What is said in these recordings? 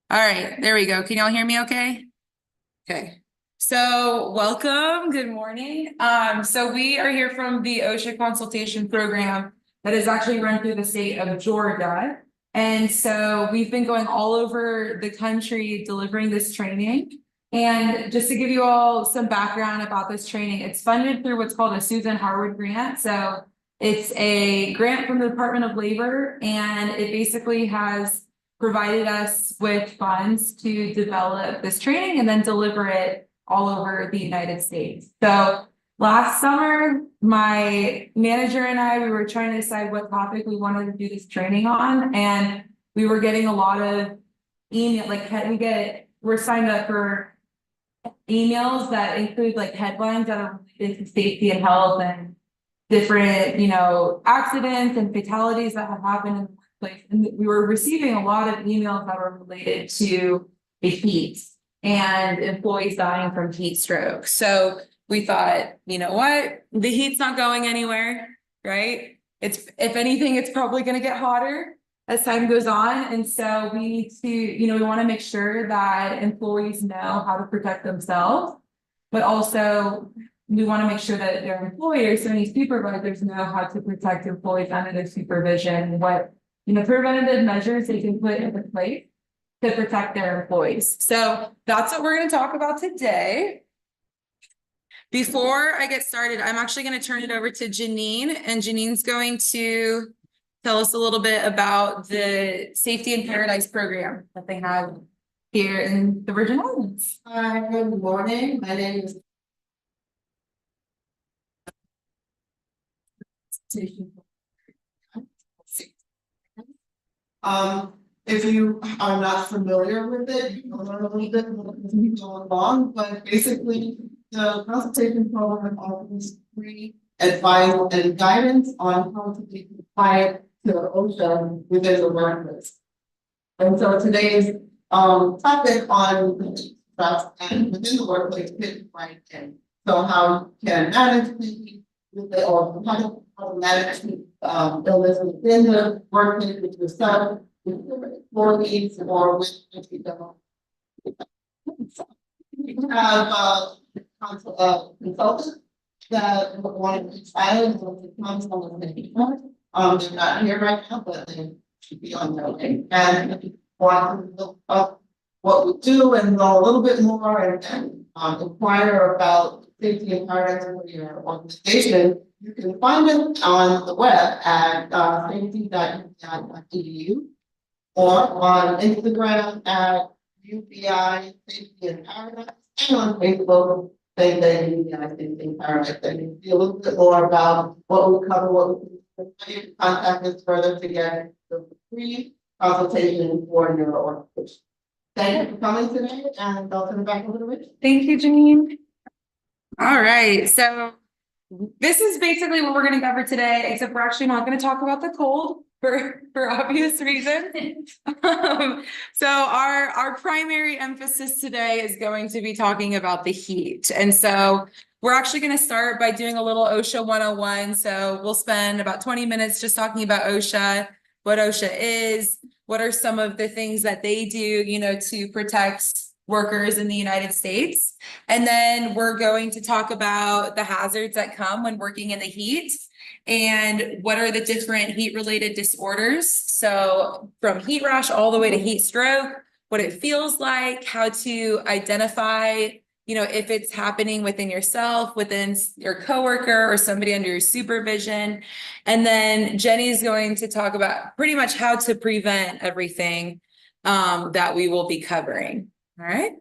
All right, there we go. Can y'all hear me okay? Okay. So welcome, good morning. So we are here from the OSHA consultation program that is actually run through the state of Georgia. And so we've been going all over the country delivering this training. And just to give you all some background about this training, it's funded through what's called a Susan Harwood grant. So it's a grant from the Department of Labor, and it basically has provided us with funds to develop this training and then deliver it all over the United States. So last summer, my manager and I, we were trying to decide what topic we wanted to do this training on. And we were getting a lot of email, we're signed up for emails that include like headlines that are related to safety and health and different, accidents and fatalities that have happened in the workplace. And we were receiving a lot of emails that were related to the heat and employees dying from heat stroke. So we thought, you know what, the heat's not going anywhere, right? If anything, it's probably going to get hotter as time goes on. And so we need to, we want to make sure that employees know how to protect themselves, but also we want to make sure that their employers, so any supervisors, know how to protect employees under their supervision, what, preventative measures they can put into place to protect their employees. So that's what we're going to talk about today. Before I get started, I'm actually going to turn it over to Janine, and Janine's going to tell us a little bit about the Safety in Paradise program that they have here in the Virgin Islands. Hi, good morning. My name is if you are not familiar with it, you can learn a little bit as we go along, but basically the consultation program offers free advice and guidance on how to be compliant to OSHA within the workplace. And so today's topic on trust and within the workplace fits right in. So how you can manage the or how to manage illness within the workplace with yourself, with your employees, or with people. We have consultants that want to try and come they're not here right now, but they should be on their way. And if you want to look up what we do and know a little bit more and inquire about safety and paradise for your organization, you can find it on the web at safety.uvi.edu or on Instagram at UVI Safety and Paradise, and on Facebook, same thing, UVI Safety and Paradise. And you see a little bit more about what we cover, what we can contact us further to get the free consultation for your organization. Thank you for coming today, and I'll turn it back over to Rich. Thank you, Janine. All right, so this is basically what we're going to cover today, except we're actually not going to talk about the cold for obvious reasons. So our primary emphasis today is going to be talking about the heat. And so we're actually going to start by doing a little OSHA 101. So we'll spend about 20 minutes just talking about OSHA, what OSHA is, what are some of the things that they do, to protect workers in the United States. And then we're going to talk about the hazards that come when working in the heat and what are the different heat related disorders. So from heat rash all the way to heat stroke, what it feels like, how to identify, if it's happening within yourself, within your coworker or somebody under your supervision. And then Jenny's going to talk about pretty much how to prevent everything that we will be covering. All right.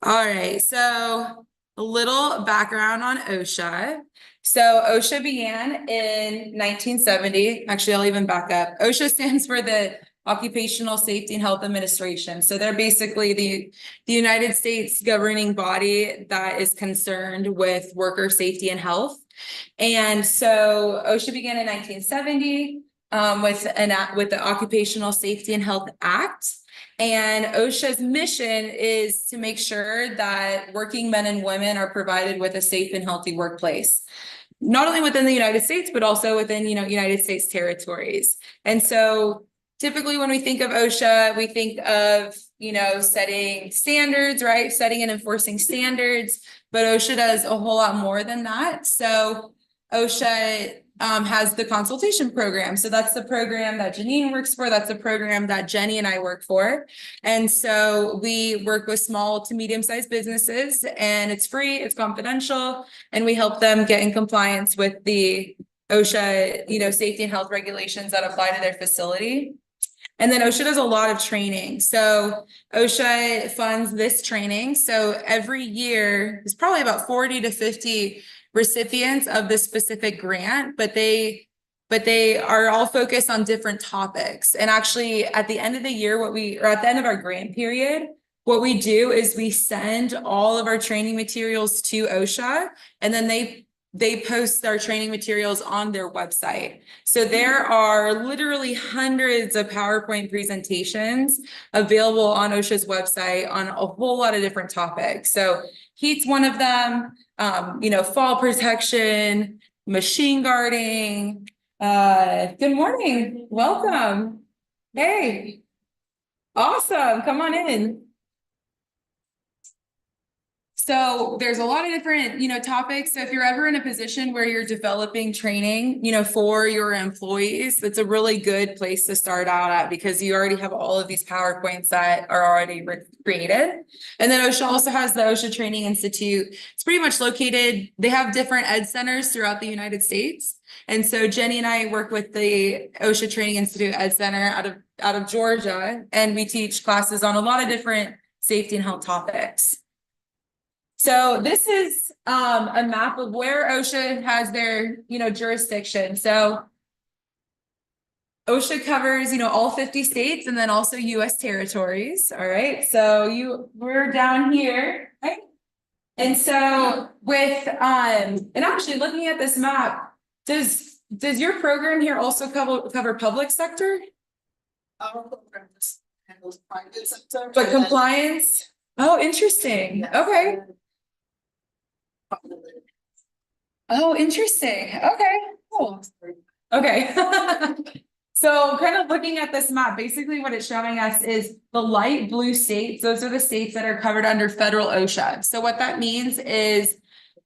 All right, so a little background on OSHA. So OSHA began in 1970. Actually, I'll even back up. OSHA stands for the Occupational Safety and Health Administration. So they're basically the United States governing body that is concerned with worker safety and health. And so OSHA began in 1970 with the Occupational Safety and Health Act. And OSHA's mission is to make sure that working men and women are provided with a safe and healthy workplace. not only within the United States, but also within, United States territories. And so typically when we think of OSHA, we think of, setting standards, right? Setting and enforcing standards, but OSHA does a whole lot more than that. So OSHA has the consultation program. So that's the program that Janine works for. That's the program that Jenny and I work for. And so we work with small to medium-sized businesses, and it's free, it's confidential, and we help them get in compliance with the OSHA, safety and health regulations that apply to their facility. And then OSHA does a lot of training. So OSHA funds this training. So every year, there's probably about 40 to 50 recipients of this specific grant, but they are all focused on different topics. And actually at the end of the year, at the end of our grant period, what we do is we send all of our training materials to OSHA, and then they post our training materials on their website. So there are literally hundreds of PowerPoint presentations available on OSHA's website on a whole lot of different topics. So heat's one of them, fall protection, machine guarding. Good morning, welcome. Hey, awesome, come on in. So there's a lot of different, topics. So if you're ever in a position where you're developing training, for your employees, it's a really good place to start out at, because you already have all of these PowerPoints that are already created. And then OSHA also has the OSHA Training Institute. It's pretty much located, they have different ed centers throughout the United States. And so Jenny and I work with the OSHA Training Institute Ed Center out of Georgia, and we teach classes on a lot of different safety and health topics. So this is a map of where OSHA has their, jurisdiction. So OSHA covers, all 50 states, and then also US territories. All right. So we're down here, right? And so with, and actually looking at this map, does your program here also cover public sector? Our program handles private sector. But compliance? Oh, interesting. Yes. Okay. Oh, interesting. Okay, cool. Okay. So kind of looking at this map, basically what it's showing us is the light blue states. Those are the states that are covered under federal OSHA. So what that means is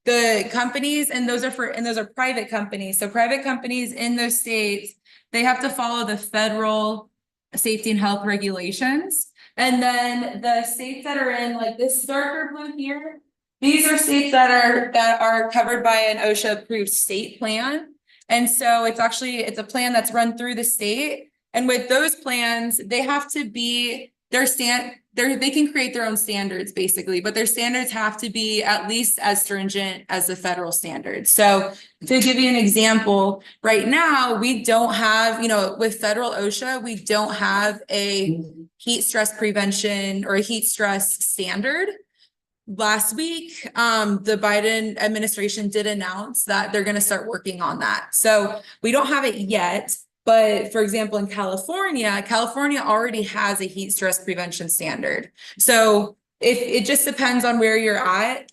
the companies, and those are private companies. So private companies in those states, they have to follow the federal safety and health regulations. And then the states that are in like this darker blue here, these are states that are covered by an OSHA approved state plan. And so it's a plan that's run through the state. And with those plans, they have to be they can create their own standards basically, but their standards have to be at least as stringent as the federal standards. So to give you an example, right now, we don't have, with federal OSHA, we don't have a heat stress prevention or a heat stress standard. Last week, the Biden administration did announce that they're going to start working on that. So we don't have it yet, but for example, in California already has a heat stress prevention standard. So if it just depends on where you're at,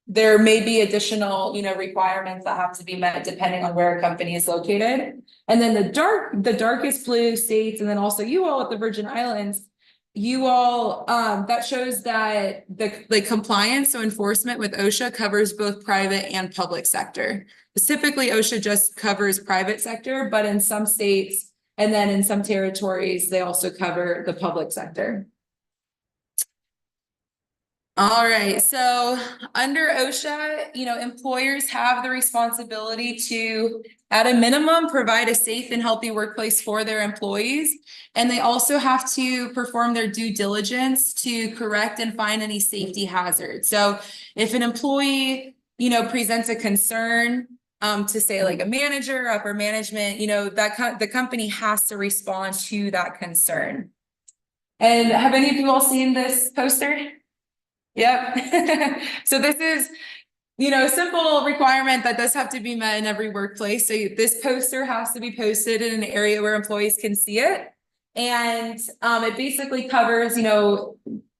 there may be additional, requirements that have to be met depending on where a company is located. And then the darkest blue states, and then also you all at the Virgin Islands, that shows that the compliance, so enforcement with OSHA covers both private and public sector. Typically OSHA just covers private sector, but in some states and then in some territories, they also cover the public sector. All right, so under OSHA, employers have the responsibility to, at a minimum, provide a safe and healthy workplace for their employees. And they also have to perform their due diligence to correct and find any safety hazards. So if an employee, presents a concern to say like a manager, upper management, the company has to respond to that concern. And have any of you all seen this poster? Yep. So this is, a simple requirement that does have to be met in every workplace. So this poster has to be posted in an area where employees can see it. And it basically covers,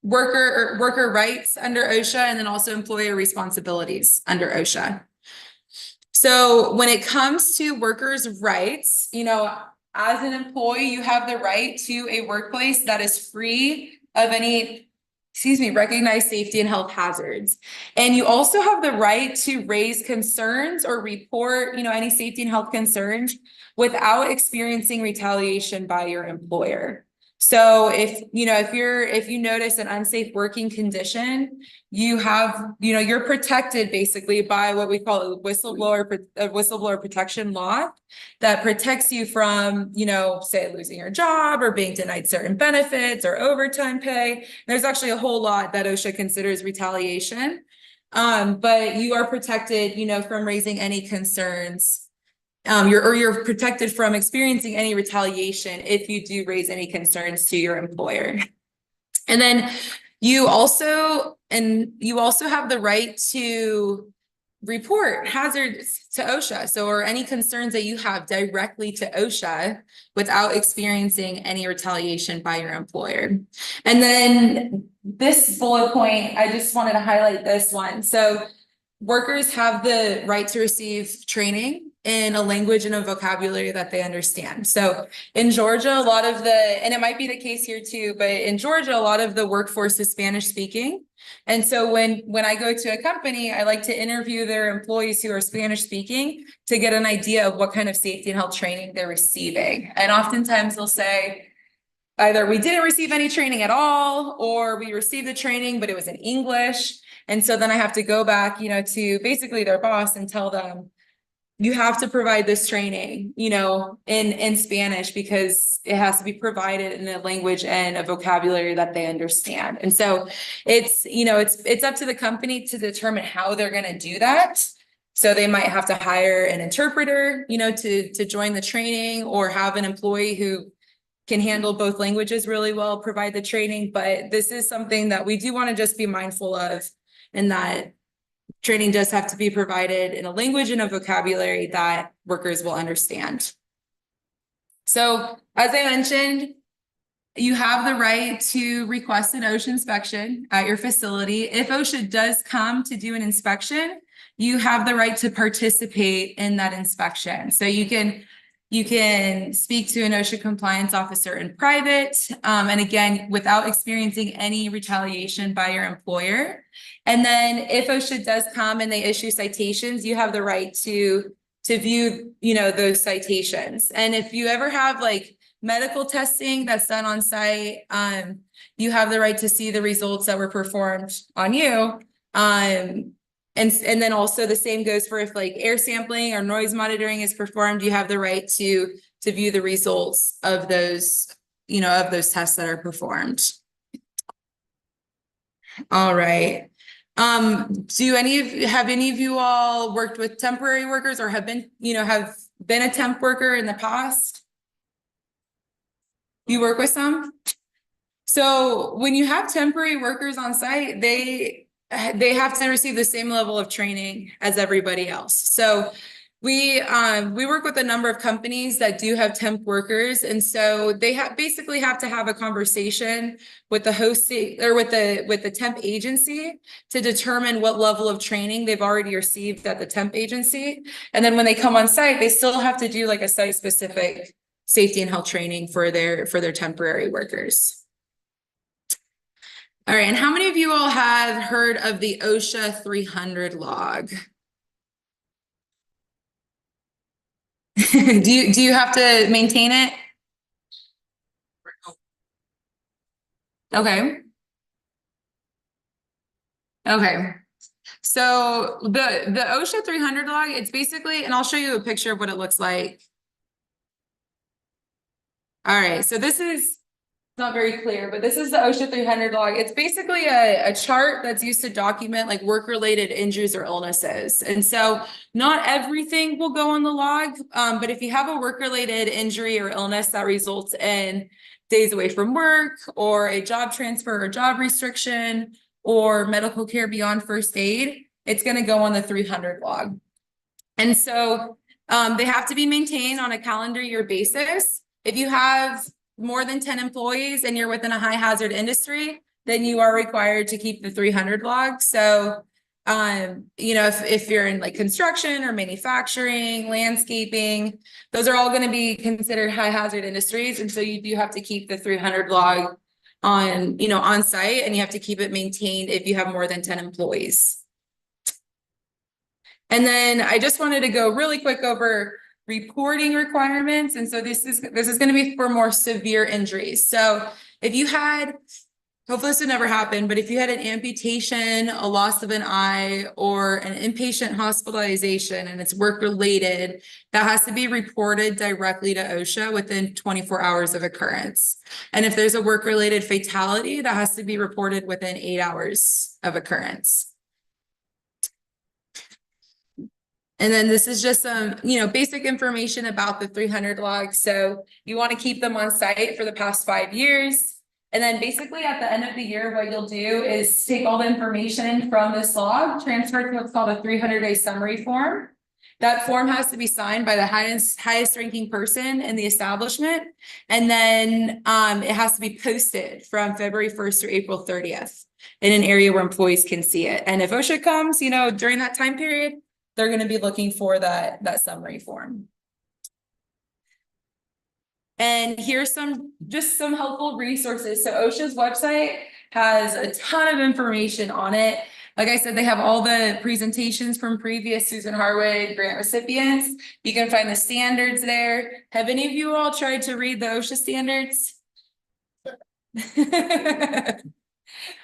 worker rights under OSHA, and then also employer responsibilities under OSHA. So when it comes to workers' rights, as an employee, you have the right to a workplace that is free of any, recognized safety and health hazards. And you also have the right to raise concerns or report, any safety and health concerns without experiencing retaliation by your employer. So if you notice an unsafe working condition, you're protected basically by what we call a whistleblower protection law that protects you from, say losing your job or being denied certain benefits or overtime pay. There's actually a whole lot that OSHA considers retaliation. But you are protected, from raising any concerns. You're protected from experiencing any retaliation if you do raise any concerns to your employer. And then you also have the right to report hazards to OSHA. So, or any concerns that you have directly to OSHA without experiencing any retaliation by your employer. And then this bullet point, I just wanted to highlight this one. So workers have the right to receive training in a language and a vocabulary that they understand. So in Georgia, and it might be the case here too, but in Georgia, a lot of the workforce is Spanish speaking. And so when I go to a company, I like to interview their employees who are Spanish speaking to get an idea of what kind of safety and health training they're receiving. And oftentimes they'll say, either we didn't receive any training at all, or we received the training, but it was in English. And so then I have to go back, to basically their boss and tell them, you have to provide this training, in Spanish, because it has to be provided in a language and a vocabulary that they understand. And so it's up to the company to determine how they're going to do that. So they might have to hire an interpreter, to join the training, or have an employee who can handle both languages really well, provide the training. But this is something that we do want to just be mindful of, in that training does have to be provided in a language and a vocabulary that workers will understand. So as I mentioned, you have the right to request an OSHA inspection at your facility. If OSHA does come to do an inspection, you have the right to participate in that inspection. So you can speak to an OSHA compliance officer in private, and again, without experiencing any retaliation by your employer. And then if OSHA does come and they issue citations, you have the right to view, those citations. And if you ever have like medical testing that's done on site, you have the right to see the results that were performed on you. And then also the same goes for if like air sampling or noise monitoring is performed, you have the right to view the results of those, of those tests that are performed. All right. Have any of you all worked with temporary workers, or have been a temp worker in the past? You work with some? So when you have temporary workers on site, they have to receive the same level of training as everybody else. So we work with a number of companies that do have temp workers, and so they basically have to have a conversation with the host or with the temp agency to determine what level of training they've already received at the temp agency. And then when they come on site, they still have to do like a site specific safety and health training for their temporary workers. All right, and how many of you all have heard of the OSHA 300 log? Do you have to maintain it? Okay. Okay. So the OSHA 300 log, it's basically, and I'll show you a picture of what it looks like. All right, so this is not very clear, but this is the OSHA 300 log. It's basically a chart that's used to document like work-related injuries or illnesses. And so not everything will go on the log, but if you have a work-related injury or illness that results in days away from work, or a job transfer or job restriction, or medical care beyond first aid, it's going to go on the 300 log. And so they have to be maintained on a calendar year basis. If you have more than 10 employees and you're within a high hazard industry, then you are required to keep the 300 log. So You know, if you're in like construction or manufacturing, landscaping, those are all going to be considered high hazard industries. And so you do have to keep the 300 log on, you know, on site, and you have to keep it maintained if you have more than 10 employees. And then I just wanted to go really quick over reporting requirements. And so this is going to be for more severe injuries. So if you had, hopefully this would never happen, but if you had an amputation, a loss of an eye, or an inpatient hospitalization and it's work related, that has to be reported directly to OSHA within 24 hours of occurrence. And if there's a work related fatality, that has to be reported within 8 hours of occurrence. And then this is just some, you know, basic information about the 300 logs. So you want to keep them on site for the past 5 years. And then basically at the end of the year, what you'll do is take all the information from this log, transfer it to what's called a 300-day summary form. That form has to be signed by the highest ranking person in the establishment. And then it has to be posted from February 1st through April 30th in an area where employees can see it. And if OSHA comes, you know, during that time period, they're going to be looking for that summary form. And here's some helpful resources. So OSHA's website has a ton of information on it. Like I said, they have all the presentations from previous Susan Harwood grant recipients. You can find the standards there. Have any of you all tried to read the OSHA standards?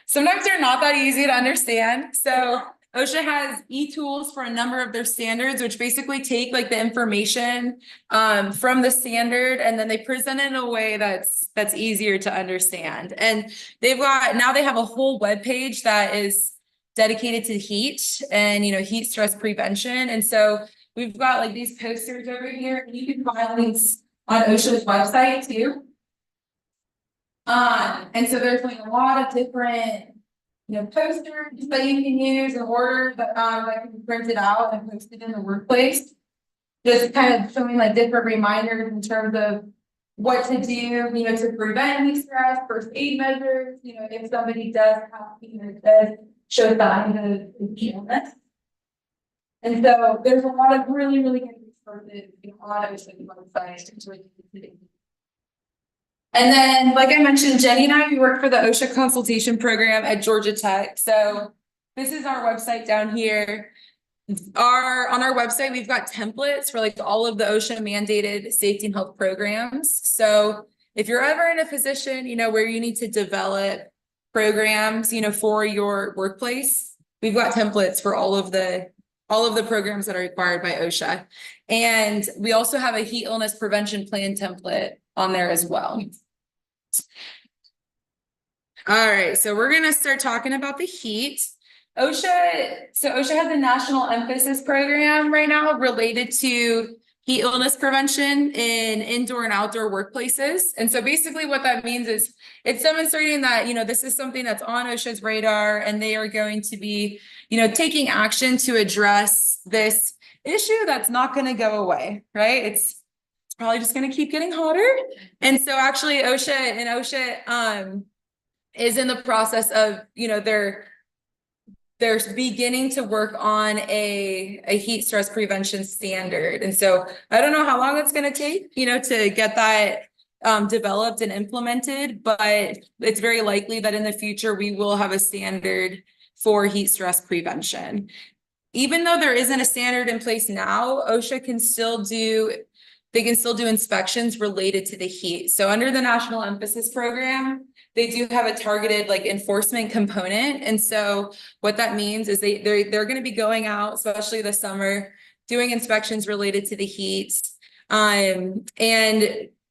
Sometimes they're not that easy to understand. So OSHA has e-tools for a number of their standards, which basically take like the information from the standard, and then they present it in a way that's easier to understand. And now they have a whole web page that is dedicated to heat and, you know, heat stress prevention. And so we've got like these posters over here, and you can find links on OSHA's website too. And so there's like a lot of different, you know, posters that you can use and order that can be printed out and posted in the workplace. Just kind of showing like different reminders in terms of what to do, you know, to prevent heat stress, first aid measures, you know, if somebody does have, you know, does show signs of illness. And so there's a lot of really, really good resources on OSHA's website. And then, like I mentioned, Jenny and I, we work for the OSHA consultation program at Georgia Tech. So this is our website down here. On our website, we've got templates for like all of the OSHA mandated safety and health programs. So if you're ever in a position, you know, where you need to develop programs, you know, for your workplace, we've got templates for all of the programs that are required by OSHA. And we also have a heat illness prevention plan template on there as well. All right, so we're going to start talking about the heat. OSHA has a national emphasis program right now related to heat illness prevention in indoor and outdoor workplaces. And so basically what that means is it's demonstrating that, you know, this is something that's on OSHA's radar, and they are going to be, you know, taking action to address this issue that's not going to go away, right? It's probably just going to keep getting hotter. And so actually OSHA is in the process of, you know, they're beginning to work on a heat stress prevention standard. And so I don't know how long it's going to take, you know, to get that developed and implemented, but it's very likely that in the future we will have a standard for heat stress prevention. Even though there isn't a standard in place now, OSHA can still do inspections related to the heat. So under the National Emphasis Program, they do have a targeted like enforcement component. And so what that means is they're going to be going out, especially this summer, doing inspections related to the heat. And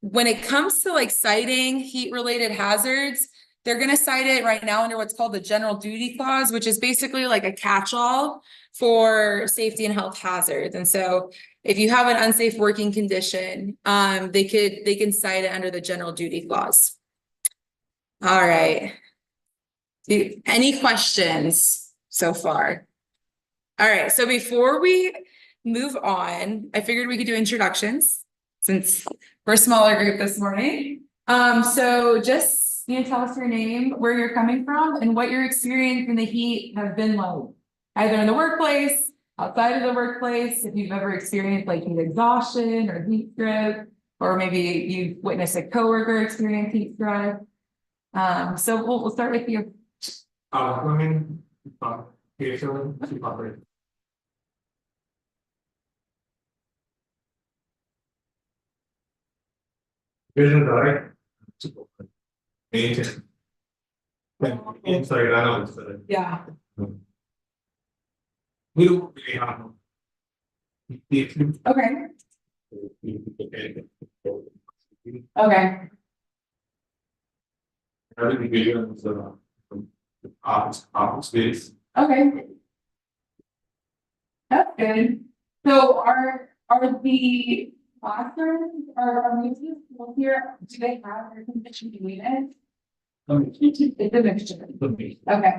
when it comes to like citing heat related hazards, they're going to cite it right now under what's called the general duty clause, which is basically like a catch-all for safety and health hazards. And so if you have an unsafe working condition, they can cite it under the general duty clause. All right. Any questions so far? All right. So before we move on, I figured we could do introductions since we're a smaller group this morning. So just, you know, tell us your name, where you're coming from, and what your experience in the heat have been like. either in the workplace, outside of the workplace, if you've ever experienced like heat exhaustion or heat stroke, or maybe you've witnessed a coworker experience heat stroke. So we'll start with you. Women, patient, operate. Vision, right? Maintain. Inside and outside. Yeah. We don't really have. Okay. Okay. Every vision is office space. Okay. That's good. So are the classrooms are these schools here, do they have air conditioning units? It's a mixture. Okay.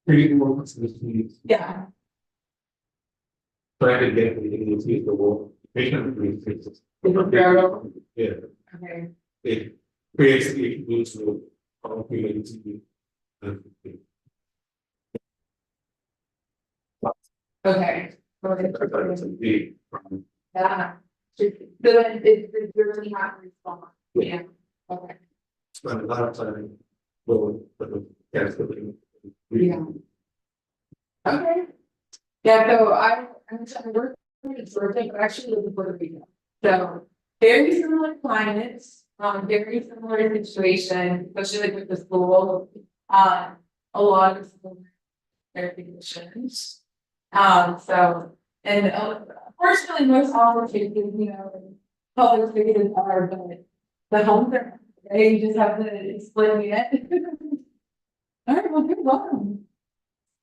Pretty more facilities. Yeah. Try to get the wall. Patient fixes. Yeah, Okay. it creates the use of all community. Okay. Big. Yeah. So then it really have to respond. Yeah. Okay. Spend a lot of time. Well, but that's the. Yeah. Okay. Yeah, so I work in Georgia, but actually live in Puerto Rico. So very similar climates, very similar situation, especially like with the school. A lot of their conditions. So and unfortunately most offices, public figures are, but the homes are, you just have to explain it. All right, well, good welcome.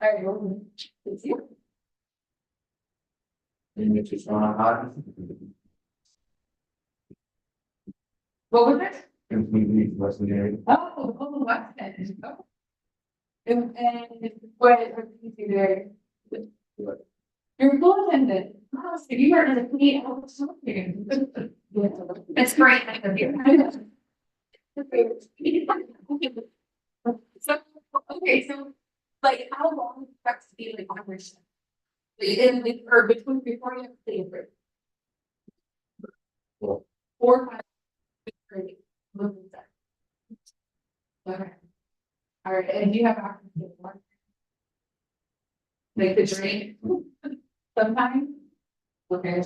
All right, well, it's you. What was it? Oh, West End. Oh. And what did you do there? You're a pool attendant. Oh, so you are in a clean house. It's great. So, okay, so like how long is it to be like ownership? Or between before you have to pay for it? 4 or 5. Great. Okay. All right, and do you have access to water? Like the drain? Sometimes? Okay.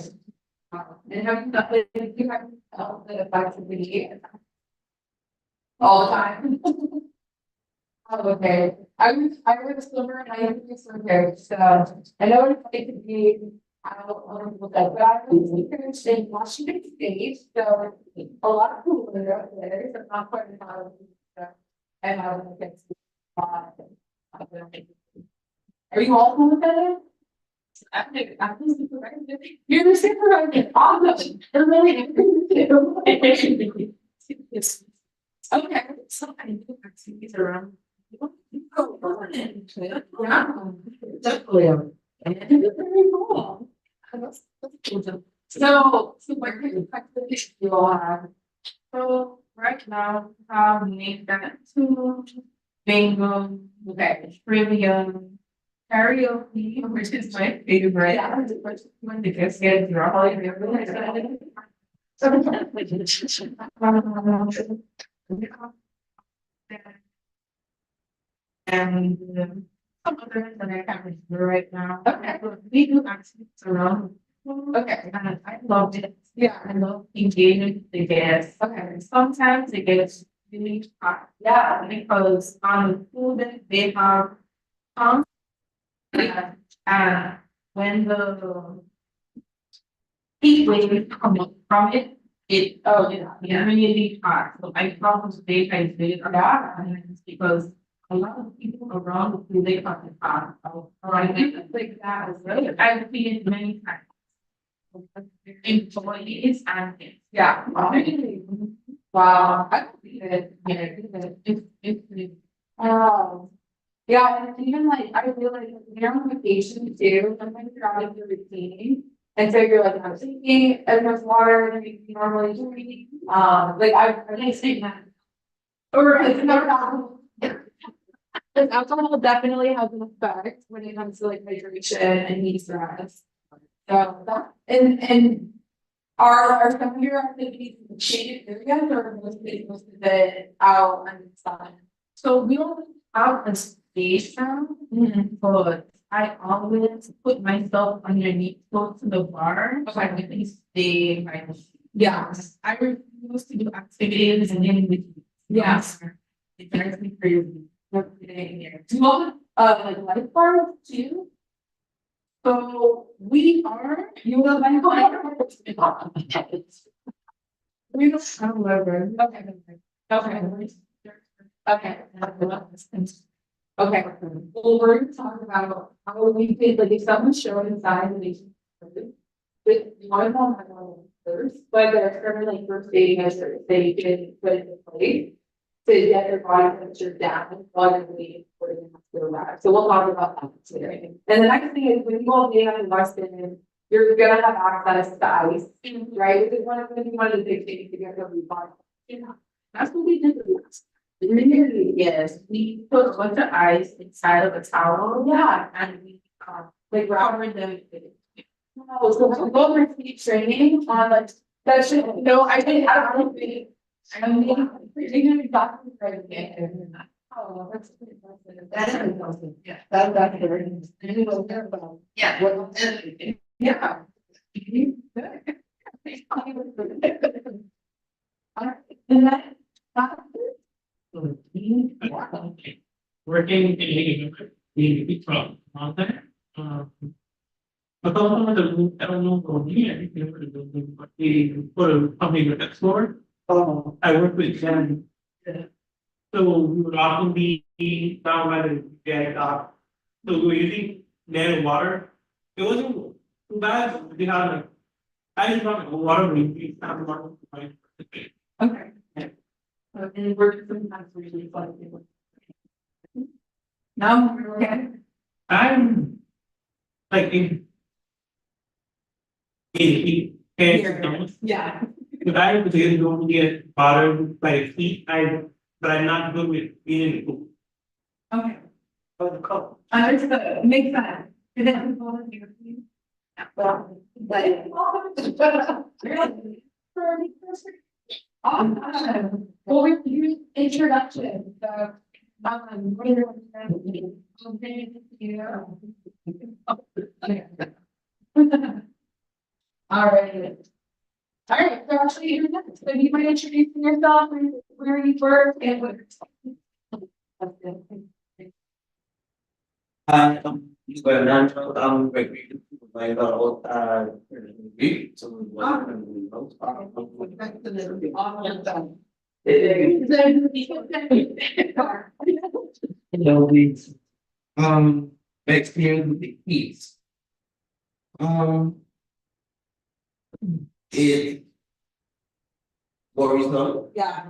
And have you got, like, you have felt that affects the heat? All the time? Oh, okay. I was a swimmer and I used to swim here, so I know what it's like to be out on the lake, but I was here in Washington State, so a lot of people are out there, so not quite as hot. And I was like, are you all cool with that? I'm the supervisor. You're the supervisor. Awesome. They're really okay. So I do activities around. Yeah, definitely. And it's very cool. So what kind of activities do you all have? So right now, make that to bingo, okay, trivia, karaoke, which is my favorite. Yeah, when the kids get drunk, and some other that I can't remember right now. Okay, we do activities around. Okay, and I love it. Yeah, I love engaging with the guests. Okay, sometimes it gets really hot. Yeah, because on the food they have when the heat wave come up from it, it really hot. So I probably I did that, and it's because a lot of people around the food they have to hot. So I think like that as well. I've seen it many times. Employees and kids. Yeah. Wow. I believe it. It's yeah, and even like I feel like you're on vacation too, sometimes you're out of your routine. And so you're like not taking as much water as you normally drink. Like I say that. Or it's not Because alcohol definitely has an effect when it comes to like hydration and heat stress. So that, and are some of your activities in shaded areas or most of it out and sun? So we don't have a stage now, but I always put myself underneath close to the bar, so I can stay by the. Yeah. I refuse to do activities and then with. Yes. It drives me crazy. Every day. Do you want like lifeguards too? So we are. You will lifeguard? We don't have lever. Okay. Okay. Okay. Okay. Well, we're gonna talk about how we could, like, if someone's showing inside and they. With one of them, I don't know first, but they're currently first aid measures they can put into place. To get their body temperature down while you're waiting for it to go back. So we'll talk about that today. And the next thing is when you all day in Weston, you're gonna have access to ice, right? Which is one of the big things to get over your body. That's what we did. Literally, yes, we put a bunch of ice inside of a towel. Yeah. And we, Like covered them. wow, so we'll go through speed training on like, that should, no, I think, I don't think. I mean, you're gonna be talking right again. Oh, that's pretty impressive. That's impressive. Yeah, that's very interesting. You don't care about. Yeah. What. Yeah. And that. Working in from mountain. But also I don't know for me, I think they were doing, but they put a company with Explorer. Oh. I work with them. So we would often be down by the get so we were using native water. It wasn't too bad. We had like I just got water we found water. Okay. And we're sometimes really fun. Now, okay. I'm like in Yeah. But I really don't get bothered by heat. But I'm not good with being in the pool. Okay. Oh, the cup. Understood, makes sense. Did that involve you? Well, Like. Really? Awesome. Well, we use introduction, so, what are your? All right. All right, so actually, you're next. So you might introduce yourself, where you work, and what. I'm very like week, so experience with the heat. It worries them. Yeah.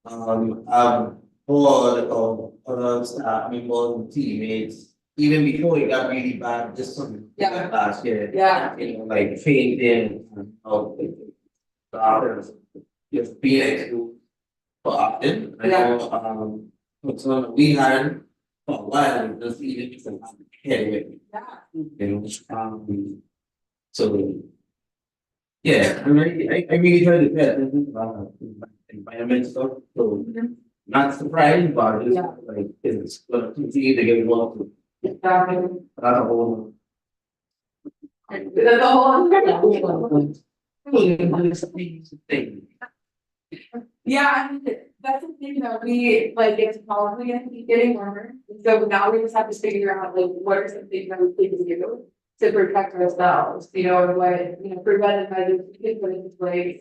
I'm bored of other staff members and teammates, even before it got really bad, just some Yeah. last year. Yeah. You know, like fainting and all the others just being exposed for often. I know what's on we had for a while, just even just an head with me, Yeah. you know. So yeah, I really try to pay attention to environment stuff. So not surprised, but it's Yeah. like it's gonna continue to get involved with Exactly. a whole. That's all. Thing. Yeah, I mean, that's the thing that we, like, it's probably gonna keep getting warmer. So now we just have to figure out, like, what are some things that we can do to protect ourselves, you know, and what, you know, preventive measures we can put into place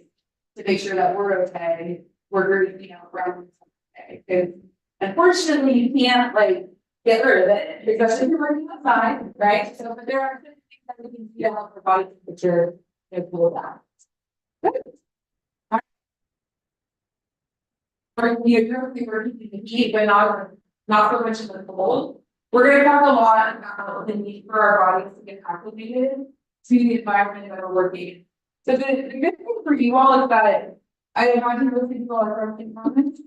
to make sure that we're okay, we're, you know, around okay. Because unfortunately, you can't, like, get rid of it, especially if you're working outside, right? So, but there are things that we can do to help our body temperature and cool down. Good. We agree working in the heat, but not so much in the cold. We're gonna talk a lot about the need for our bodies to get acclimated to the environment that we're working in. So the good thing for you all is that I imagine most people are from environments.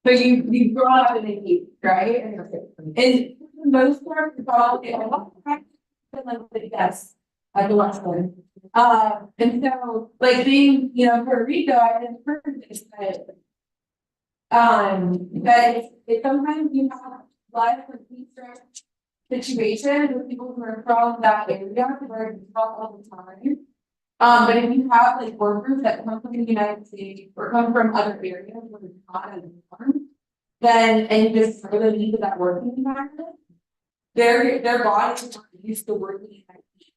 So you grow up in the heat, right? And for the most part, it's probably a lot of practice, like the best at the West End. And so like being, Puerto Rico, I didn't heard this, but it sometimes you have life with heat stress situations with people who are from that area where it's not all the time. But if you have like workers that come from the United States or come from other areas where it's not as warm, then and you just throw them into that working environment, their bodies are not used to working in that heat.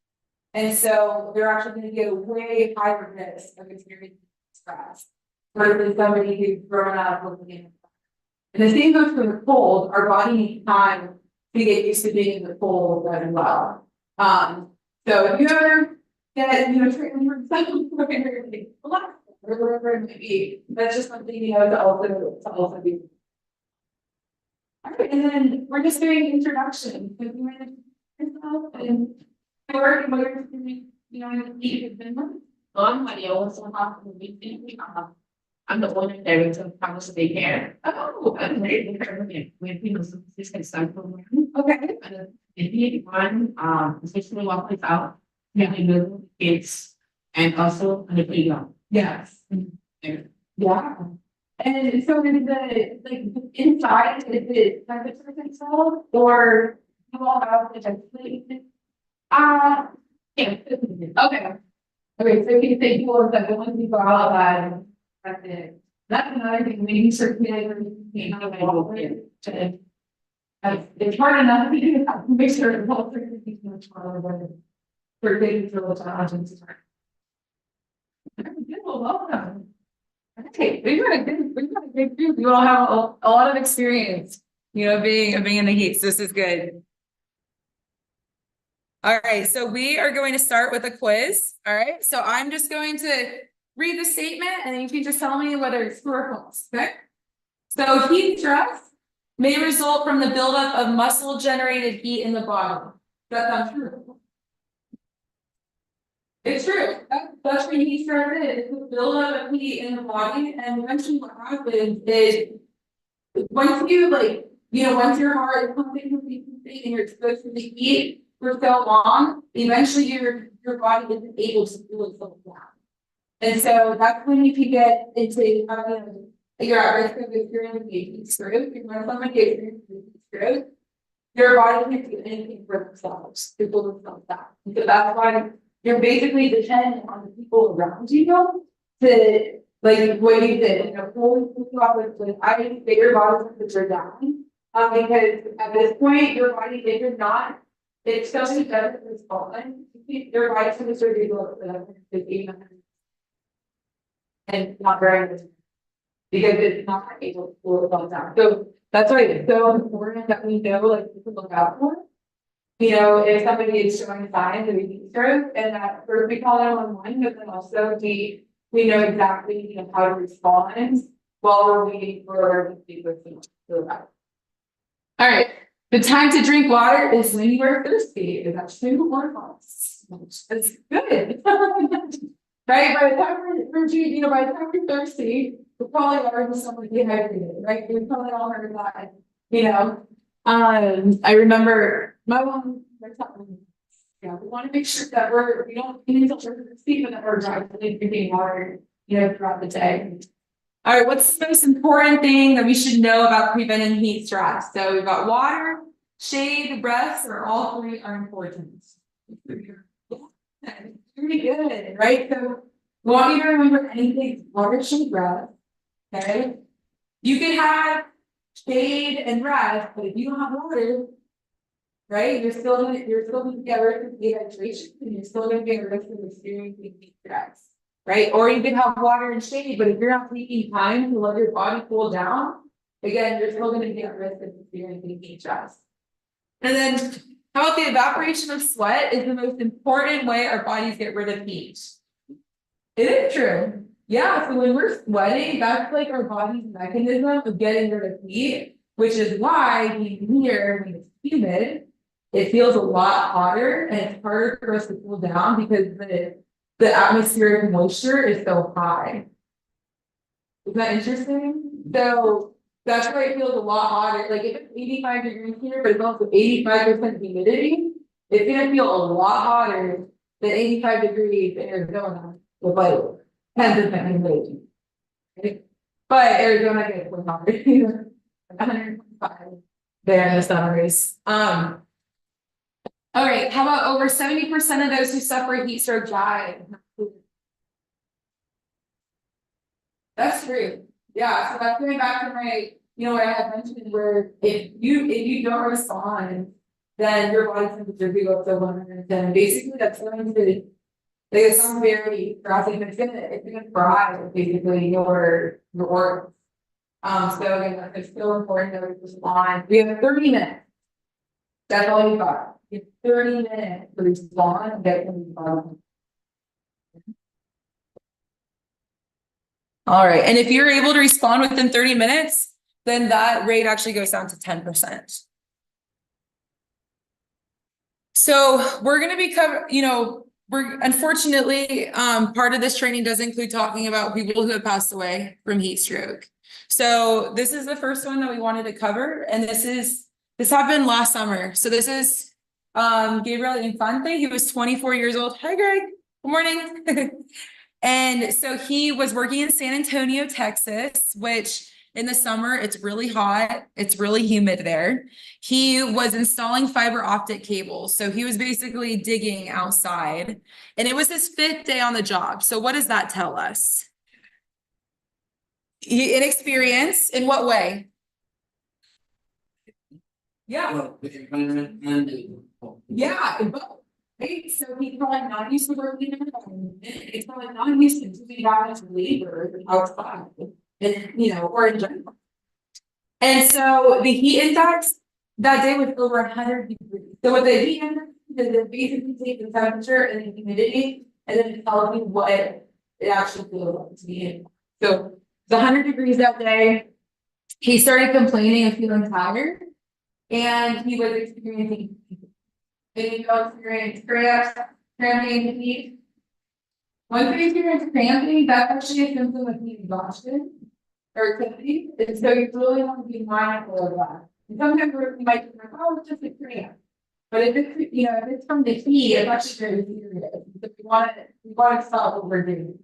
And so they're actually going to get a way higher risk of experiencing stress versus somebody who's grown up working in. And the same goes for the cold. Our body needs time to get used to being in the cold as well. So if you ever get, treatment for something or whatever it may be, that's just something, to also be. All right, and then we're just doing introduction. So you want to yourself and work and what you're doing, in the Finland. I'm Maria, also half of the meeting. I'm the owner director of Palace Daycare. Oh, I'm very determined with people assistance start program. okay. And if one, especially one place out, really little kids and also on the playground. Yes. There. Yeah. And so is the like inside, is it temperature controlled or you all have the temperature? Yeah. Okay. Okay, so you say people that the ones you go outside, that's it. That's another thing, maybe circulating, it's hard enough to have to make sure the whole thing is much harder for things to look challenging. Welcome. Okay, we've got a good group. You all have a lot of experience, being in the heat. So this is good. All right, so we are going to start with a quiz. All right, so I'm just going to read the statement and then you can just tell me whether it's true or false. Okay. So heat stress may result from the buildup of muscle generated heat in the body. Does that sound true? It's true. That's when heat stress is. It's the buildup of heat in the body, and eventually what happens is once you once your heart is pumping and you're exposed to the heat for so long, eventually your body isn't able to cool itself down. And so that's when you can get into you're at risk of experiencing heat stroke. If somebody experiences heat stroke, your body can't do anything for themselves to cool themselves down. And so that's why you're basically dependent on the people around you to like what you did, fully you off with I get your body temperature down. Because at this point, your body, if you're not, it's so many better respond. Your body temperature is low and not very good because it's not able to cool itself down. So that's why it's so important that we know to look out for. If somebody is showing signs of a heat stroke, and that first we call 911, but then also we know exactly how to respond while we're waiting for the people to arrive. All right, the time to drink water is when you are thirsty. Is that true or false? That's good. Right, by the time by the time we're thirsty, we're probably already somewhat dehydrated, right? We've probably all heard that, I remember my mom, we want to make sure that we don't need to thirsty, but that we're gradually drinking water, throughout the day. All right, what's the most important thing that we should know about preventing heat stress? So we've got water, shade, breath, or all three are important. Pretty good, right? So we want you to remember anything water, shade, breath. Okay. You can have shade and breath, but if you don't have water, right, you're still gonna get risk of dehydration and you're still gonna be at risk of experiencing heat stress. Right? Or you can have water and shade, but if you're not taking time to let your body cool down, again, you're still gonna be at risk of experiencing heat stress. And then how about the evaporation of sweat is the most important way our bodies get rid of heat. It is true. Yeah, so when we're sweating, that's like our body's mechanism of getting rid of heat, which is why being here when it's humid, it feels a lot hotter and it's harder for us to cool down because the atmospheric moisture is so high. Is that interesting? So That's why it feels a lot hotter, like if it's 85 degrees here, but it's also 85% humidity, it's gonna feel a lot hotter than 85 degrees in Arizona with like 10% humidity. Right? But Arizona gets way hotter, 125 there in the summers. All right, how about over 70% of those who suffer heat stroke die? That's true. Yeah, so that's going back to my, what I had mentioned where if you don't respond, then your body temperature could go up to 110. Basically, that's going to, like, it sounds very graphic, but it's gonna fry basically your organs. So again, it's still important that we respond. We have 30 minutes. That's all you got. You have 30 minutes to respond and get things done. All right, and if you're able to respond within 30 minutes, then that rate actually goes down to 10%. So we're gonna be we're unfortunately, part of this training does include talking about people who have passed away from heat stroke. So this is the first one that we wanted to cover, and this happened last summer. So this is Gabriel Infante. He was 24 years old. Hi, Greg. Good morning. And so he was working in San Antonio, Texas, which in the summer, it's really hot. It's really humid there. He was installing fiber optic cables. So he was basically digging outside, and it was his 5th day on the job. So what does that tell us? Inexperience in what way? Yeah. Well, the environment and the. Yeah, both. Right, so he's probably not used to working in an environment. It's probably not used to doing that much labor outside, and or in general. And so the heat index that day was over 100 degrees. So what the heat index is, it basically takes the temperature and the humidity, and then it tells you what it actually feels like to be in. So it's 100 degrees that day. He started complaining and feeling tired, and he was experiencing. Maybe you experience cramping, heat. Once you experience cramping, that's actually a symptom of heat exhaustion or activity. And so you really want to be mindful of that. And sometimes you might think, oh, it's just a cramp. But if it's if it's from the heat, it's actually very serious. So we want to stop what we're doing.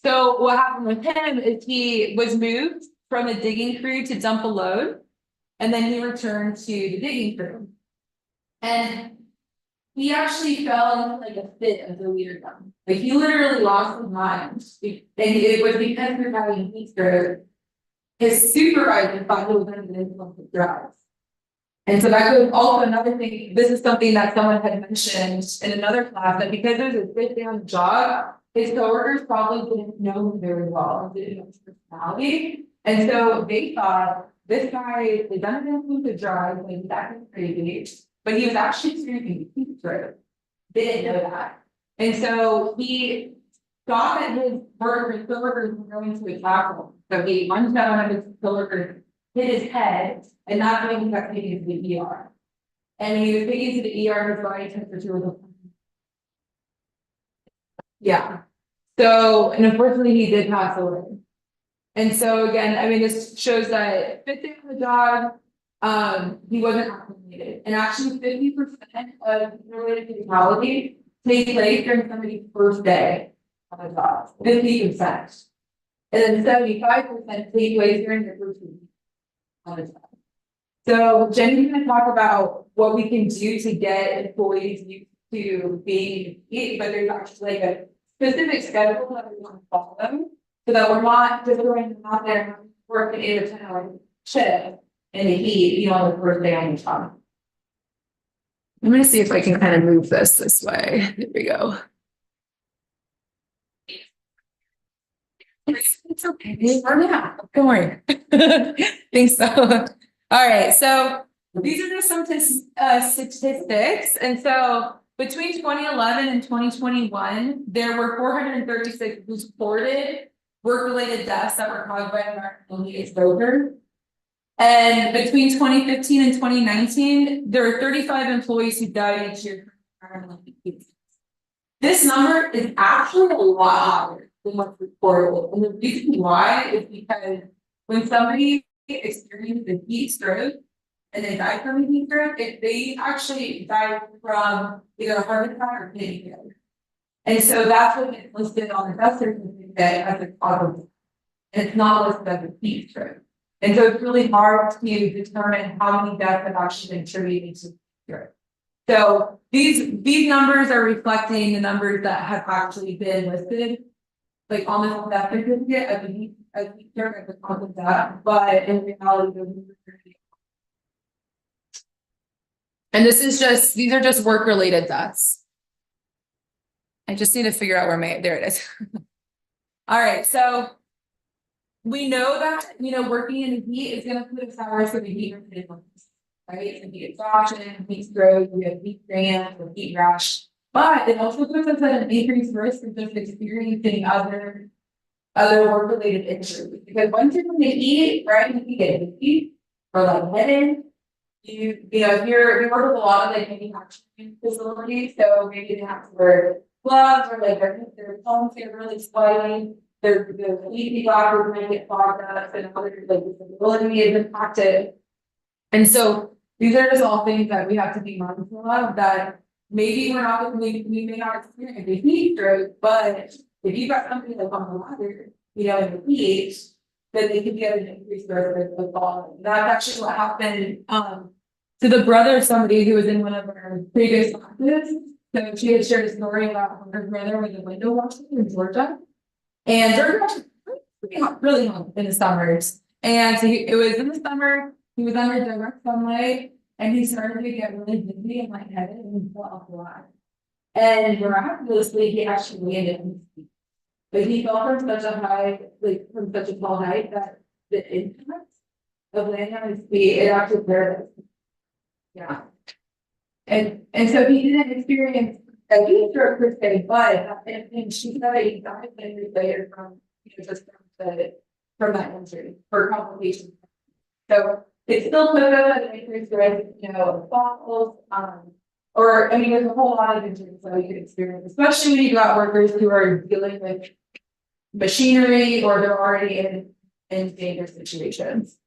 So what happened with him is he was moved from a digging crew to dump a load, and then he returned to the digging crew. And he actually fell into like a fit of delirium. Like he literally lost his mind. And it was because he was having heat stroke. His supervisor thought he was going to get influenced drugs. And so that goes also another thing. This is something that someone had mentioned in another class, that because there's a sit down job, his coworkers probably didn't know him very well and didn't know his personality. And so they thought this guy is under the influence of drugs, like he's acting crazy. But he was actually experiencing heat stroke. They didn't know that. And so he thought that his coworkers were going to attack him. So he lunged out one of his coworkers, hit his head, and not doing he got taken to the ER. And he was taken to the ER, his body temperature was yeah. So, and unfortunately he did pass away. And so again, I mean, this shows that 5th day on the job, he wasn't acclimated. And actually 50% of related fatalities take place during somebody's first day on the job. 50%. And then 75% take place during their first week on the job. So Jenny's going to talk about what we can do to get employees used to being heat, but there's actually like a specific schedule that we want to follow, so that we're not just throwing them out there working 8 or 10 hour shift in the heat, on the first day on the job. I'm going to see if I can kind of move this way. There we go. It's okay. Don't worry. Think so. All right. So these are just some statistics. And so between 2011 and 2021, there were 436 reported work-related deaths that were caused by environmental heat exposure. And between 2015 and 2019, there were 35 employees who died each year from environmental heat. This number is actually a lot higher than what's reported. And the reason why is because when somebody experienced a heat stroke and they died from a heat stroke, if they actually died from either a heart attack or kidney failure. And so that's what it's listed on the death certificate as a cause of death. And it's not listed as a heat stroke. And so it's really hard to determine how many deaths have actually been attributed to heat stroke. So these numbers are reflecting the numbers that have actually been listed, like on the death certificate as a heat stroke as a cause of death, but in reality, those numbers are. And these are just work-related deaths. I just need to figure out where there it is. All right, so we know that, working in the heat is gonna put us at risk of a heat related illness, right? It's gonna be exhaustion, heat stroke, we have heat cramp, or heat rash. But it also puts us at an increased risk of just experiencing other work-related injuries. Because once you're in the heat, right, you can get heat or like headache. You know, if we work with a lot of like manufacturing facilities, so maybe they have to wear gloves or like their palms get really sweaty, their easy blockers might get clogged up and other like disability is impacted. And so these are just all things that we have to be mindful of, that maybe we may not experience a heat stroke, but if you've got something like on the ladder, in the heat, then they can get an increased risk of falling. That's actually what happened to the brother of somebody who was in one of our previous classes. So she had shared a story about her brother with a window washer in Georgia. And Georgia was really hot in the summers. And so it was in the summer, he was under direct sunlight, and he started to get really dizzy and lightheaded, and he fell off the ladder. And miraculously, he actually landed on his feet. But he fell from such a tall height that the impact of landing on his feet, it actually paralyzed him. Yeah. And so he didn't experience a heat stroke per se, but and she said that he died 10 years later from just from that injury or complications. So it still put us at an increased risk, of falls, or there's a whole lot of injuries that we could experience, especially when you got workers who are dealing with machinery or they're already in dangerous situations.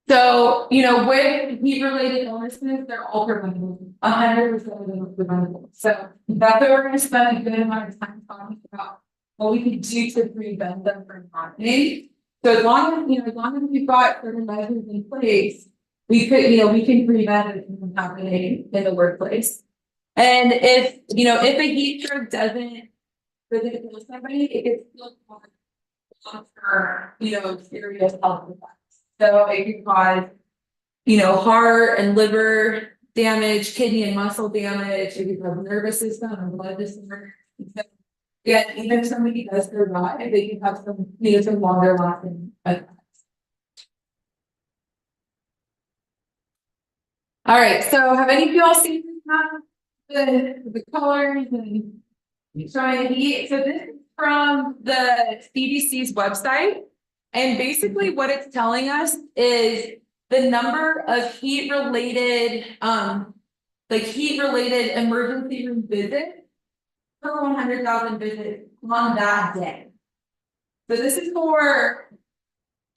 So, with heat-related illnesses, they're all preventable. 100% of them are preventable. So that's what we're going to spend a good amount of time talking about what we can do to prevent them from happening. So as long as we've got certain measures in place, we can prevent it from happening in the workplace. And if a heat stroke doesn't really kill somebody, it can still cause serious health effects. So it can cause, heart and liver damage, kidney and muscle damage, it can cause nervous system and blood disorder. So, even if somebody does survive, they can have some longer lasting effects. All right, so have any of y'all seen the colors and showing the heat? So this is from the CDC's website. And basically what it's telling us is the number of heat-related emergency room visits per 100,000 visits on that day. So this is for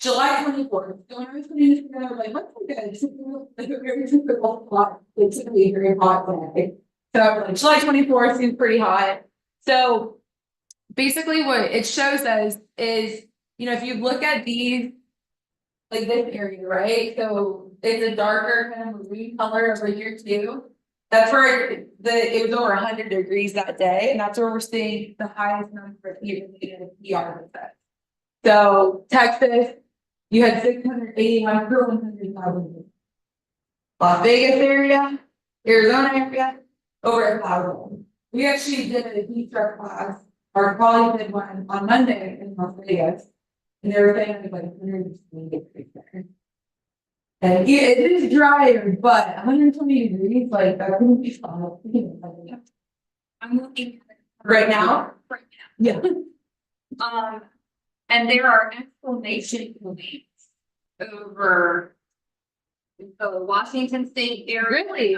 July 24th. So when I was putting this together, I was like, what's like a very typical hot, typically very hot day. So July 24th seems pretty hot. So basically what it shows us is, if you look at these, like this area, right? So it's a darker kind of green color over here too. That's where it was over 100 degrees that day, and that's where we're seeing the highest number of heat-related ER visits. So Texas, you had 681 per 100,000. Las Vegas area, Arizona area, over 1,000. We actually did a heat stroke class. Our colleague did one on Monday in Las Vegas. And they were saying it was like 120 degrees there. And it is drier, but 120 degrees, like that wouldn't be fun. I'm looking at it Right now? right now. Yeah. And there are exclamation points over the Washington State area, Really?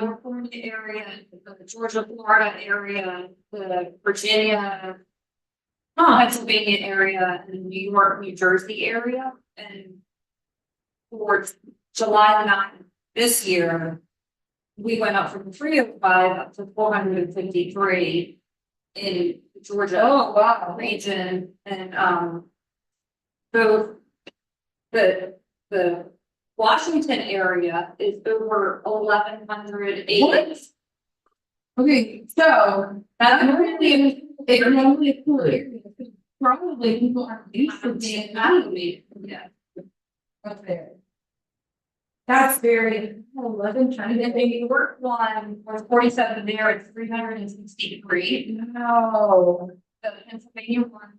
Pennsylvania area and the New York, New Jersey area, and towards July 9th this year, we went up from 305 up to 453 in Georgia. Oh, wow. Region, and both the Washington area is over 1,100 acres. Okay, so That's really, it's really cool area. Probably people aren't used to being out of it. Yeah. up there. That's very, 11 trying And to then the New York one was 47 there, it's 360 degrees. no. The Pennsylvania one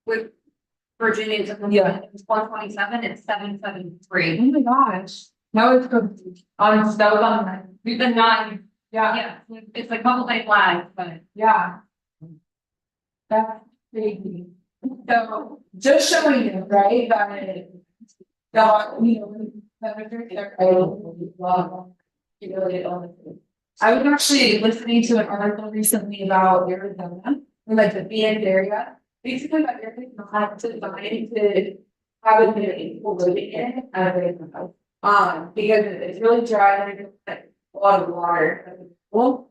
with Virginia is Yeah. it's 127, it's 773. Oh my gosh. That was good. That was on that. We've been nine, Yeah, yeah, it's a couple day lag, but yeah. That's crazy. so. Just showing you, right, that the, you know, temperatures are I was actually listening to an article recently about Arizona, or like the Phoenix area. Basically, that area is not designed to have as many people living in it as it is now. Because it's really dry and it's like a lot of water. Well,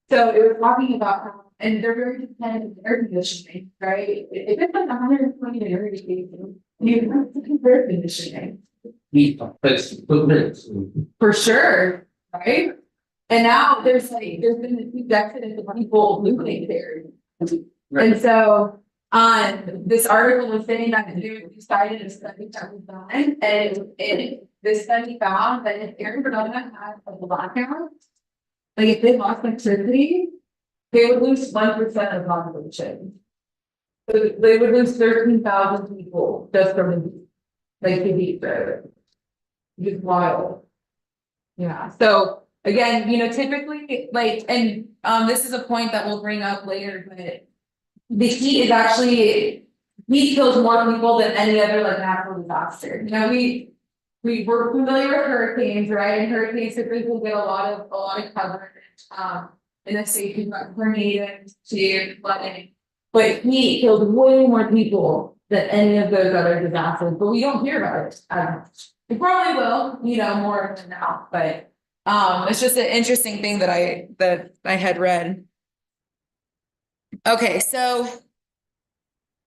so it was talking about how, and they're very dependent on air conditioning, right? If it's like 120 degrees, you have to do air conditioning. Heat affects equipment. For sure, right? And now there's been this huge exodus of people moving there. And so, this article was saying that they decided a study that was done, and this study found that if Arizona had a blackout, like if they lost electricity, they would lose 1% of population. So they would lose 13,000 people just from the heat, like the heat there. Just wild. Yeah, so again, you know, typically, like, and this is a point that we'll bring up later, but the heat is actually, heat kills more people than any other like natural disaster. You know, we were familiar with hurricanes, right? And hurricanes typically get a lot of coverage, in the state, you've got tornadoes to flooding. But heat kills way more people than any of those other disasters, but we don't hear about it as much. We probably will, you know, more than now, but it's just an interesting thing that I had read. Okay, so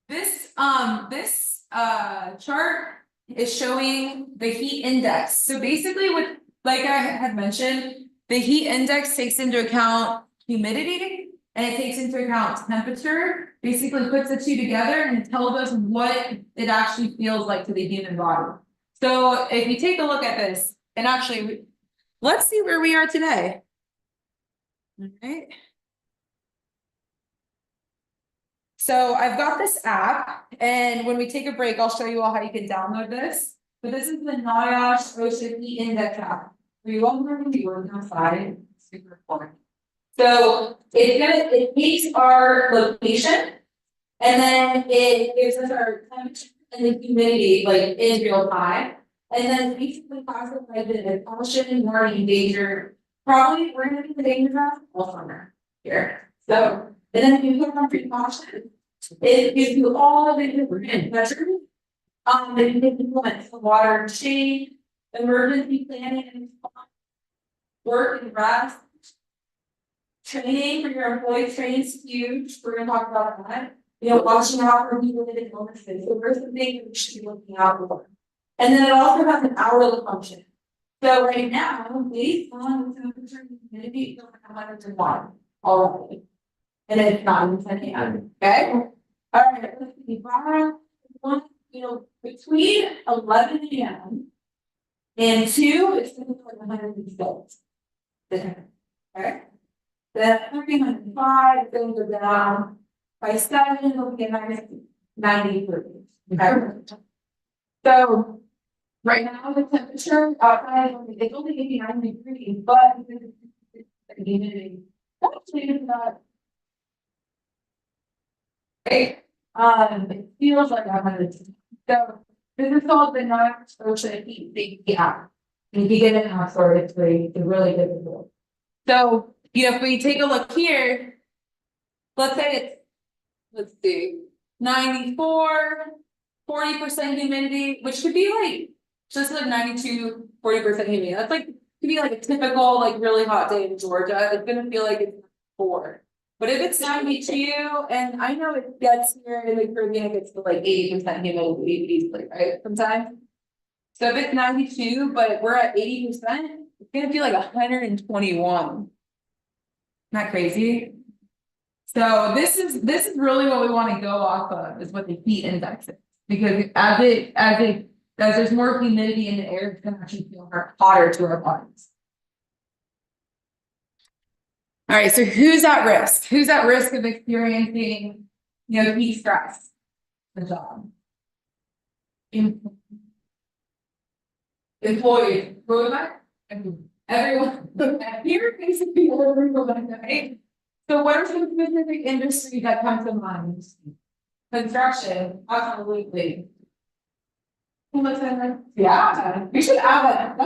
this chart is showing the heat index. So basically what, like I had mentioned, the heat index takes into account humidity and it takes into account temperature, basically puts the two together and tells us what it actually feels like to the human body. So if you take a look at this, and actually, let's see where we are today. All right. So I've got this app, and when we take a break, I'll show you all how you can download this. But this is the NIOSH OSHA Heat Index app. For you all who are going to be working outside, it's super important. So it takes our location, and then it gives us our temperature and the humidity, like in real time. And then basically classifies it as caution, warning, danger. Probably we're gonna be the danger zone all summer here. So, and then if you click on precaution, it gives you all of the different measures. That you can implement the water change, emergency planning and response, work and rest. Training for your employees, training is huge. We're gonna talk about that. You know, watching out for people with illnesses. So there's some things that we should be looking out for. And then it also has an hourly function. So right now, based on the temperature and humidity, it's 101 already. And it's not in 10 a.m. Okay? All right, let's see. One, you know, between 11 a.m. and 2, it's going to be like 106. Okay? Then 305 is going to go down. By 7, it'll be a -93. Okay? So right now, the temperature outside it's only 89 degrees, but because it's the humidity, actually it's not. Right? It feels like 100. So this is called the non-exposure heat safety app. And if you get an app store, it's really difficult. So, you know, if we take a look here, let's say it's, let's see, 94, 40% humidity, which could be like, just like 92, 40% humidity, that's like, could be like a typical, like really hot day in Georgia, it's gonna feel like it's 4. But if it's 92, and I know it gets here in the Caribbean, it gets to like 80% humidity easily, right, sometimes. So if it's 92, but we're at 80%, it's gonna feel like 121. Isn't that crazy? So this is really what we want to go off of, is what the heat index is. Because as there's more humidity in the air, it's gonna actually feel hotter to our bodies. All right, so who's at risk? Who's at risk of experiencing, heat stress? The job. Employees, everyone, here basically everyone, right? So what are some specific industries that come to mind? Construction, absolutely. Yeah, we should add that.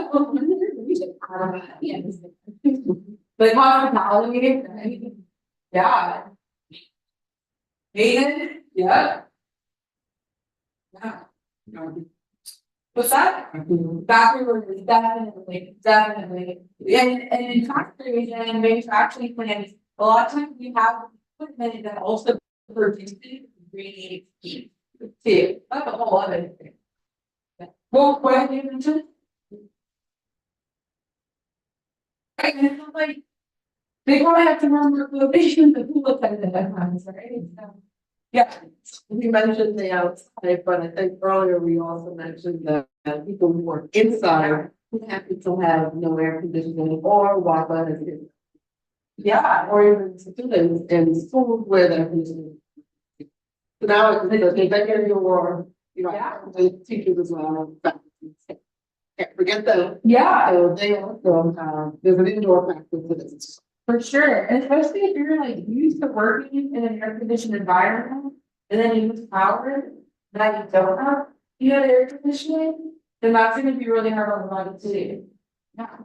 We should add that. Yes. Like hospitality, right? Yeah. Hayden, yeah. Yeah. What's that? Factory workers, definitely. And in factories and manufacturing plants, a lot of times we have equipment that also produces green heat. See, that's a whole other thing. Well, what have you mentioned? Like, they probably have to run their clothing the pool attendant at times, right? So, yeah. We mentioned the outside, but I think earlier we also mentioned that people who work inside who happen to have no air conditioning or Wi-Fi. Yeah. Or even students in schools where they're conditioning. So now they hear your, the teachers as well. Can't forget them. Yeah. So they also there's an indoor factor to this. For sure, and especially if you're like used to working in an air conditioned environment, and then you use power that you don't have, air conditioning, then that's gonna be really hard on the body too. Yeah.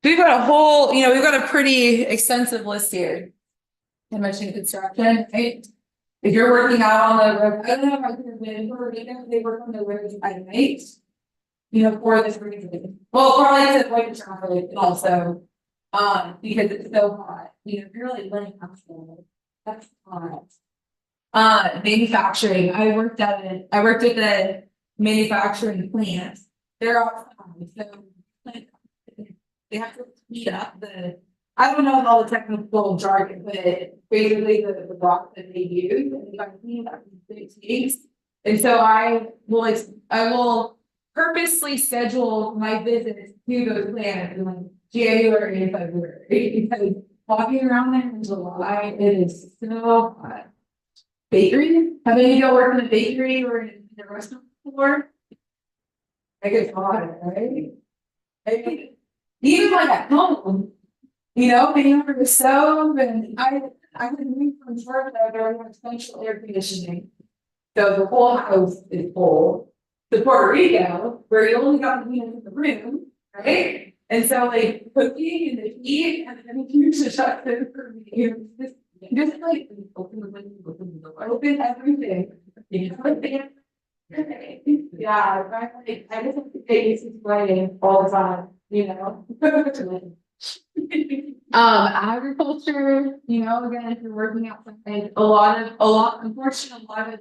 We've got a whole, we've got a pretty extensive list here. I mentioned construction, right? If you're working out on the road, I don't know if I could have been, they work on the road at night. For this reason. Well, probably to avoid traffic and also. Because it's so hot, if you're like running outside, that's hot. Manufacturing, I worked at the manufacturing plant. They're outside, so they have to heat up I don't know all the technical jargon, but basically the rock that they use, and they got to clean up in 6 weeks. And so I will purposely schedule my visits to those plants in like January and February, because walking around there in July, it is so hot. Bakery? Have any of y'all worked in a bakery or in a restaurant before? Like it's hot, right? I mean, even like at home, they have the stove, and I would move from Georgia where we have central air conditioning. So the whole house is full. To Puerto Rico, where you only got the units in the room, right? And so like cooking and the heat, and then you just shut it for me. Just like open the window, open everything. Yeah, I just have to take this way all the time, agriculture, again, if you're working outside, unfortunately, a lot of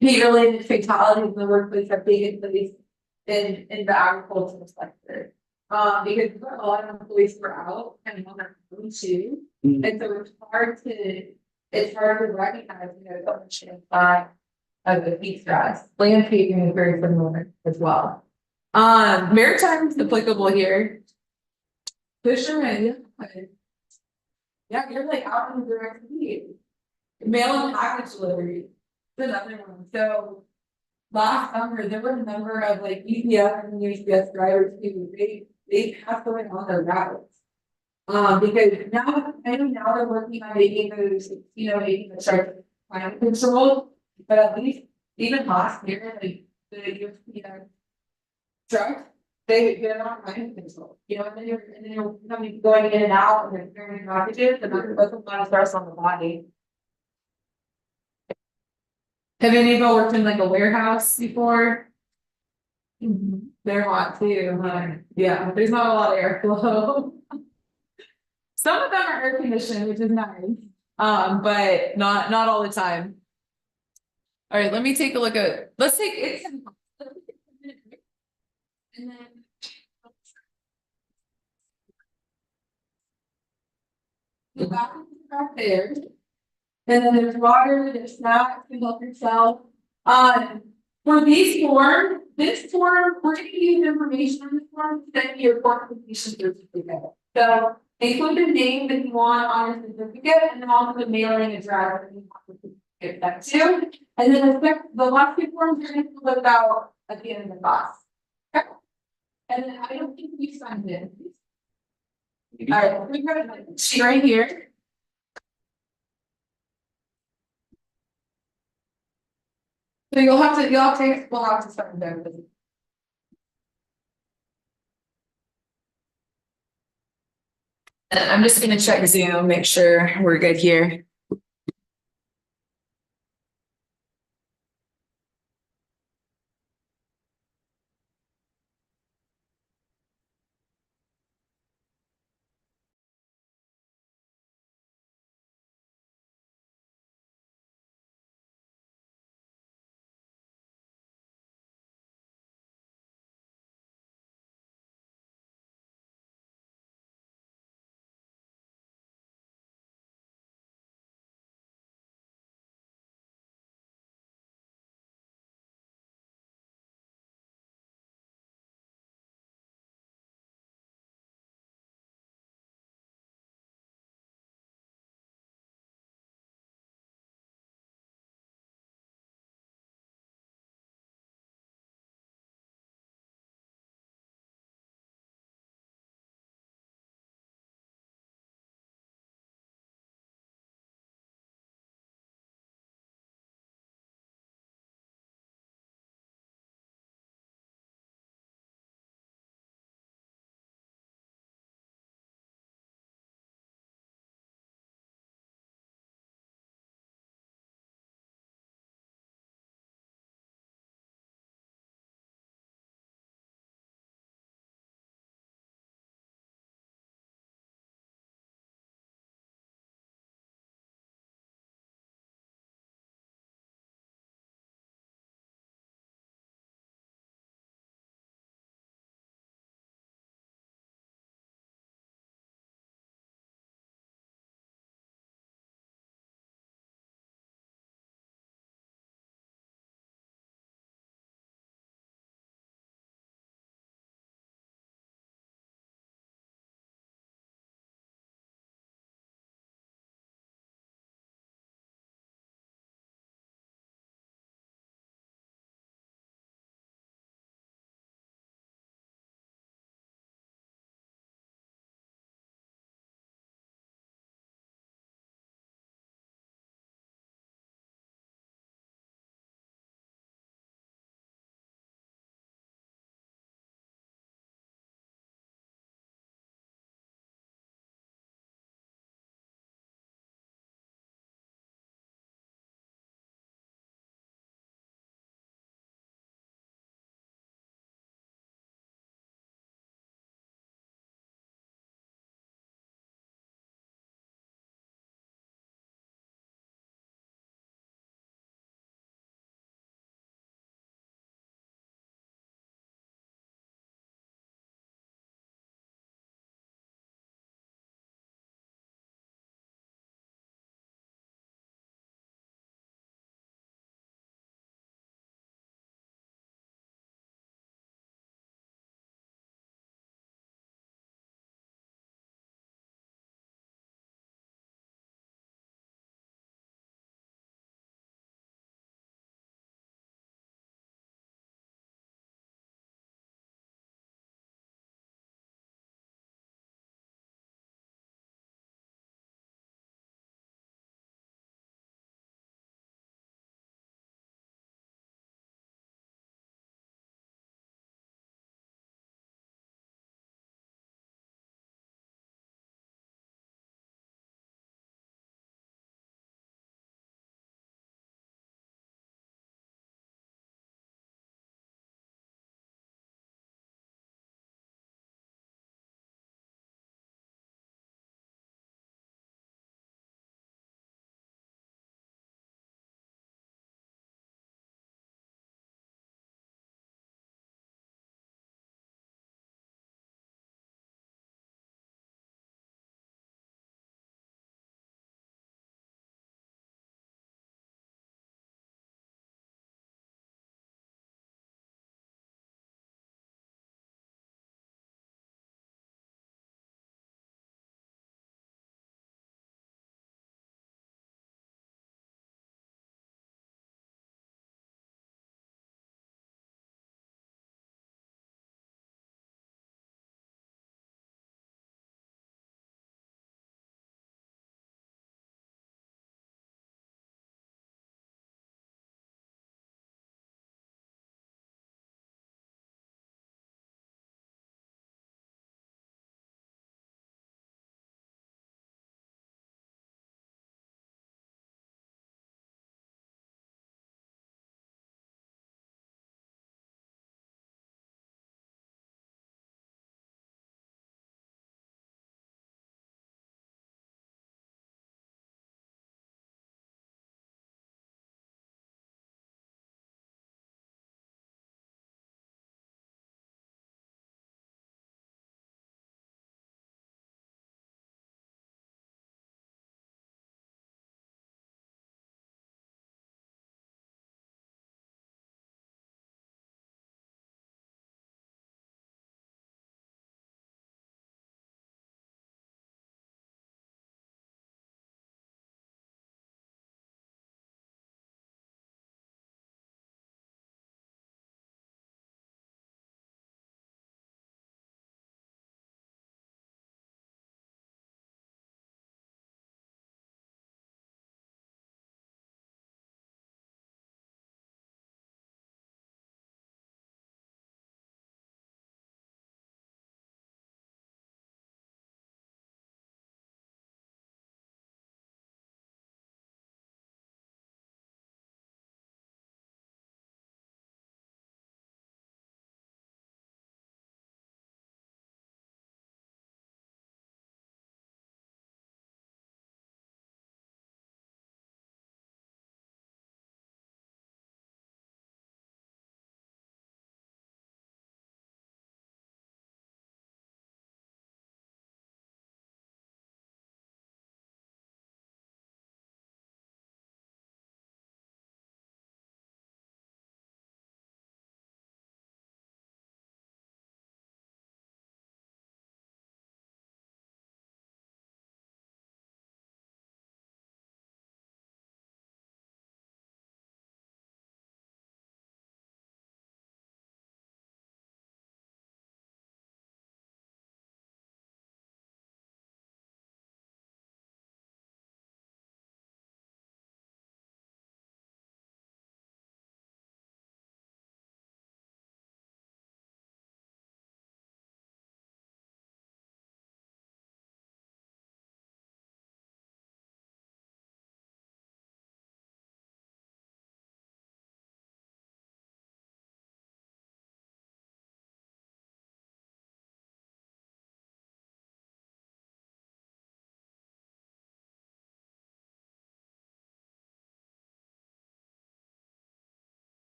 heat-related fatalities in the workplace are taking place in the agricultural sector. Because a lot of employees were out and on their own too. And so it's hard to recognize, so much impact of the heat stress. Landscaping is very similar as well. Maritime is applicable here. Fishermen, yeah, you're like out in the direct heat. Mail and package delivery. Another one. So last summer there were a number of like UPS and UPS drivers who they passed away on their routes. Because now they're working on making those, making the start climate control, but at least even last year, like the UPS truck, they're not climate control. And then you're going in and out and they're carrying packages, and that's a lot of stress on the body. Have any of y'all worked in like a warehouse before? They're hot too, huh? Yeah, there's not a lot of airflow. Some of them are air conditioned, which is nice, but not all the time. All right, let me take a look at, let's take it. And then. The bathroom is back there. And then there's water, there's snacks, you can help yourself. For these forms, this form, we're gonna use information on this form, to send you your qualification certificate. So include the name that you want on your certificate, and then also the mailing address that you want the certificate back to. And then the last two forms you're gonna fill out at the end of the class. Okay? And then I don't think you signed it. All right, we've got a sheet right here. So we'll have to start there. I'm just gonna check Zoom, make sure we're good here.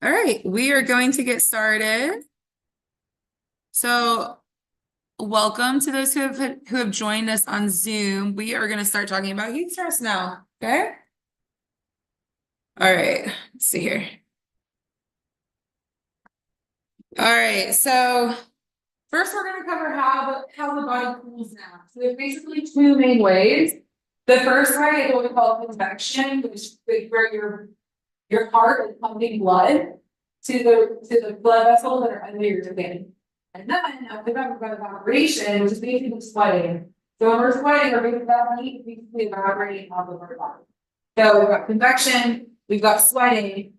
All right, we are going to get started. So welcome to those who have joined us on Zoom. We are going to start talking about heat stress now, okay? All right, let's see here. All right, so first we're going to cover how the body cools down. So there's basically two main ways. The first way is what we call convection, which is where your heart is pumping blood to the blood vessels that are under your skin. And then we talk about evaporation, which is basically sweating. So when we're sweating, we're basically evaporating off of our body. So we've got convection, we've got sweating,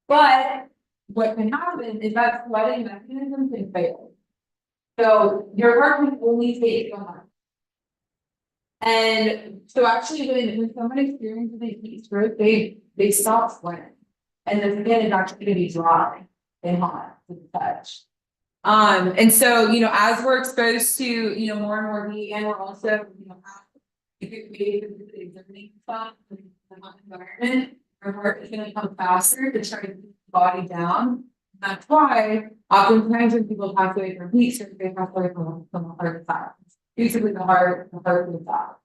but what can happen is that sweating mechanism can fail. So your heart can only take so much. And so actually when someone experiences a heat stroke, they stop sweating. And the skin is actually going to be dry and hot to the touch. And so, as we're exposed to, more and more heat, and we're also, if you're exerting stuff in the hot environment, our heart is going to come faster to try to keep the body down. That's why oftentimes when people pass away from heat stroke, they pass away from a heart attack. Usually the heart will stop.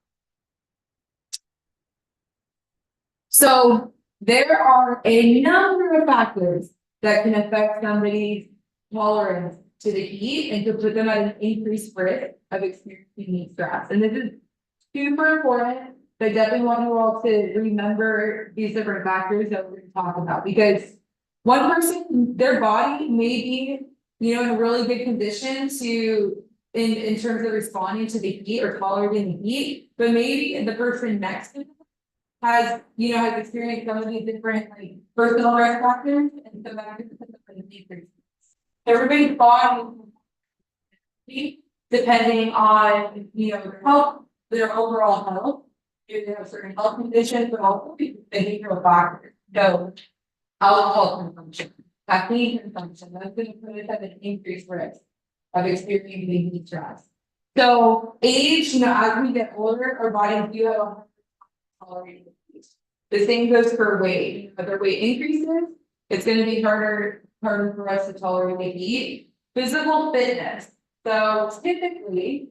So there are a number of factors that can affect somebody's tolerance to the heat and to put them at an increased risk of experiencing heat stress. And this is super important. I definitely want you all to remember these different factors that we're going to talk about, because one person, their body may be, in a really good condition in terms of responding to the heat or tolerating the heat, but maybe the person next to them has experienced some of these different personal risk factors, and so that could put them in a decrease. Everybody's body, depending on their health, their overall health, if they have certain health conditions, but also behavioral factors. So alcohol consumption, caffeine consumption, that's going to put us at an increased risk of experiencing heat stress. So age, as we get older, our bodies do have a tolerating heat. The same goes for weight. If their weight increases, it's going to be harder for us to tolerate the heat. Physical fitness. So typically,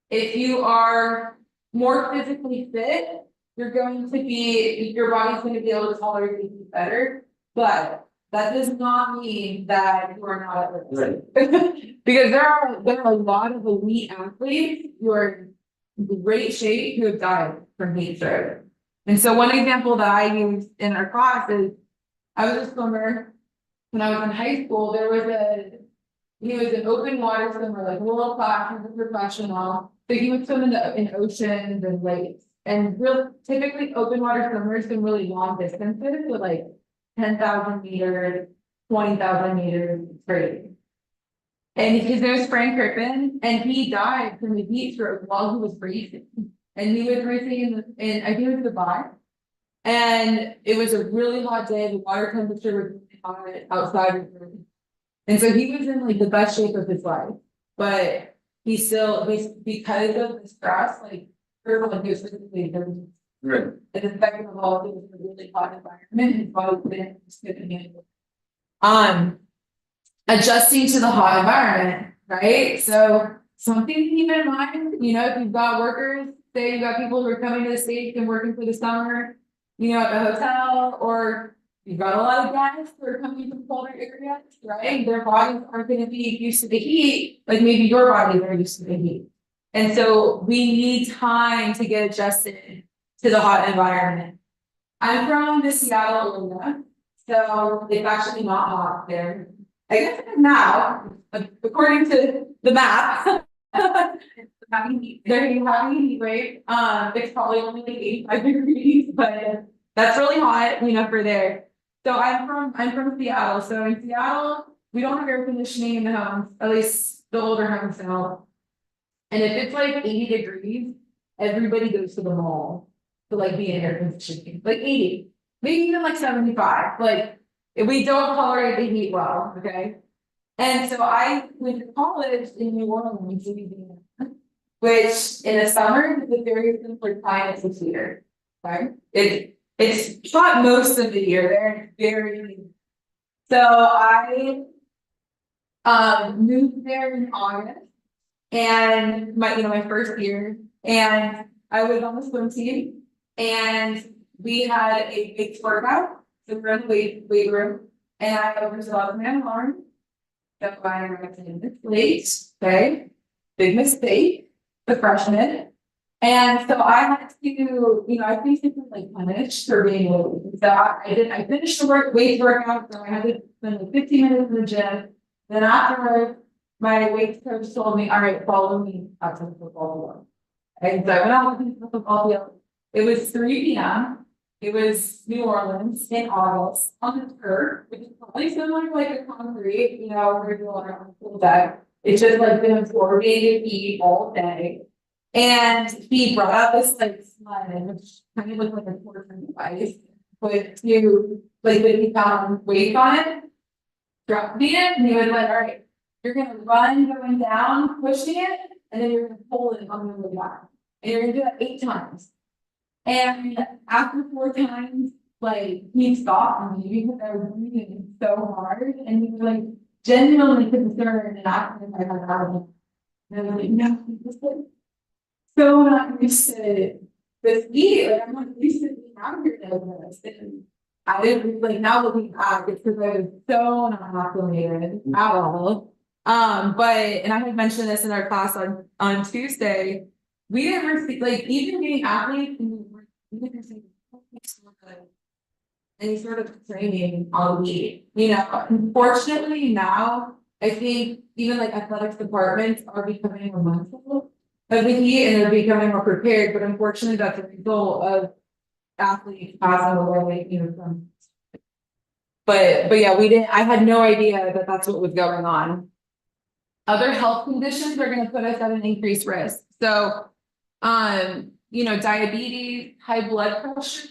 if you are more physically fit, your body's going to be able to tolerate the heat better. But that does not mean that you are not at risk. Right. Because there are a lot of elite athletes who are in great shape who have died from heat stroke. And so one example that I use in our class is, I was a swimmer when I was in high school. He was an open water swimmer, world class, he was a professional. So he would swim in oceans and lakes. And typically open water swimmers swim really long distances, with 10,000 meters, 20,000 meters, it's crazy. And his name was Frank Crippen, and he died from the heat stroke while he was racing. And he was racing in I think it was Dubai. And it was a really hot day, the water temperature was really hot outside. And so he was in like the best shape of his life, but he still, because of the stress, like, everyone who's physically, Right. it affected the whole, it was a really hot environment, and probably didn't just couldn't handle it. Adjusting to the hot environment, right? So something to keep in mind, you know, if you've got workers, say you've got people who are coming to the state and working for the summer, you know, at the hotel, or you've got a lot of guys who are coming from colder areas, right? Their bodies aren't gonna be used to the heat, like maybe your bodies are used to the heat. And so we need time to get adjusted to the hot environment. I'm from the Seattle area, so it's actually not hot there. I guess it is now, according to the map. Having heat. They're having heat wave, it's probably only like 85 degrees, but that's really hot, you know, for there. So I'm from Seattle, so in Seattle, we don't have air conditioning in the homes, at least the older homes don't. And if it's like 80 degrees, everybody goes to the mall to like be in air conditioning, like 80, maybe even like 75, like, we don't tolerate the heat well, okay? And so I went to college in New Orleans, Louisiana, which in the summer is a very similar climate to here, right? It's hot most of the year, they're very. So I moved there in August, and my first year, and I was on the swim team, and we had a big workout. So we're in the weight room, and I oversaw the man alarm. So I arrived in this late, okay, big mistake, the freshman. And so I had to, I basically like punished for being late. So I finished the weight workout, so I had to spend like 15 minutes in the gym. Then afterwards, my weight coach told me, all right, follow me out to the football field. And so I went out to the football field. It was 3 p.m. It was New Orleans in August on the turf, which is probably similar to like a concrete, where you are on the full deck. It's just like been absorbing heat all day. And he brought out this like sled, which kind of looked like a torture device, but you like when he found weight on it, dropped me in, and he was like, all right, you're gonna run going down, pushing it, and then you're gonna pull it on the way down. And you're gonna do that 8 times. And after 4 times, like he stopped me because I was breathing so hard, and he was like genuinely concerned and asking if I had allergies. And I was like, no, this is so not used to this heat. Like I'm not used to being out here like this. And I didn't like now looking back, it's because I was so not acclimated at all. And I had mentioned this in our class on Tuesday. We didn't receive like even being athletes and we didn't receive any sort of training on heat. Unfortunately now I think even like athletics departments are becoming more mindful of the heat and they're becoming more prepared, but unfortunately that's a result of athletes passing away, from. But yeah, I had no idea that that's what was going on. Other health conditions are gonna put us at an increased risk. So, diabetes, high blood pressure,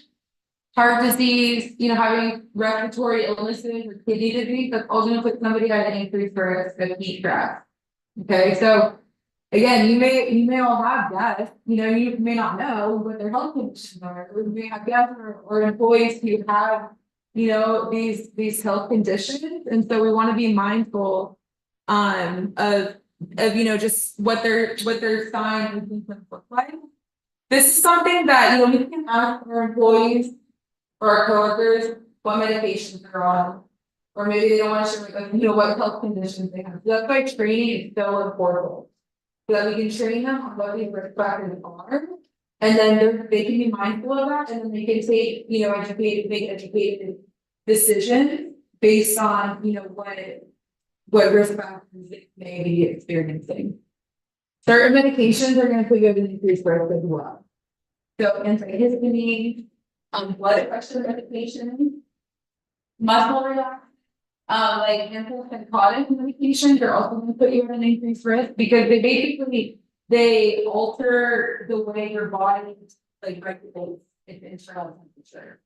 heart disease, having respiratory illnesses or kidney disease, that's all gonna put somebody at an increased risk of heat stress. Okay, so again, you may all have guests, you may not know what their health conditions are, or you may have guests or employees who have, these health conditions, and so we want to be mindful of just what their signs and symptoms look like. This is something that we can ask our employees or our coworkers what medications they're on, or maybe they don't want to share with us, what health conditions they have. So that's why training is so important, so that we can train them on what these risk factors are, and then they can be mindful of that, and then they can take make educated decisions based on what risk factors they may be experiencing. Certain medications are going to put you at an increased risk as well. So antihistamine, blood pressure medication, muscle relaxant, like antipsychotic medications are also going to put you at an increased risk because they alter the way your body like regulates its internal temperature.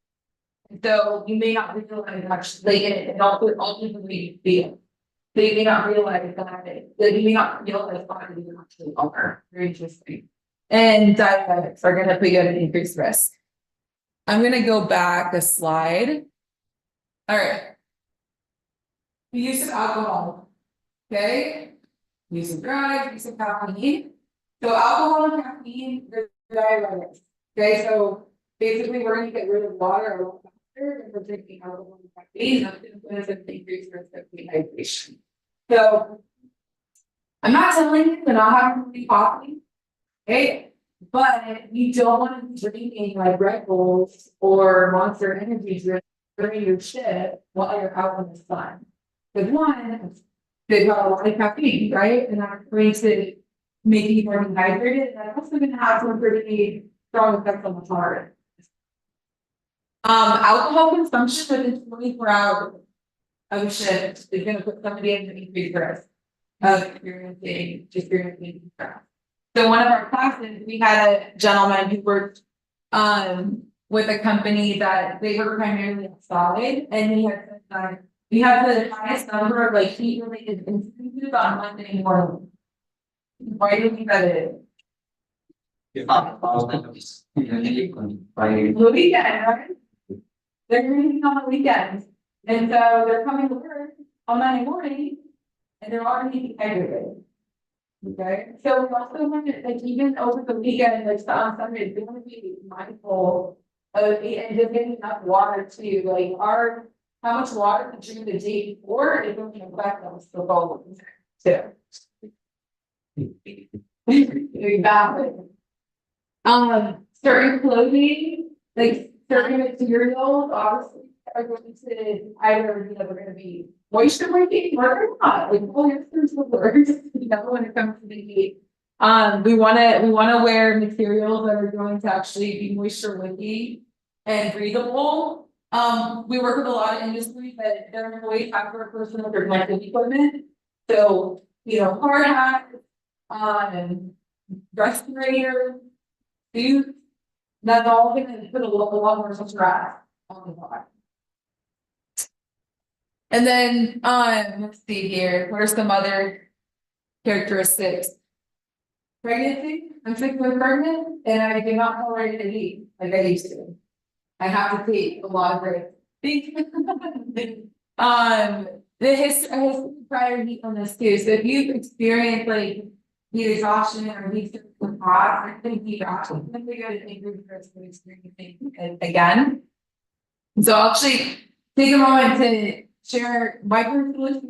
So you may not realize much, like, it also ultimately feel. So you may not realize that you may not realize bodies are actually longer, very interesting. And diabetics are gonna put you at an increased risk. I'm gonna go back a slide. All right. The use of alcohol, okay? Use of drugs, use of caffeine. So alcohol and caffeine, they're diuretics, okay? So basically, we're gonna get rid of water a lot faster than we're drinking alcohol and caffeine, that's gonna put us at increased risk of dehydration. So I'm not telling you to not have any coffee, okay? But you don't want to be drinking like Red Bulls or Monster Energy drink during your shift while you're out in the sun. Because one, they've got a lot of caffeine, right? And that's going to make you more dehydrated, and that's also gonna have some pretty strong effects on the heart. Alcohol consumption within 24 hours of a shift is gonna put somebody at an increased risk of experiencing stress. So one of our classes, we had a gentleman who worked with a company that they were primarily outside, and he had said that we have the highest number of like heat related instances on Monday morning. Why do you think that is? The weekend, right? They're meeting on the weekends, and so they're coming to work on Monday morning, and they're already dehydrated. Okay, so we also want to, like, even over the weekend, like on Sunday, we want to be mindful of and just getting enough water too, like how much water you drink the day before is going to affect us the following too. Exactly. Certain clothing, like certain materials, obviously are going to either, you know, they're going to be moisture wicking or not. Like all your things will work, you know, when it comes to the heat. We wanna wear materials that are going to actually be moisture wicking and breathable. We work with a lot of industries that their employees have for personal protective equipment. So, you know, hard hats, respirator, suits, that's all gonna put a lot more stress on the body. And then, let's see here, what are some other characteristics? Pregnancy, I'm 6 months pregnant, and I do not tolerate the heat like I used to. I have to take a lot of breaks. The history prior heat illness too, so if you've experienced like heat exhaustion or heat with hot, I think heat exhaustion, then we go to increased risk of experiencing it again. So I'll actually take a moment to share my personal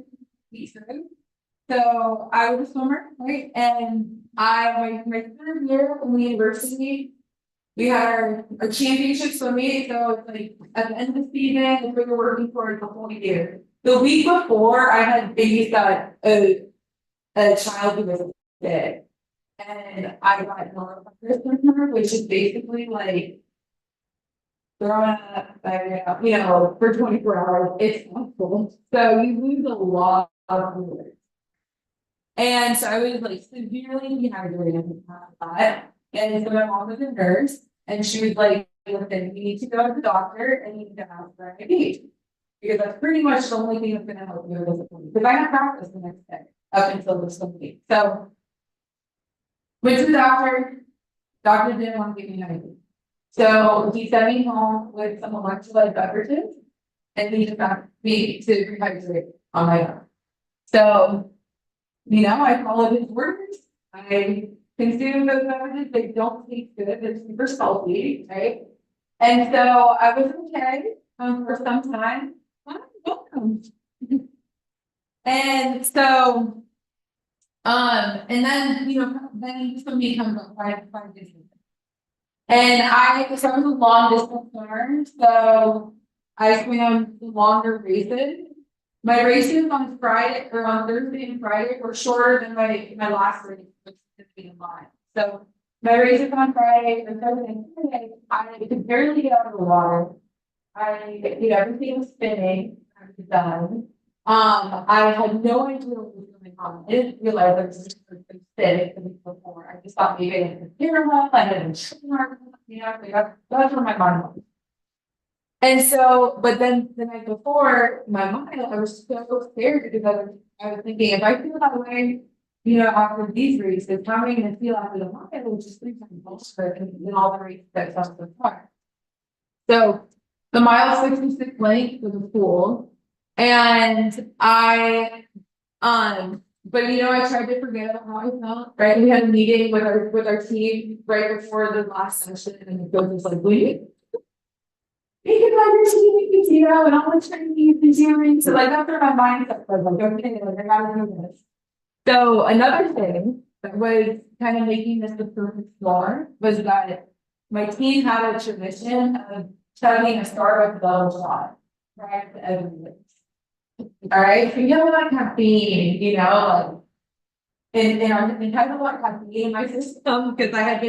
experience. So I was a swimmer, right? And my 3rd year in the university, we had our championship swim meet. So it's like at the end of the season, we were working for the whole year. The week before, I had babysat a child who was sick, and I got norovirus from her, which is basically like throwing up, you know, for 24 hours. It's awful. So you lose a lot of fluid. And so I was like severely dehydrated with that. And so my mom was a nurse, and she was like, listen, you need to go to the doctor and you need to ask for an IV. Because that's pretty much the only thing that's gonna help you with this. Because I had practice the next day up until this week. So went to the doctor didn't want to give me an IV. So he sent me home with some electrolyte beverages, and he just asked me to rehydrate on my own. So, you know, I followed his orders. I consumed those beverages. They don't taste good. They're super salty, right? And so I was okay for some time. Welcome. And so, and then, you know, then somebody comes up 5 days later. And I was a long distance runner, so I swam longer races. My races on Friday or on Thursday and Friday were shorter than my last race, which is 15 miles. So my races on Friday and Thursday and Friday, I could barely get out of the water. Everything was spinning. I was done. I had no idea what was going on. I didn't realize I was just sick the week before. I just thought maybe I didn't hear well, I didn't shower, you know, that's where my mind was. And so, but then the night before, my mind, I was so scared because I was thinking, if I feel that way, after these races, how am I gonna feel after the mile, which is 3 times faster than all the races that I've done so far. So the mile 66 length was a pool, and but I tried to forget about how I felt, right? We had a meeting with our team right before the last session, and the coach was like, "Wait, you can run your team, you can zero, and all the training you've been doing." So like that's where my mindset was like, okay, like I gotta do this. So another thing that was kind of making this the perfect storm was that my team had a tradition of chugging a Starbucks double shot, right? Every week. All right, so you have a lot of caffeine, like in our it has a lot of caffeine in my system because I had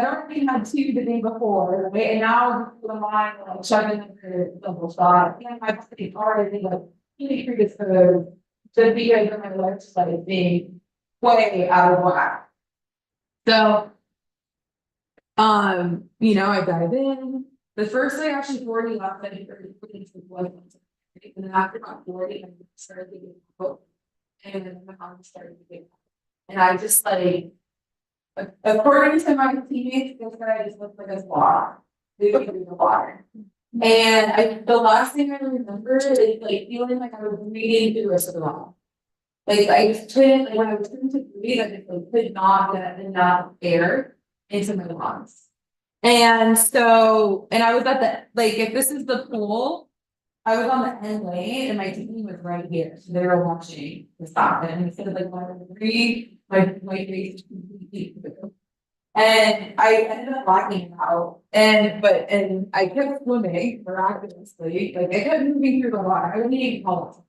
already had 2 the day before, right? And now I'm like chugging the double shot. And my body already like really predisposed to because of my legislative being way out of whack. So, I dive in. The first day actually 40 laps, I did and then after about 40, I started to get hooked, and then my mom started to get, and I just like, according to my teammates, they said I just looked like a block, moving through the water. And the last thing I remember is like feeling like I was breathing through a straw. Like I just couldn't, like when I was trying to breathe, I just like, could not get enough air into my lungs. And I was at the, like, if this is the pool, I was on the end lane and my team was right here. So they were watching the stop. And instead of like wanting to breathe, my face completely blue. And I ended up blacking out. And I kept swimming miraculously. Like I kept moving through the water. I wouldn't even call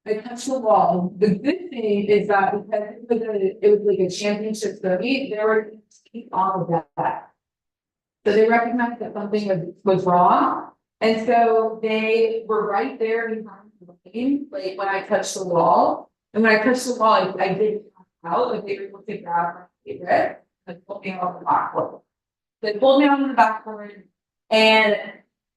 it. I touched the wall. The good thing is that because it was like a championship study, they were keep on with that. So they recognized that something was wrong. And so they were right there behind the lane, like when I touched the wall. And when I touched the wall, I did come out, like they were able to grab my favorite, like pulled me out of the backboard. They pulled me out of the backboard and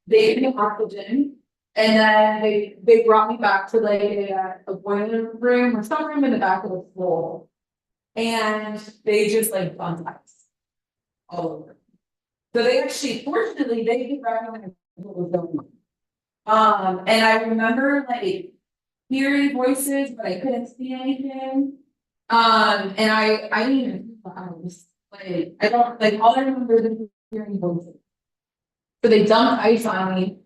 they gave me oxygen. And then they brought me back to like a boiler room or some room in the back of the pool. And they just like bumped ice all over. So they actually, fortunately, they did recognize what was going on. And I remember like hearing voices, but I couldn't see anything. And I didn't even feel the ice. Like I don't like all I remember is hearing voices. So they dumped ice on me,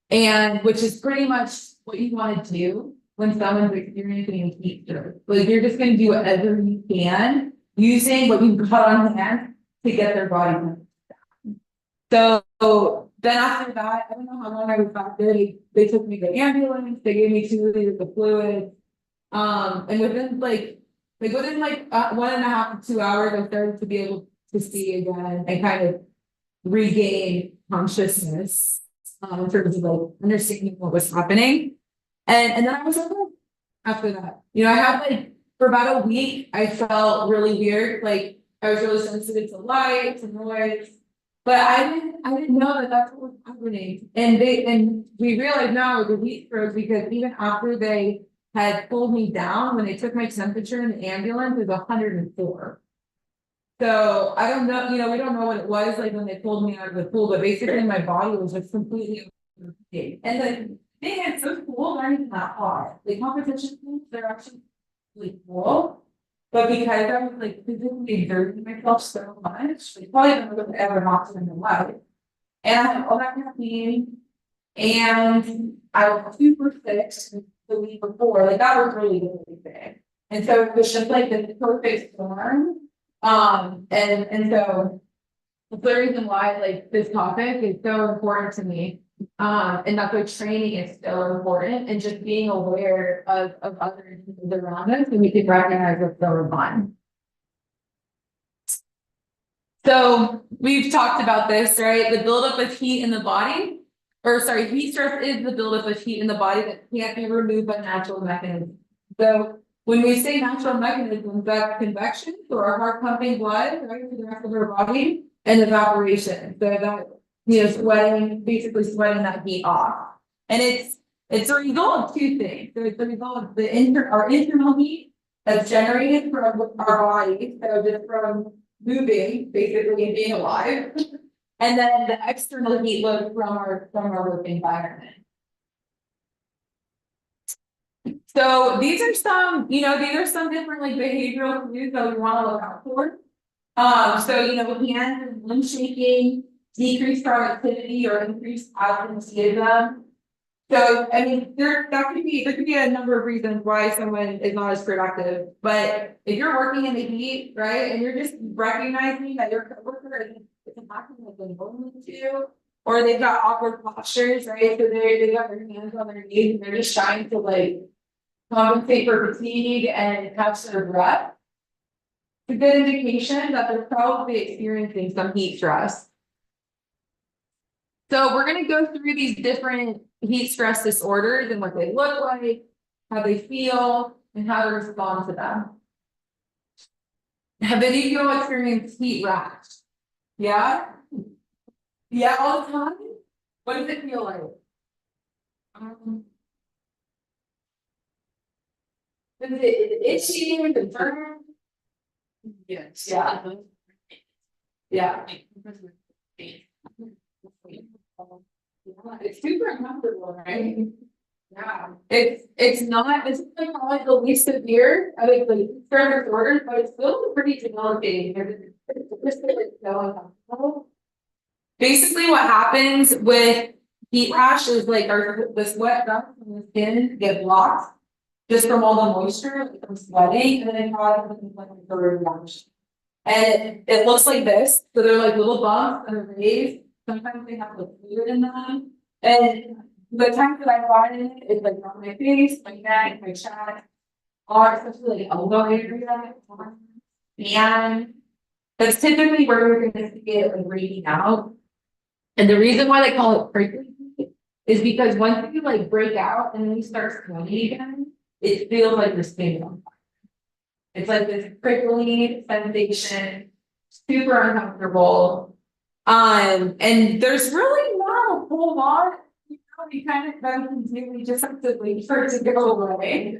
and which is pretty much what you want to do when someone's experiencing a heat stroke. Like you're just gonna do whatever you can using what you've got on hand to get their body temperature. So then after that, I don't know how long I was back there. They took me to the ambulance. They gave me 2 liters of fluid. And within 1.5 to 2 hours, I started to be able to see again and kind of regain consciousness in terms of like understanding what was happening. And then I was okay after that. I had like for about a week, I felt really weird. Like I was really sensitive to light, to noise. But I didn't know that that's what was happening. And we realized now it was a heat stroke because even after they had pulled me down, when they took my temperature in the ambulance, it was 104. So I don't know, we don't know what it was like when they pulled me out of the pool, but basically my body was just completely overheating. And then it's so cool, they're not even that hard. The competition pools, they're actually really cool. But because I was like physically exerting myself so much, like probably never would have ever knocked in my life. And I had all that caffeine, and I was super sick the week before. Like that was really big. And so it was just like the perfect storm. And so that's the reason why like this topic is so important to me. And that's why training is so important, and just being aware of other things around us, and we can recognize what's going on. So we've talked about this, right? The buildup of heat in the body, heat stress is the buildup of heat in the body that can't be removed by natural mechanisms. So when we say natural mechanisms, that's convection, so our heart pumping blood, right, to the rest of our body, and evaporation. So that sweating, basically sweating that heat off. And it's a result of two things. So it's a result of our internal heat that's generated from our body, so just from moving, basically, and being alive. And then the external heat load from our work environment. So these are some different like behavioral cues that we want to look out for. So hand limb shaking, decreased productivity or increased absenteeism. So I mean, there could be a number of reasons why someone is not as productive. But if you're working in the heat, right, and you're just recognizing that your coworker is impacting like the moment too, or they've got awkward postures, right? So they got their hands on their knees and they're just trying to like compensate for fatigue and catch their breath. It's a good indication that they're probably experiencing some heat stress. So we're going to go through these different heat stress disorders and what they look like, how they feel, and how to respond to them. Have any of you experienced heat rash? Yeah? Yeah, all the time? What does it feel like? Is it itchy, is it burn? Yes. Yeah. Yeah. It's super uncomfortable, right? Yeah. It's like probably the least severe, I think like stress disorders, but it's still pretty debilitating. It's just like so uncomfortable. Basically what happens with heat rash is like the sweat ducts from the skin get blocked just from all the moisture, like from sweating, and then it causes inflammatory reaction. And it looks like this. So they're like little bumps and they're raised. Sometimes they have like fluid in them. And the times that I find it is like on my face, my neck, my chest, or especially like elbow area. And that's typically where you're gonna see it like breaking out. And the reason why they call it prickly is because once you like break out and then you start sweating again, it feels like you're spinning on fire. It's like this prickly sensation, super uncomfortable. And there's really not a whole lot, we kind of can do, we just have to wait for it to go away.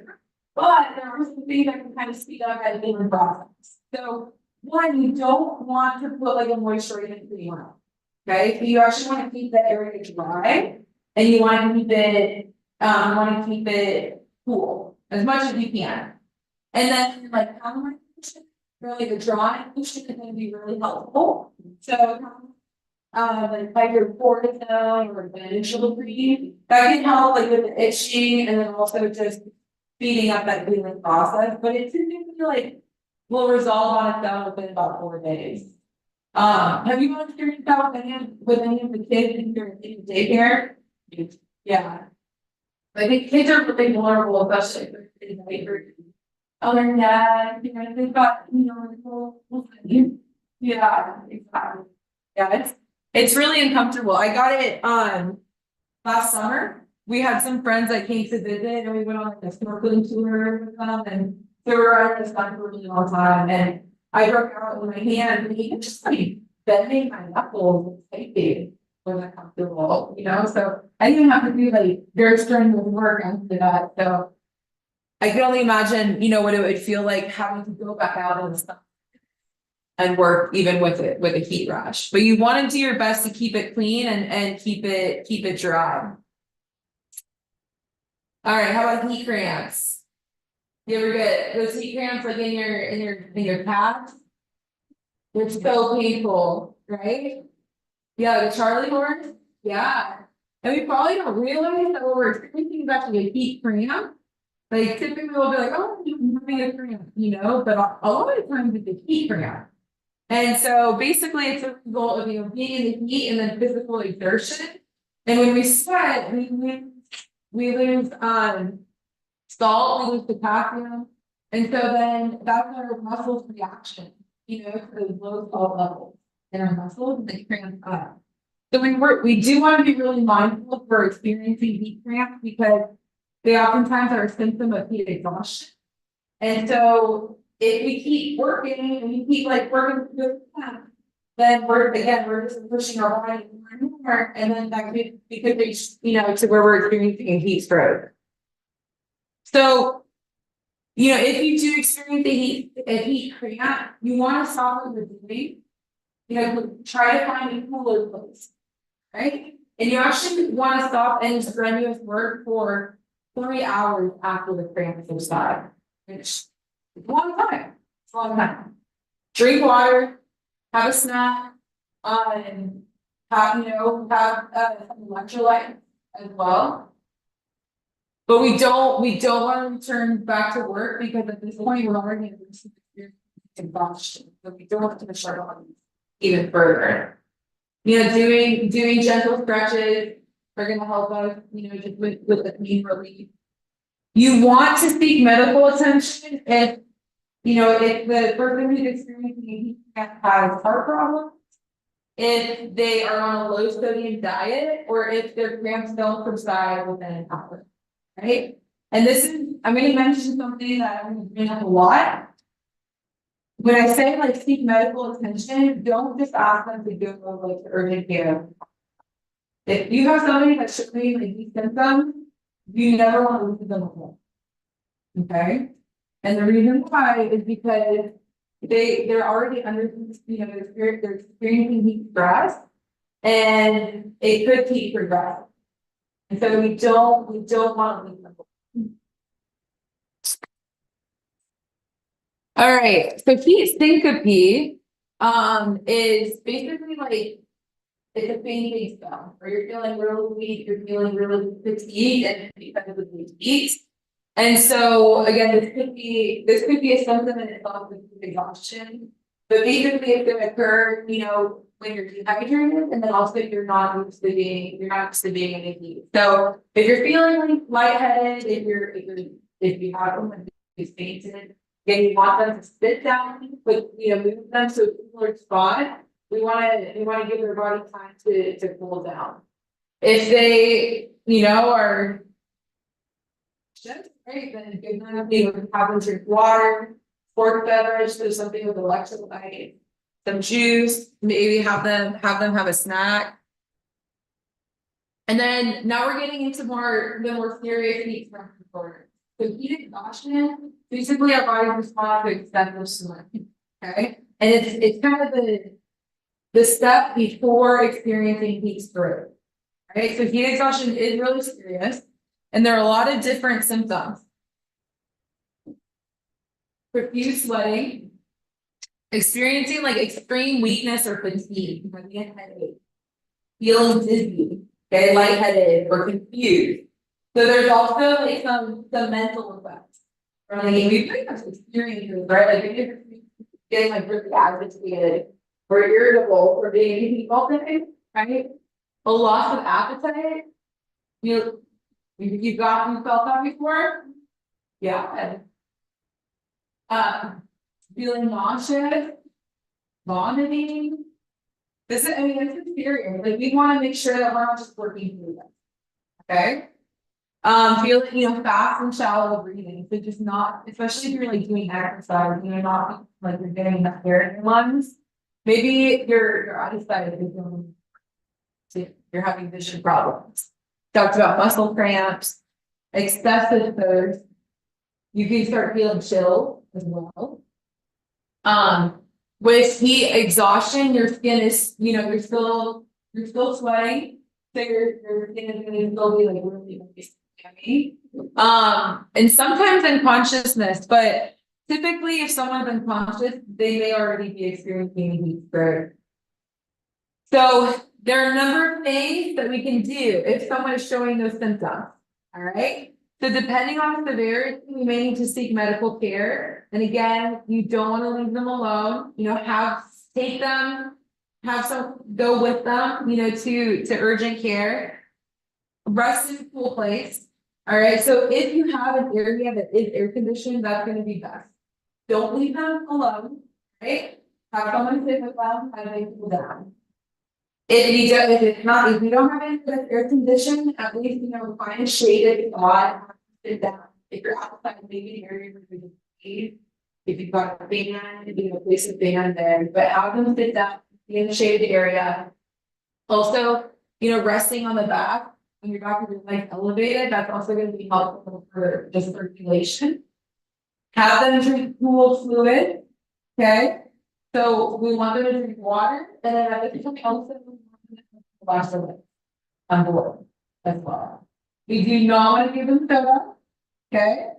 But there are some things that can kind of speed up that healing process. So one, you don't want to put like a moisturizing cream on. Okay, so you actually want to keep that area dry and you want to keep it cool as much as you can. And then like really the drawing motion is going to be really helpful. So like your cortisone or beneficial cream that can help like with the itching and then also just speeding up that healing process. But it typically like will resolve on its own within about 4 days. Have you experienced that with any of the kids in your daycare? Yeah. I think kids are really vulnerable, especially if they're other than that, they've got, yeah, exactly. Yeah, it's really uncomfortable. I got it last summer. We had some friends that came to visit and we went on like a snorkeling tour with them and they were riding this bike for a really long time and I broke out with my hand and even just like bending my knuckles and typing was uncomfortable, so I didn't have to do like very strenuous work after that. So I can only imagine, what it would feel like having to go back out and stuff and work even with a heat rash. But you want to do your best to keep it clean and keep it dry. All right, how about heat cramps? You ever get those heat cramps like in your calves? They're so painful, right? Yeah, the Charlie horse. Yeah. And we probably don't realize that what we're experiencing is actually a heat cramp. Like typically we'll be like, oh, I'm having a cramp, but a lot of times it's a heat cramp. And so basically it's a result of being in the heat and then physical exertion. And when we sweat, we lose salt, we lose potassium. And so then that's our muscles reaction, to those low salt levels in our muscles and they cramp up. So we do want to be really mindful if we're experiencing heat cramps because they oftentimes are a symptom of heat exhaustion. And so if we keep working and we keep like working through that, then we're just pushing our body more and more, and then that could, we could reach, you know, to where we're experiencing a heat stroke. So, you know, if you do experience a heat cramp, you want to stop what you're doing. You know, try to find a cooler place, right? And you actually want to stop any strenuous work for 3 hours after the cramp subside, which is a long time. It's a long time. Drink water, have a snack, have, you know, have some electrolytes as well. But we don't want to return back to work because at this point we're already in exhaustion, so we don't want to shut on even further. You know, doing gentle stretches are gonna help us, you know, just with the pain relief. You want to seek medical attention if, you know, if the person who's experiencing a heat cramp has heart problems, if they are on a low sodium diet, or if their cramps don't subside within an hour, right? And this is, I'm gonna mention something that I'm gonna bring up a lot. When I say like seek medical attention, don't just ask them to go like to urgent care. If you have somebody that's showing like these symptoms, you never want to leave them alone. Okay? And the reason why is because they're already under, you know, they're experiencing heat stress, and it could keep progressing. And so we don't want to leave them alone. All right, so heat syncope is basically like it's a fainting spell where you're feeling really weak, you're feeling really fatigued, and because of the heat. And so again, this could be a symptom in itself of exhaustion, but basically it's going to occur, you know, when you're dehydrated, and then also you're not used to being in the heat. So if you're feeling like lightheaded, if you have someone who's fainted, then you want them to sit down, but you know, move them to a cooler spot. We want to give their body time to cool down. If they, you know, are just great, then give them, you know, have them drink water, sport beverage, so something with electrolyte, some juice, maybe have them have a snack. And then now we're getting into the more serious heat stress disorders. So heat exhaustion, basically our body responds to excessive sweating. Okay, and it's kind of the step before experiencing heat stroke. Right, so heat exhaustion is really serious, and there are a lot of different symptoms. Profuse sweating, experiencing like extreme weakness or fatigue, having a headache, feeling dizzy, okay, lightheaded or confused. So there's also like some mental effects. Right? We pretty much experience this, right? Like if you're getting like really agitated or irritable or being anything all day, right? A loss of appetite. You felt that before? Yeah. Feeling nauseous, vomiting. This is serious. Like we want to make sure that we're not just working through this. Okay. Feeling, you know, fast and shallow breathing. So just not, especially if you're like doing exercise, you know, not like you're getting enough air in your lungs. Maybe your eyesight is going, so you're having vision problems. Talked about muscle cramps, excessive thirst. You can start feeling chill as well. With heat exhaustion, your skin is, you know, you're still sweating, so your skin is going to still be like really heavy. And sometimes unconsciousness, but typically if someone's unconscious, they may already be experiencing a heat stroke. So there are a number of things that we can do if someone is showing those symptoms. All right. So depending on severity, we may need to seek medical care. And again, you don't want to leave them alone. You know, go with them, you know, to urgent care. Rest in a cool place. All right. So if you have an area that is air conditioned, that's going to be best. Don't leave them alone. Right? Have someone sit with them and they cool down. If you don't have any air conditioning, at least, you know, find a shaded spot, sit down. If you're outside, maybe an area where you can breathe. If you've got a fan, you know, place a fan there, but have them sit down in a shaded area. Also, resting on the back, when your back is like elevated, that's also gonna be helpful for the circulation. Have them drink cool fluid, okay? So we want them to drink water, and then at the time also we want them to wash their legs on board as well. We do not want to give them soda, okay?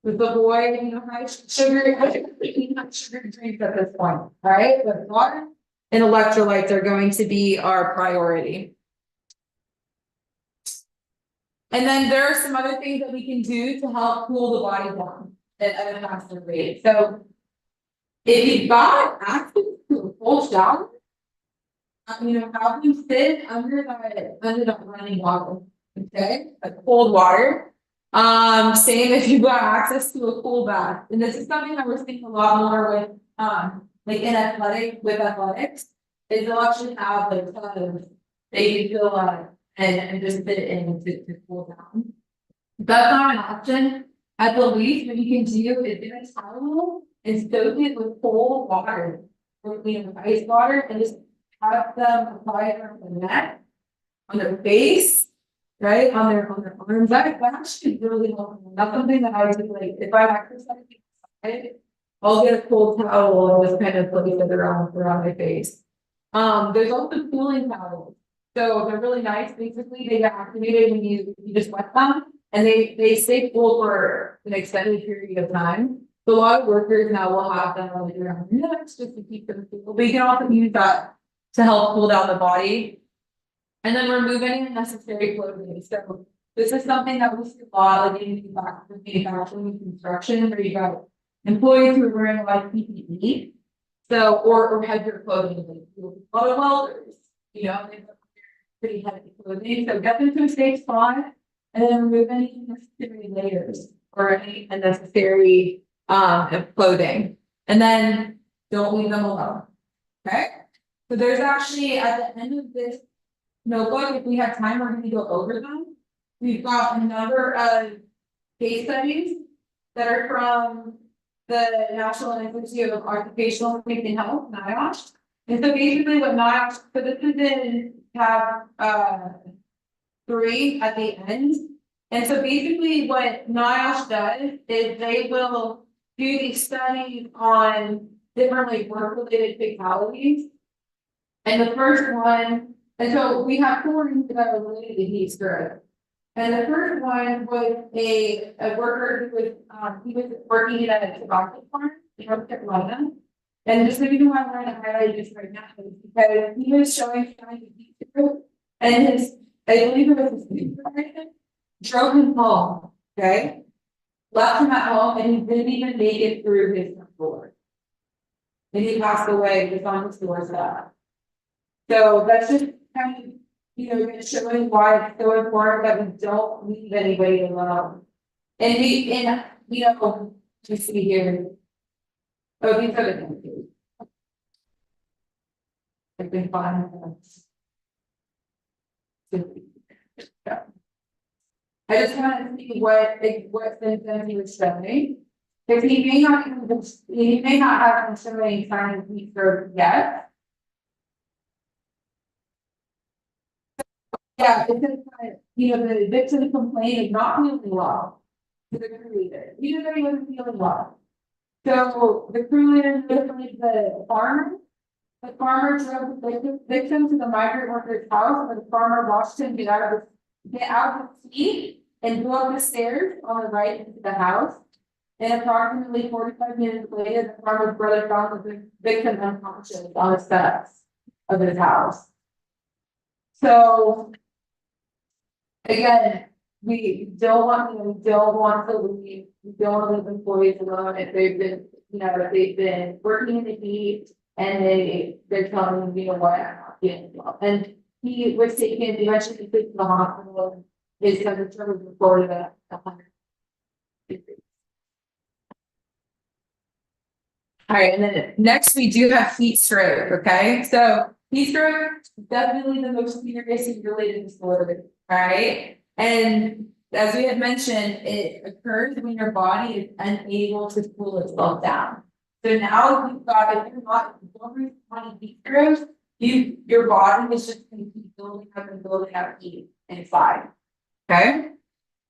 With the boy, high sugar, not sugar drinks at this point, all right? But water and electrolytes are going to be our priority. And then there are some other things that we can do to help cool the body down at a faster rate. So if you've got access to a full shower, have them sit under that running water, okay, like cold water. Same if you've got access to a cool bath, and this is something that we're seeing a lot more with, like with athletics, is they'll actually have like tubs they can fill up and just sit in to cool down. That's not an option. At the least, what you can do is get a towel and soak it with cold water, or ice water, and just have them apply it on the neck, on their face, right, on their arms. That actually really helpful. That's something that I do, like, if I'm exercising, I'll get a cold towel and just kind of place it around my face. There's also cooling towels. So they're really nice. Basically, they get activated when you just wet them, and they stay cool for an extended period of time. So a lot of workers now will have them on their necks just to keep them cool. But you can also use that to help cool down the body. And then remove any unnecessary clothing. So this is something that we see a lot, like in manufacturing and construction, where you got employees who are wearing a lot of PPE. So, or heavier clothing, like a lot of welders, they have pretty heavy clothing. So get them to a safe spot, and then remove any unnecessary layers or any unnecessary clothing. And then don't leave them alone. Okay. So there's actually, at the end of this notebook, if we have time, we're going to go over them. We've got a number of case studies that are from the National Institute of Occupational Safety and Health, NIOSH. And so basically what NIOSH, so this is in tab 3 at the end. And so basically what NIOSH does is they will do these studies on different like work-related fatalities. And the first one, and so we have 4 that are related to heat stroke. And the first one was a worker who was he was working at a tobacco farm in North Carolina. And just the reason why I wanted to highlight this right now is because he was showing signs of heat stroke, and I believe it was his supervisor, drove him home, okay? Left him at home, and he didn't even make it through his front door. And he passed away just on his doorstep. So that's just kind of, showing why it's so important that we don't leave anybody alone. And just see here. Oh, these are the things. I've been fine. I just want to see what symptoms he was showing. Because he may not have been showing signs of heat stroke yet. Yeah, it's the victim complained of not feeling well to the crew leader. He knew that he wasn't feeling well. So the crew leader notified the farmer. The farmer drove the victim to the migrant worker's house, where the farmer watched him get out of his seat and go up the stairs on the right into the house. And approximately 45 minutes later, the farmer's brother found the victim unconscious on the steps of his house. So again, we don't want to leave employees alone if they've been working in the heat and they're telling them, what, I'm not feeling well. And he was taken eventually to the hospital. His temperature was reported at 100 degrees. All right, and then next we do have heat stroke. Okay, so heat stroke is definitely the most serious related disorder, right? And as we had mentioned, it occurs when your body is unable to cool itself down. So now you've got, if you're not heat stroke, your body is just going to keep building up heat inside. Okay?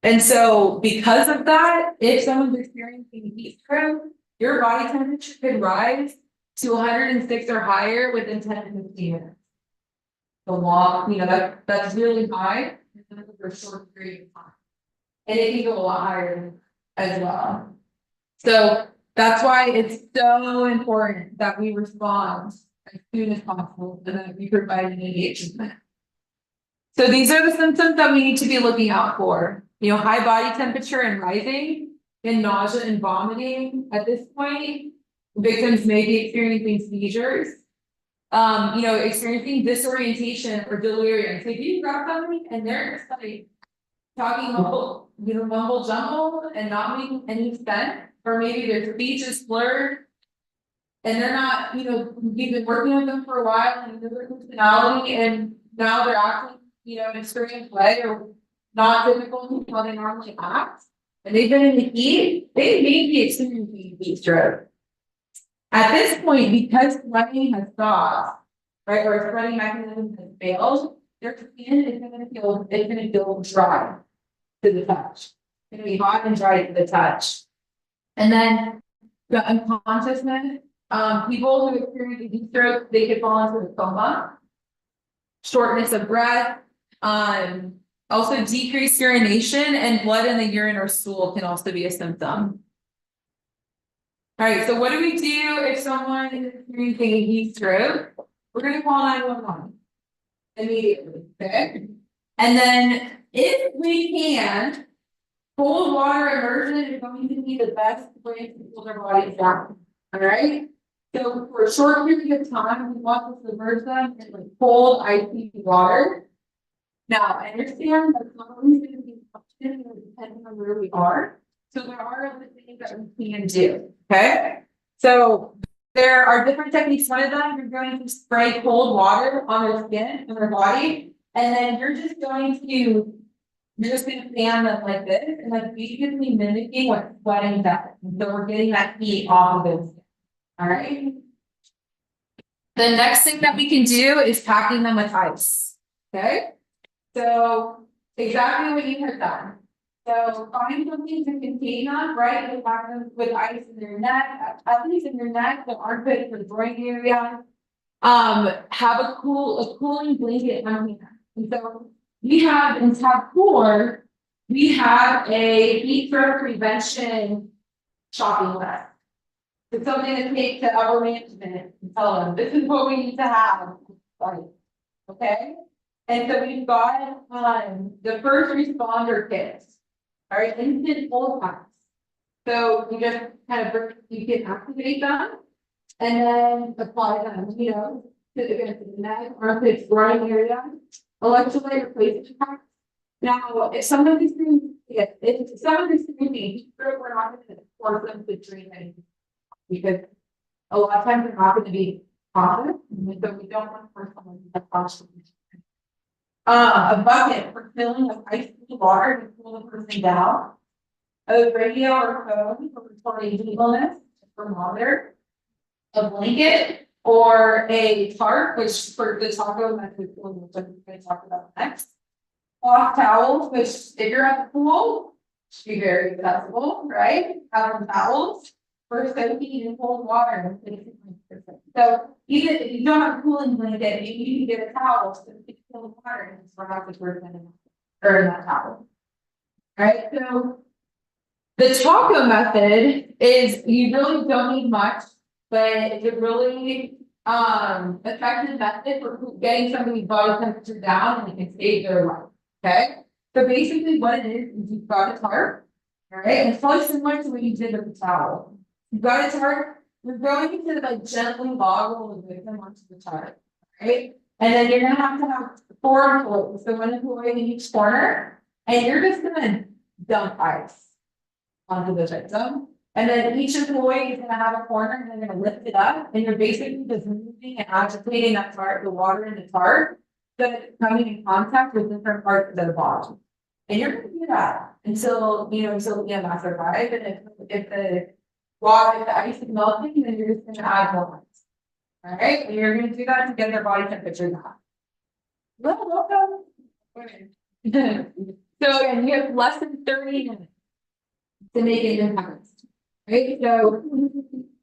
And so because of that, if someone's experiencing heat stroke, your body temperature could rise to 106 or higher within 10 to 15 minutes. The long, that's really high for a short period of time. And it can go a lot higher as well. So that's why it's so important that we respond as soon as possible and that we provide immediate treatment. So these are the symptoms that we need to be looking out for. High body temperature and rising, and nausea and vomiting. At this point, victims may be experiencing seizures. Experiencing disorientation or delirium. So if you grab somebody and they're just like talking mumble jumble and not making any sense, or maybe their speech is slurred, and they're not, you've been working with them for a while and their personality, and now they're acting, in a strange way or not typical how they normally act, and they've been in the heat, they may be experiencing heat stroke. At this point, because sweating has stopped, right, or sweating mechanism has failed, their skin is gonna feel dry to the touch. It's gonna be hot and dry to the touch. And then the unconsciousness, people who experience heat stroke, they could fall into a coma, shortness of breath, also decreased urination, and blood in the urine or stool can also be a symptom. All right, so what do we do if someone is experiencing a heat stroke? We're gonna call 911 immediately, okay? And then if we can, cold water immersion is going to be the best way to cool their bodies down, all right? So for a short period of time, we want to submerge them in like cold, icy water. Now, I understand that's not always going to be depending on where we are. So there are other things that we can do, okay? So there are different techniques. One of them, you're going to spray cold water on their skin, on their body, and then you're just going to fan them like this, and like basically mimicking what sweating does. And so we're getting that heat off of their skin. All right. The next thing that we can do is packing them with ice. Okay. So exactly what you have done. So find something to contain them, right? You pack them with ice in their neck, at least in their neck, the armpit, the groin area. Have a cooling blanket on here. And so we have in tab 4, we have a heat stroke prevention shopping list. It's something to take to upper management and tell them this is what we need to have. Okay. And so we've got the first responder kits. All right, instant full packs. So you just kind of you can activate them and then apply them, to the neck, armpits, groin area, electrolyte replacement packs. Now, if some of these things, we're not going to force them to drink anything because a lot of times they're not going to be positive, and so we don't want to force someone to have constantly. A bucket for filling of ice cold water to cool the person down. A radio or phone for reporting heatfulness, thermometer. A blanket or a tarp, which for the taco method, which I'm going to talk about next. Cloth towels, which if you're at the pool, should be very accessible, right? Have towels for soaking in cold water. So even if you don't have a cooling blanket, maybe you can get a towel so you can cold water and perhaps it's worth it or in that towel. All right, so the taco method is you really don't need much, but it's a really effective method for getting somebody's body temperature down and it can save their life. Okay, so basically what it is you've got a tarp, all right, and it's probably similar to what you did with the towel. You've got a tarp. You're going to like gently boggle the victim onto the tarp, right? And then you're gonna have 4 employees, so 1 employee in each corner, and you're just gonna dump ice onto the victim. And then each employee is gonna have a corner and they're gonna lift it up, and you're basically just moving and agitating that tarp, the water in the tarp, so it's coming in contact with different parts of the body. And you're gonna do that until the EMS arrive, and if the ice is melting, then you're just gonna add more ice. All right, and you're gonna do that to get their body temperature down. Well, welcome. So again, you have less than 30 minutes to make an impact, right? So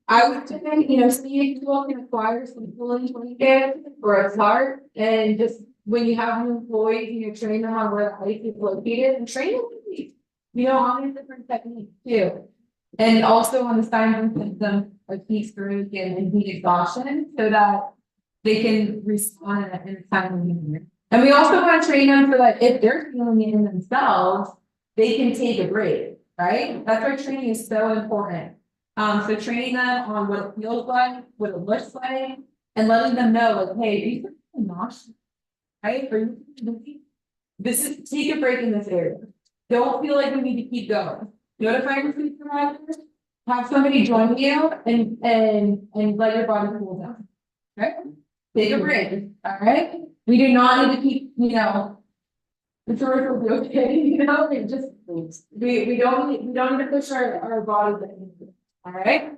I would say, seeing tool can acquire some tooling when you get or a start, and just when you have new employees, train them on where the ice is located and train them, on these different techniques too. And also on the signs and symptoms of heat stroke and heat exhaustion, so that they can respond in a timely manner. And we also want to train them so that if they're feeling it in themselves, they can take a break, right? That's why training is so important. So training them on what it feels like, what it looks like, and letting them know, like, hey, these are nauseous, right? This is, take a break in this area. Don't feel like we need to keep going. Notify your supervisor, have somebody join you and let your body cool down. Okay? Take a break, all right? We do not need to keep, the story will be okay, it just, we don't need to push our bodies anymore, all right?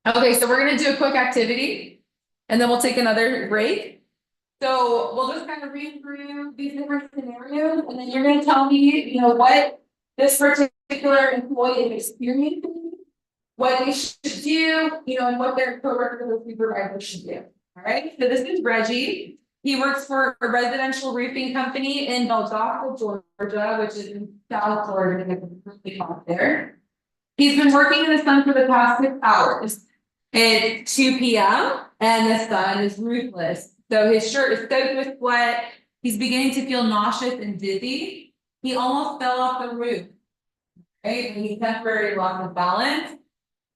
Okay, so we're gonna do a quick activity, and then we'll take another break. So we'll just kind of read through these different scenarios, and then you're gonna tell me, what this particular employee is experiencing, what they should do, and what their coworker or supervisor should do. All right, so this is Reggie. He works for a residential roofing company in Valdosta, Georgia, which is in South Florida, and it's really hot there. He's been working in the sun for the past 6 hours. It's 2 p.m. and the sun is ruthless. So his shirt is soaked with sweat. He's beginning to feel nauseous and dizzy. He almost fell off the roof. Right? And he temporarily lost his balance.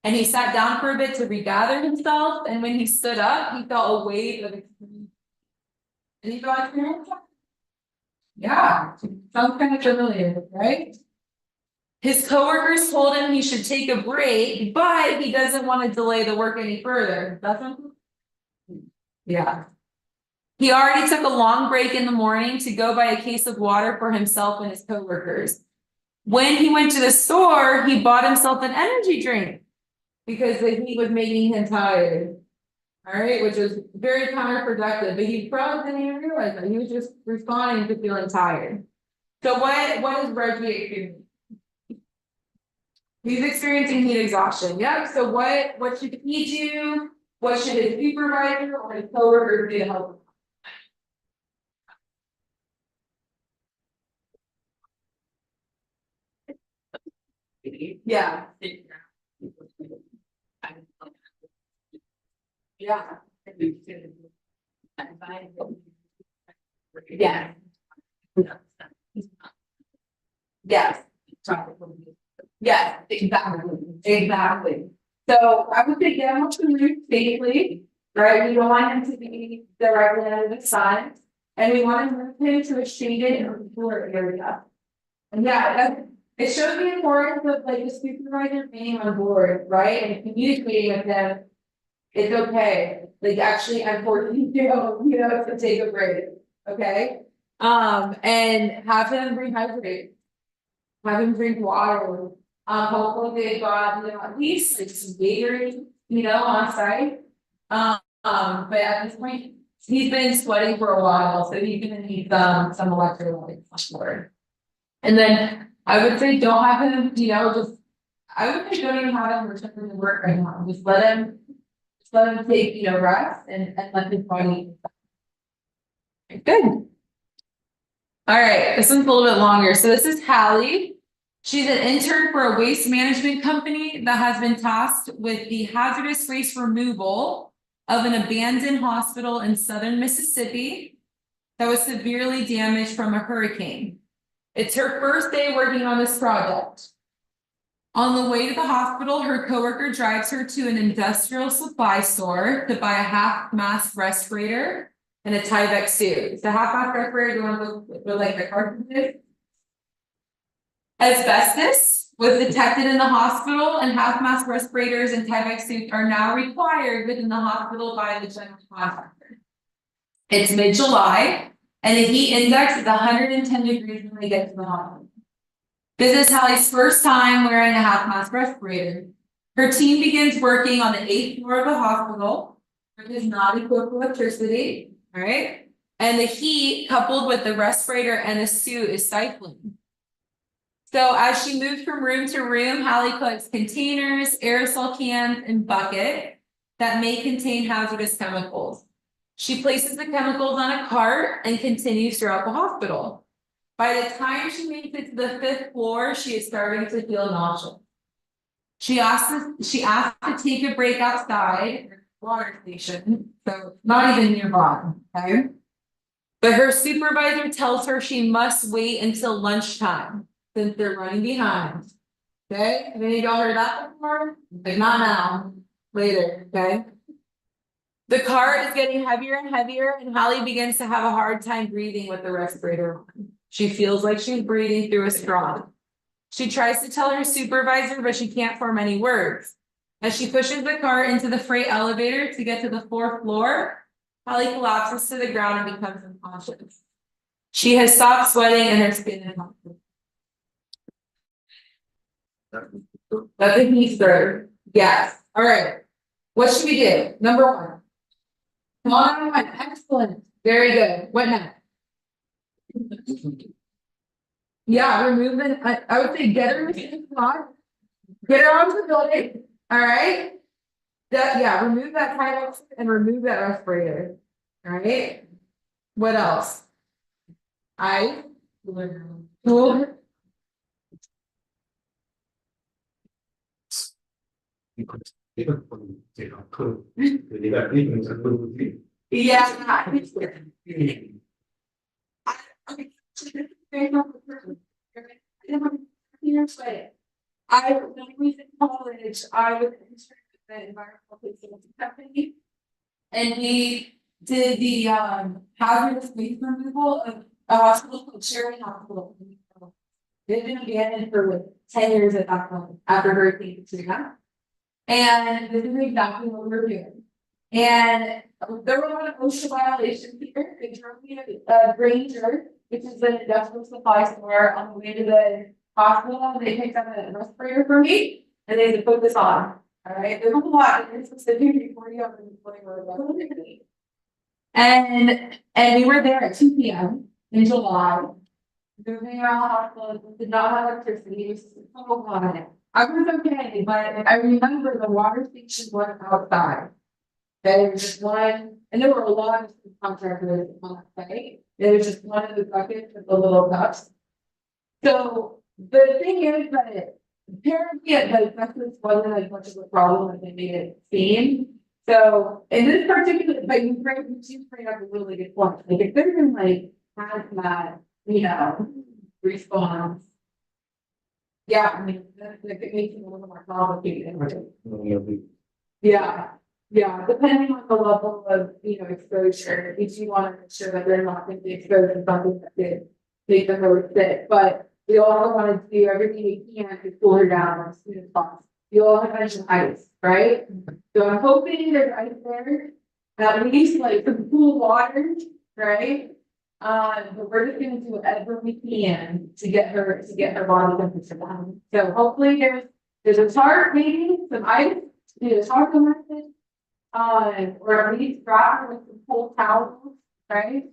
And he sat down for a bit to regather himself. And when he stood up, he felt a wave of extreme. Did you go experience that? Yeah, sounds kind of familiar, right? His coworkers told him he should take a break, but he doesn't want to delay the work any further. That's what. Yeah. He already took a long break in the morning to go buy a case of water for himself and his coworkers. When he went to the store, he bought himself an energy drink because the heat was making him tired. All right, which was very counterproductive, but he probably didn't even realize that he was just responding to feeling tired. So what is Reggie experiencing? He's experiencing heat exhaustion. Yep. So what should he do? What should his supervisor or his coworker do to help him? Yeah. Yeah. Yeah. Yes. Yes, exactly. So I would say get him up to the roof safely, right? We don't want him to be directly under the sun. And we want to move him to a shaded or cooler area. And yeah, it shows the importance of like the supervisor being on board, right? And communicating with them. It's okay. Like actually, I'm forcing you, to take a break. Okay. And have him rehydrate. Have him drink water. Hopefully they've got, at least like some Gatorade, on site. But at this point, he's been sweating for a while, so he's gonna need some electrolytes for. And then I would say don't have him, I would say don't even have him return to work right now. Just let him take, rest and let his body. Good. All right, this one's a little bit longer. So this is Hallie. She's an intern for a waste management company that has been tasked with the hazardous waste removal of an abandoned hospital in southern Mississippi that was severely damaged from a hurricane. It's her first day working on this project. On the way to the hospital, her coworker drives her to an industrial supply store to buy a half-mask respirator and a Tyvek suit. The half-mask respirator, you want to look like the cartridges? Asbestos was detected in the hospital, and half-mask respirators and Tyvek suits are now required within the hospital by the general contractor. It's mid-July, and the heat index is 110 degrees when they get to the hospital. This is Hallie's first time wearing a half-mask respirator. Her team begins working on the 8th floor of the hospital, which is not equipped with electricity, all right? And the heat coupled with the respirator and the suit is stifling. So as she moves from room to room, Hallie collects containers, aerosol cans, and bucket that may contain hazardous chemicals. She places the chemicals on a cart and continues throughout the hospital. By the time she makes it to the 5th floor, she is starting to feel nauseous. She asked to take a break outside, water station, so not even nearby, okay? But her supervisor tells her she must wait until lunchtime, since they're running behind. Okay, have any of y'all heard that before? Like, not now, later, okay? The cart is getting heavier and heavier, and Hallie begins to have a hard time breathing with the respirator on. She feels like she's breathing through a straw. She tries to tell her supervisor, but she can't form any words. As she pushes the cart into the freight elevator to get to the 4th floor, Hallie collapses to the ground and becomes unconscious. She has stopped sweating and her skin is unconscious. That's a heat stir. Yes. All right. What should we do? Number 1. Come on. Excellent. Very good. What next? Yeah, remove the, I would say get her in the car. Get her onto the building. All right. Yeah, remove that title and remove that respirator. All right. What else? Cool. Yeah. When I was in college, I was interned with the environmental safety company. And we did the hazardous waste removal of a hospital called Sheridan Hospital. They've been abandoned for like 10 years at that point after Hurricane Katrina. And this is exactly what we're doing. And there were a lot of OSHA violations here. They drove me to Granger, which is an industrial supply store, on the way to the hospital. They picked up a respirator for me and they said, put this on. All right, there's a lot in specific before you have to and we were there at 2 p.m. in July, moving around the hospital, did not have electricity, it was so hot. I was okay, but I remember the water station was outside. There was just one, and there were a lot of contractors on that site. There was just one of the buckets with the little cups. So the thing is that apparently the asbestos wasn't as much of a problem as they made it seem. So in this particular, but you bring up a really good point. Like if they're in like hazmat, response. Yeah, I mean, it makes it a little more complicated. Yeah, depending on the level of, exposure, if you want to make sure that they're not going to be exposed to something that could make them really sick. But we also want to do everything we can to cool her down as soon as possible. You all have mentioned ice, right? So I'm hoping there's ice there, at least like some cool water, right? But we're just going to do whatever we can to get her body temperature down. So hopefully there's a tart, maybe some ice, do a taco method, or at least wrap her with some cold towels, right?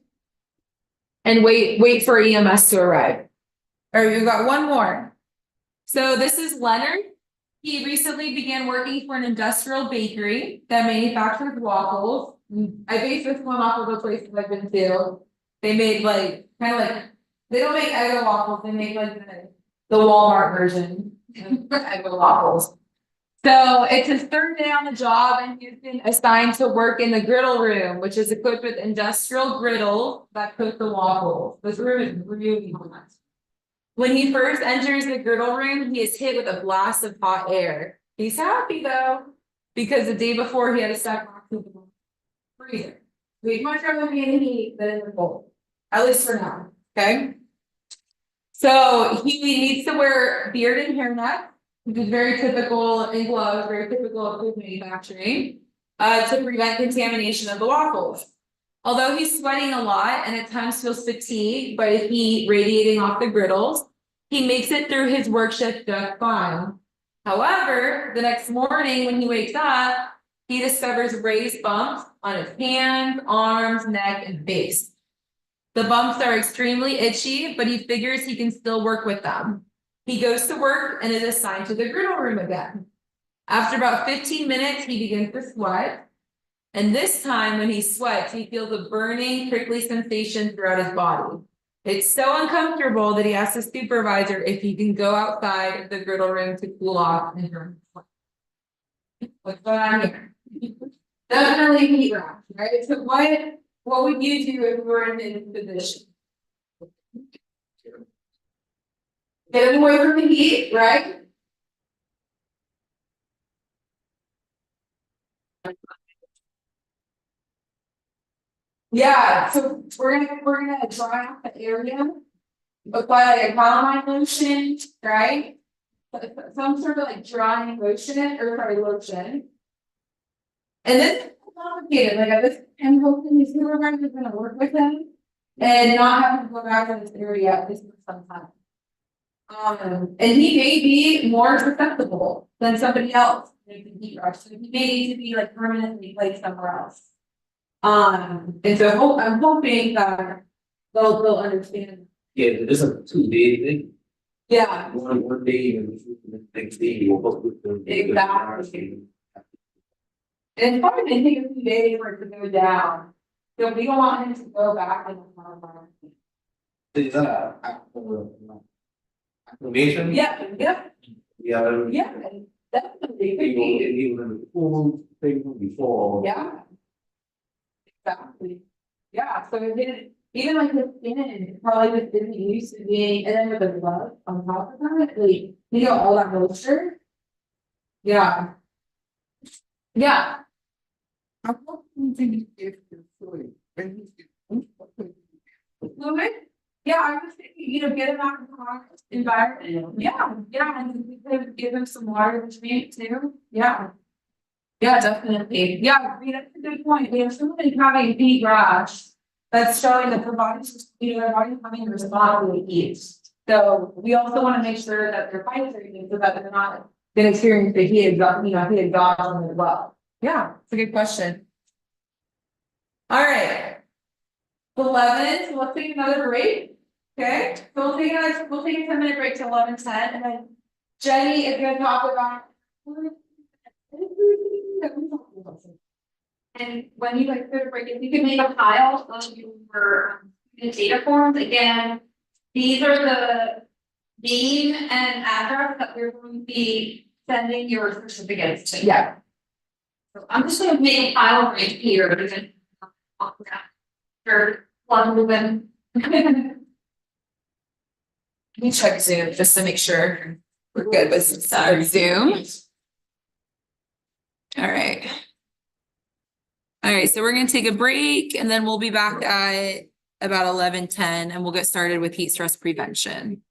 And wait for EMS to arrive. Or you got one more. So this is Leonard. He recently began working for an industrial bakery that manufactured waffles. I based this one off of the places I've been to. They made they don't make Eggo waffles, they make like the Walmart version of Eggo waffles. So it's his 3rd day on the job and he's been assigned to work in the griddle room, which is equipped with industrial griddle that cook the waffles. This room is really hot. When he first enters the griddle room, he is hit with a blast of hot air. He's happy though, because the day before he had to step back to the freezer. We'd much rather be in the heat than in the cold, at least for now, okay? So he needs to wear beard and hairnet, which is very typical, and gloves, very typical of food manufacturing, to prevent contamination of the waffles. Although he's sweating a lot and at times feels fatigued by the heat radiating off the griddles, he makes it through his work shift just fine. However, the next morning when he wakes up, he discovers raised bumps on his hands, arms, neck, and face. The bumps are extremely itchy, but he figures he can still work with them. He goes to work and is assigned to the griddle room again. After about 15 minutes, he begins to sweat. And this time when he sweats, he feels a burning, prickly sensation throughout his body. It's so uncomfortable that he asks his supervisor if he can go outside of the griddle room to cool off and burn sweat. What's going on here? Definitely heat rash, right? So what would you do if you were in this position? Get him away from the heat, right? Yeah, so we're gonna dry out the area. Apply like a calamine lotion, right? Some sort of like drying lotion or sorry, lotion. And this is complicated, like this, I'm hoping his supervisor is gonna work with him. And not have to go back in this area at least for some time. And he may be more susceptible than somebody else in the heat rush, so he may need to be like permanently placed somewhere else. And so I'm hoping that they'll understand. Yeah, this is a 2 day thing. Yeah, One day and the next day you'll go with them. Exactly. and it's probably gonna take a few days for it to go down. So we don't want him to go back in the summer. Is that a acclimation? Yeah, Yeah. definitely. Could People, be. even full thing before. Yeah. Exactly. Yeah, so even like the skin, probably just didn't used to being, and then with the glove on top of that, like, all that moisture. Yeah. Yeah. Fluid? Yeah, I was thinking, get him out of the hot environment. Yeah, and we could give him some water to drink too. Yeah. Yeah, definitely. Yeah, that's a good point. We have somebody having heat rash. That's showing that their body's just, their body's having to respond to the heat. So we also want to make sure that they're hydrated so that they're not gonna experience the heat exhaustion as well. Yeah, it's a good question. All right. 11, so let's take another break. Okay, so we'll take a 10-minute break to 11:10, and then Jenny is gonna talk about. And when you like go to break, if you can make a pile of your data forms, again, these are the name and address that we're going to be sending your certificates to. Yeah. So I'm just gonna make a pile right here, but then. Sure, plug them in. Let me check Zoom just to make sure we're good with Zoom. All right. All right, so we're gonna take a break and then we'll be back at about 11:10 and we'll get started with heat stress prevention.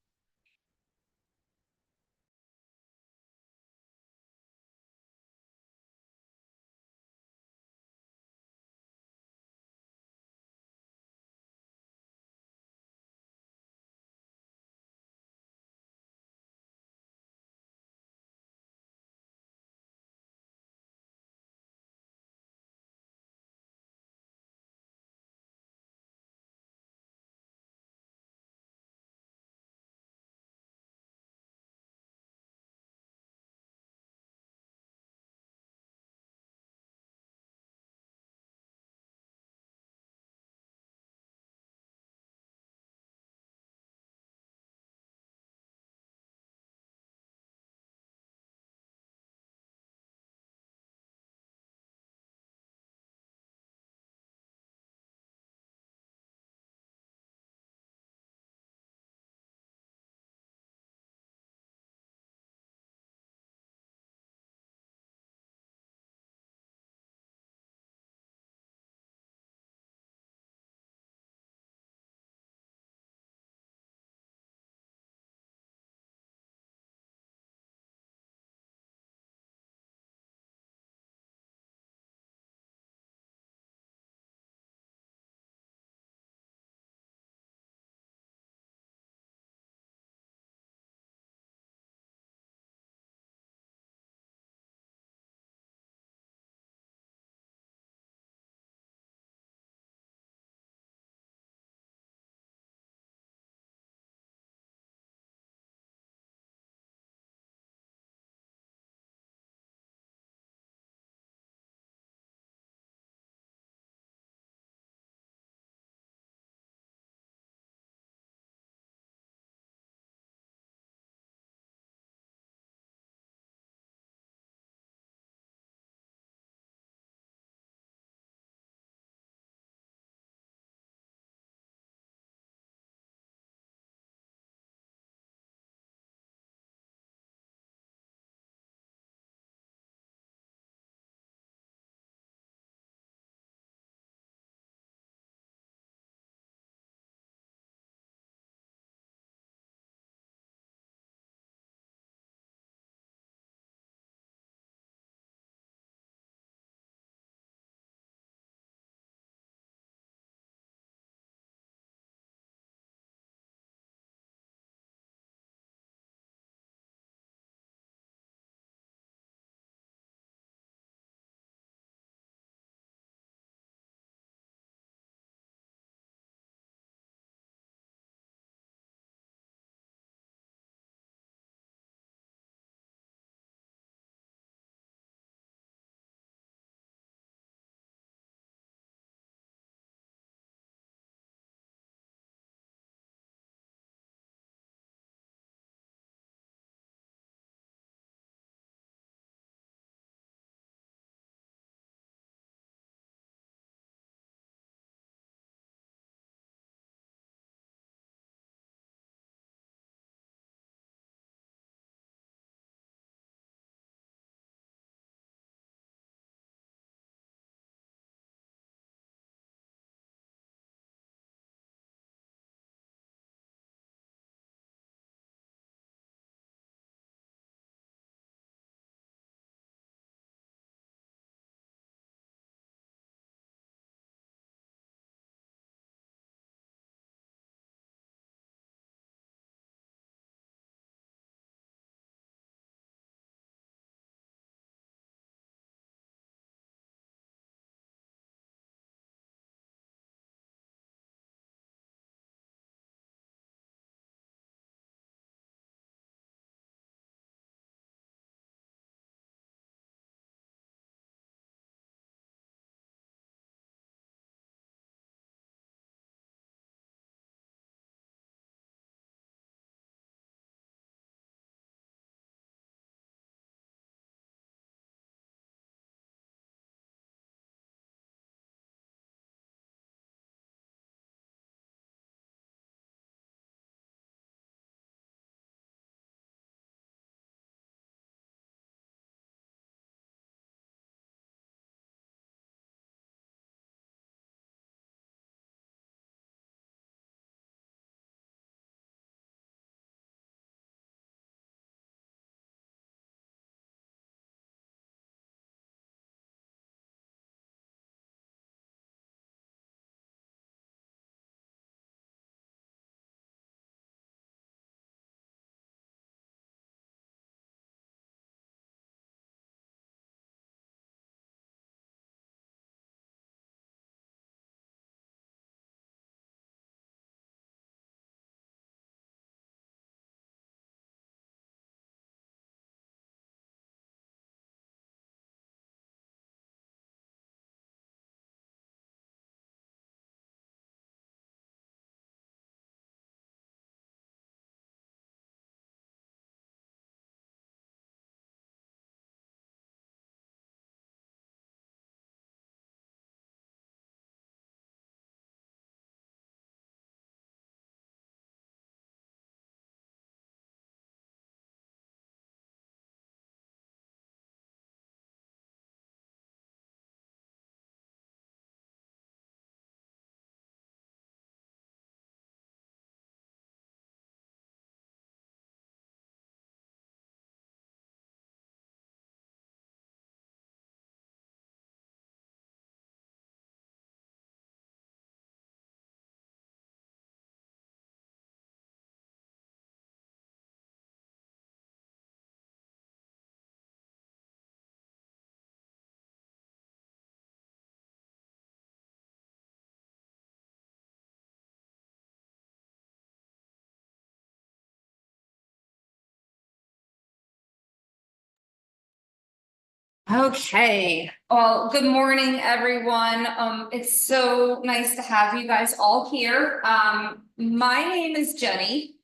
Okay, well, good morning, everyone. It's so nice to have you guys all here. My name is Jenny.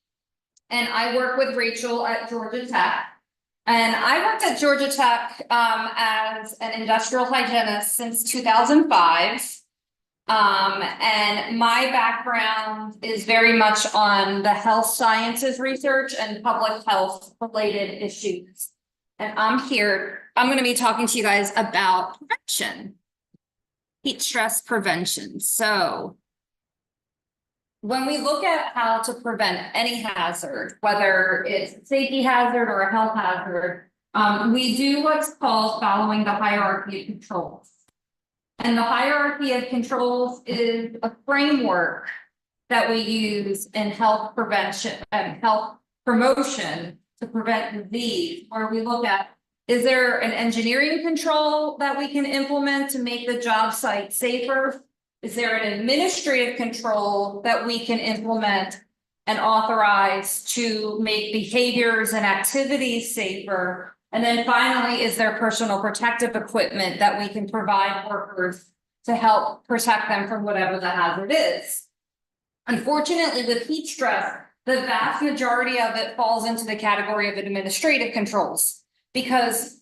And I work with Rachel at Georgia Tech. And I worked at Georgia Tech as an industrial hygienist since 2005. And my background is very much on the health sciences research and public health related issues. And I'm going to be talking to you guys about prevention, heat stress prevention. So when we look at how to prevent any hazard, whether it's a safety hazard or a health hazard, we do what's called following the hierarchy of controls. And the hierarchy of controls is a framework that we use in health prevention and health promotion to prevent disease, where we look at, is there an engineering control that we can implement to make the job site safer? Is there an administrative control that we can implement and authorize to make behaviors and activities safer? And then finally, is there personal protective equipment that we can provide workers to help protect them from whatever the hazard is? Unfortunately, with heat stress, the vast majority of it falls into the category of administrative controls, because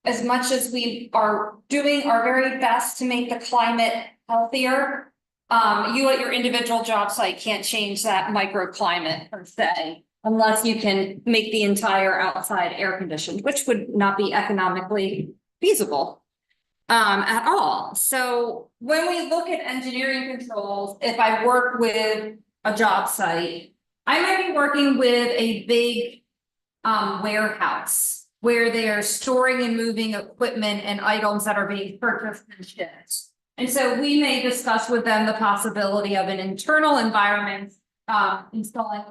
as much as we are doing our very best to make the climate healthier, you at your individual job site can't change that microclimate per se, unless you can make the entire outside air conditioned, which would not be economically feasible at all. So when we look at engineering controls, if I work with a job site, I might be working with a big warehouse where they are storing and moving equipment and items that are being purchased and shipped. And so we may discuss with them the possibility of an internal environment, installing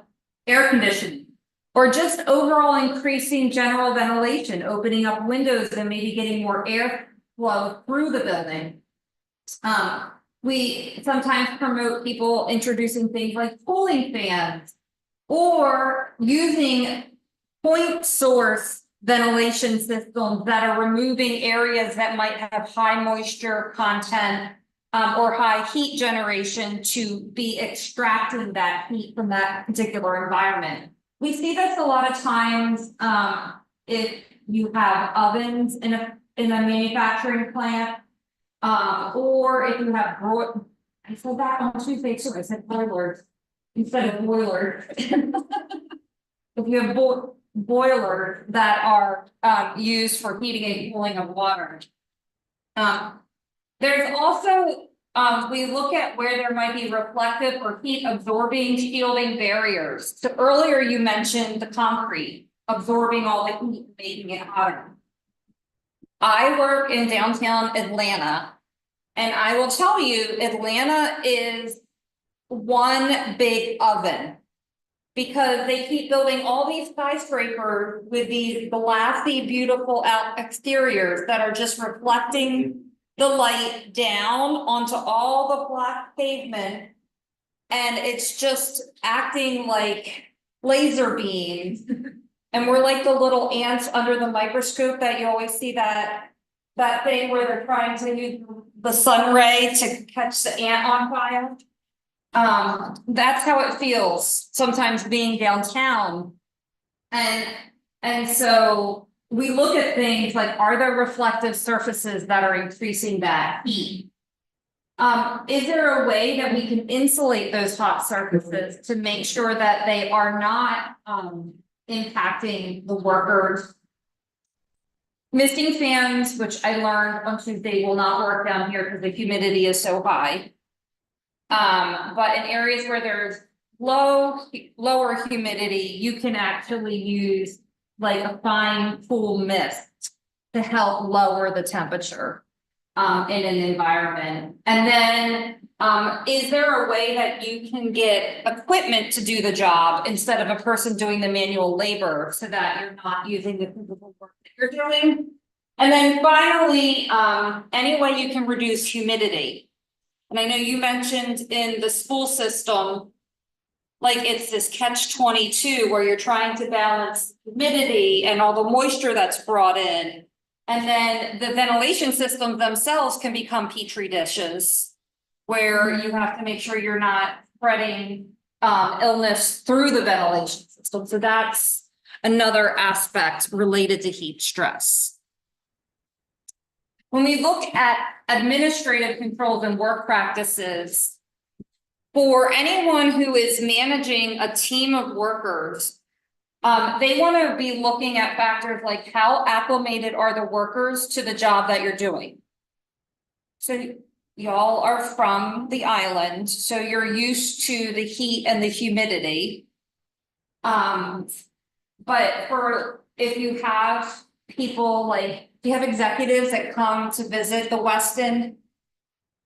air conditioning, or just overall increasing general ventilation, opening up windows and maybe getting more airflow through the building. We sometimes promote people introducing things like cooling fans or using point source ventilation systems that are removing areas that might have high moisture content or high heat generation to be extracting that heat from that particular environment. We see this a lot of times if you have ovens in a manufacturing plant, or if you have I said that on Tuesday too. I said boilers instead of boilers. If you have boilers that are used for heating and cooling of water. There's also, we look at where there might be reflective or heat absorbing shielding barriers. So earlier you mentioned the concrete absorbing all the heat, making it hotter. I work in downtown Atlanta, and I will tell you, Atlanta is one big oven, because they keep building all these skyscrapers with these glassy, beautiful exteriors that are just reflecting the light down onto all the black pavement. And it's just acting like laser beams. And we're like the little ants under the microscope that you always see that thing where they're trying to use the sun ray to catch the ant on fire. That's how it feels sometimes being downtown. And so we look at things like, are there reflective surfaces that are increasing that heat? Is there a way that we can insulate those hot surfaces to make sure that they are not impacting the workers? Misting fans, which I learned on Tuesday, will not work down here because the humidity is so high. But in areas where there's lower humidity, you can actually use like a fine cool mist to help lower the temperature in an environment. And then is there a way that you can get equipment to do the job instead of a person doing the manual labor, so that you're not using the physical work that you're doing? And then finally, any way you can reduce humidity. And I know you mentioned in the school system, like it's this catch-22 where you're trying to balance humidity and all the moisture that's brought in. And then the ventilation systems themselves can become petri dishes. Where you have to make sure you're not spreading illness through the ventilation system. So that's another aspect related to heat stress. When we look at administrative controls and work practices, for anyone who is managing a team of workers, they want to be looking at factors like how acclimated are the workers to the job that you're doing. So y'all are from the island, so you're used to the heat and the humidity. But if you have people like, do you have executives that come to visit the Westin?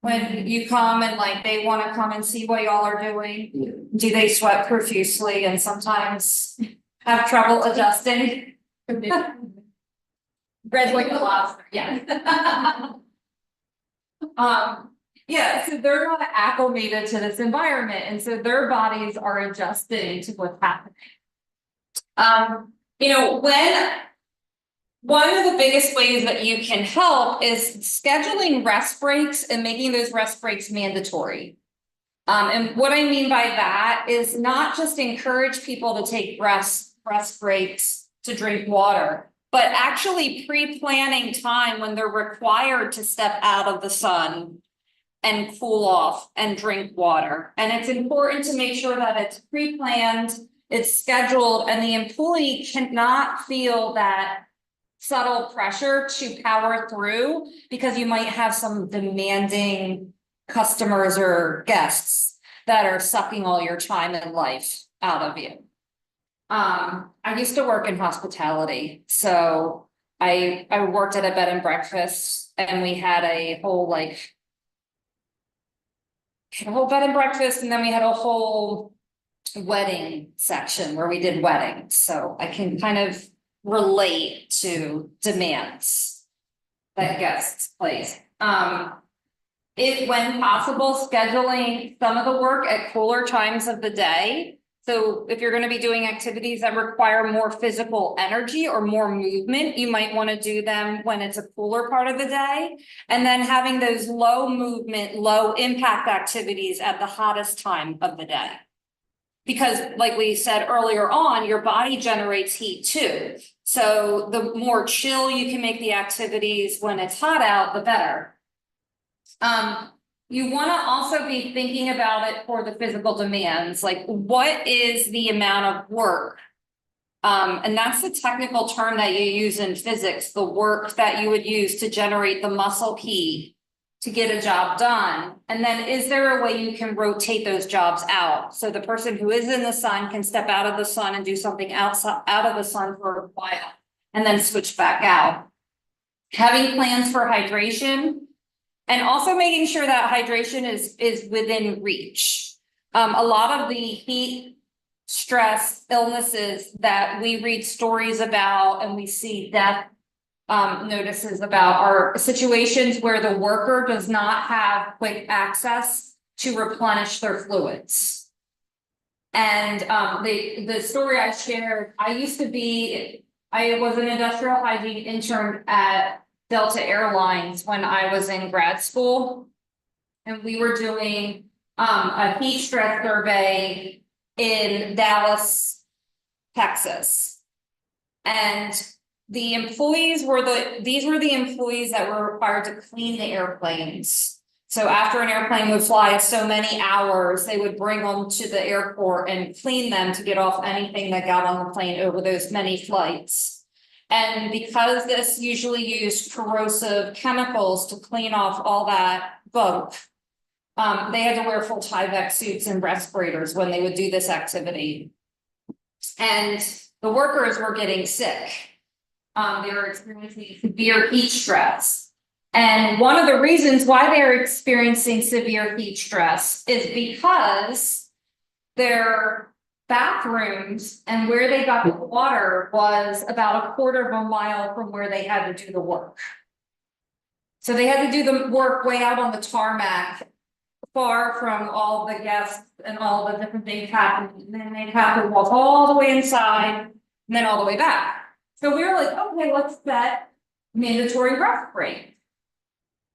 When you come and like, they wanna come and see what y'all are doing, do they sweat profusely and sometimes have trouble adjusting? Red like a lobster, yeah. Yeah, so they're not acclimated to this environment, and so their bodies are adjusting to what's happening. One of the biggest ways that you can help is scheduling rest breaks and making those rest breaks mandatory. And what I mean by that is not just encourage people to take rest breaks to drink water, but actually pre-planning time when they're required to step out of the sun and cool off and drink water. And it's important to make sure that it's pre-planned, it's scheduled, and the employee cannot feel that subtle pressure to power through because you might have some demanding customers or guests that are sucking all your time and life out of you. I used to work in hospitality, so I worked at a bed and breakfast, and we had a whole bed and breakfast, and then we had a whole wedding section where we did weddings. So I can kind of relate to demands that guests place. If when possible, scheduling some of the work at cooler times of the day. So if you're going to be doing activities that require more physical energy or more movement, you might want to do them when it's a cooler part of the day. And then having those low movement, low impact activities at the hottest time of the day. Because like we said earlier on, your body generates heat too. So the more chill you can make the activities when it's hot out, the better. You want to also be thinking about it for the physical demands, like what is the amount of work? And that's the technical term that you use in physics, the work that you would use to generate the muscle heat to get a job done. And then is there a way you can rotate those jobs out? So the person who is in the sun can step out of the sun and do something outside out of the sun for a while and then switch back out. Having plans for hydration and also making sure that hydration is within reach. A lot of the heat stress illnesses that we read stories about and we see death notices about are situations where the worker does not have quick access to replenish their fluids. And the story I shared, I was an industrial hygiene intern at Delta Airlines when I was in grad school, and we were doing a heat stress survey in Dallas, Texas. And the employees these were the employees that were required to clean the airplanes. So after an airplane would fly so many hours, they would bring them to the airport and clean them to get off anything that got on the plane over those many flights. And because this usually used corrosive chemicals to clean off all that gunk, they had to wear full Tyvek suits and respirators when they would do this activity. And the workers were getting sick. They were experiencing severe heat stress. And one of the reasons why they're experiencing severe heat stress is because their bathrooms and where they got the water was about a quarter of a mile from where they had to do the work. So they had to do the work way out on the tarmac, far from all the guests and all the different things happening. And then they'd have to walk all the way inside and then all the way back. So we were like, okay, let's set mandatory rest break.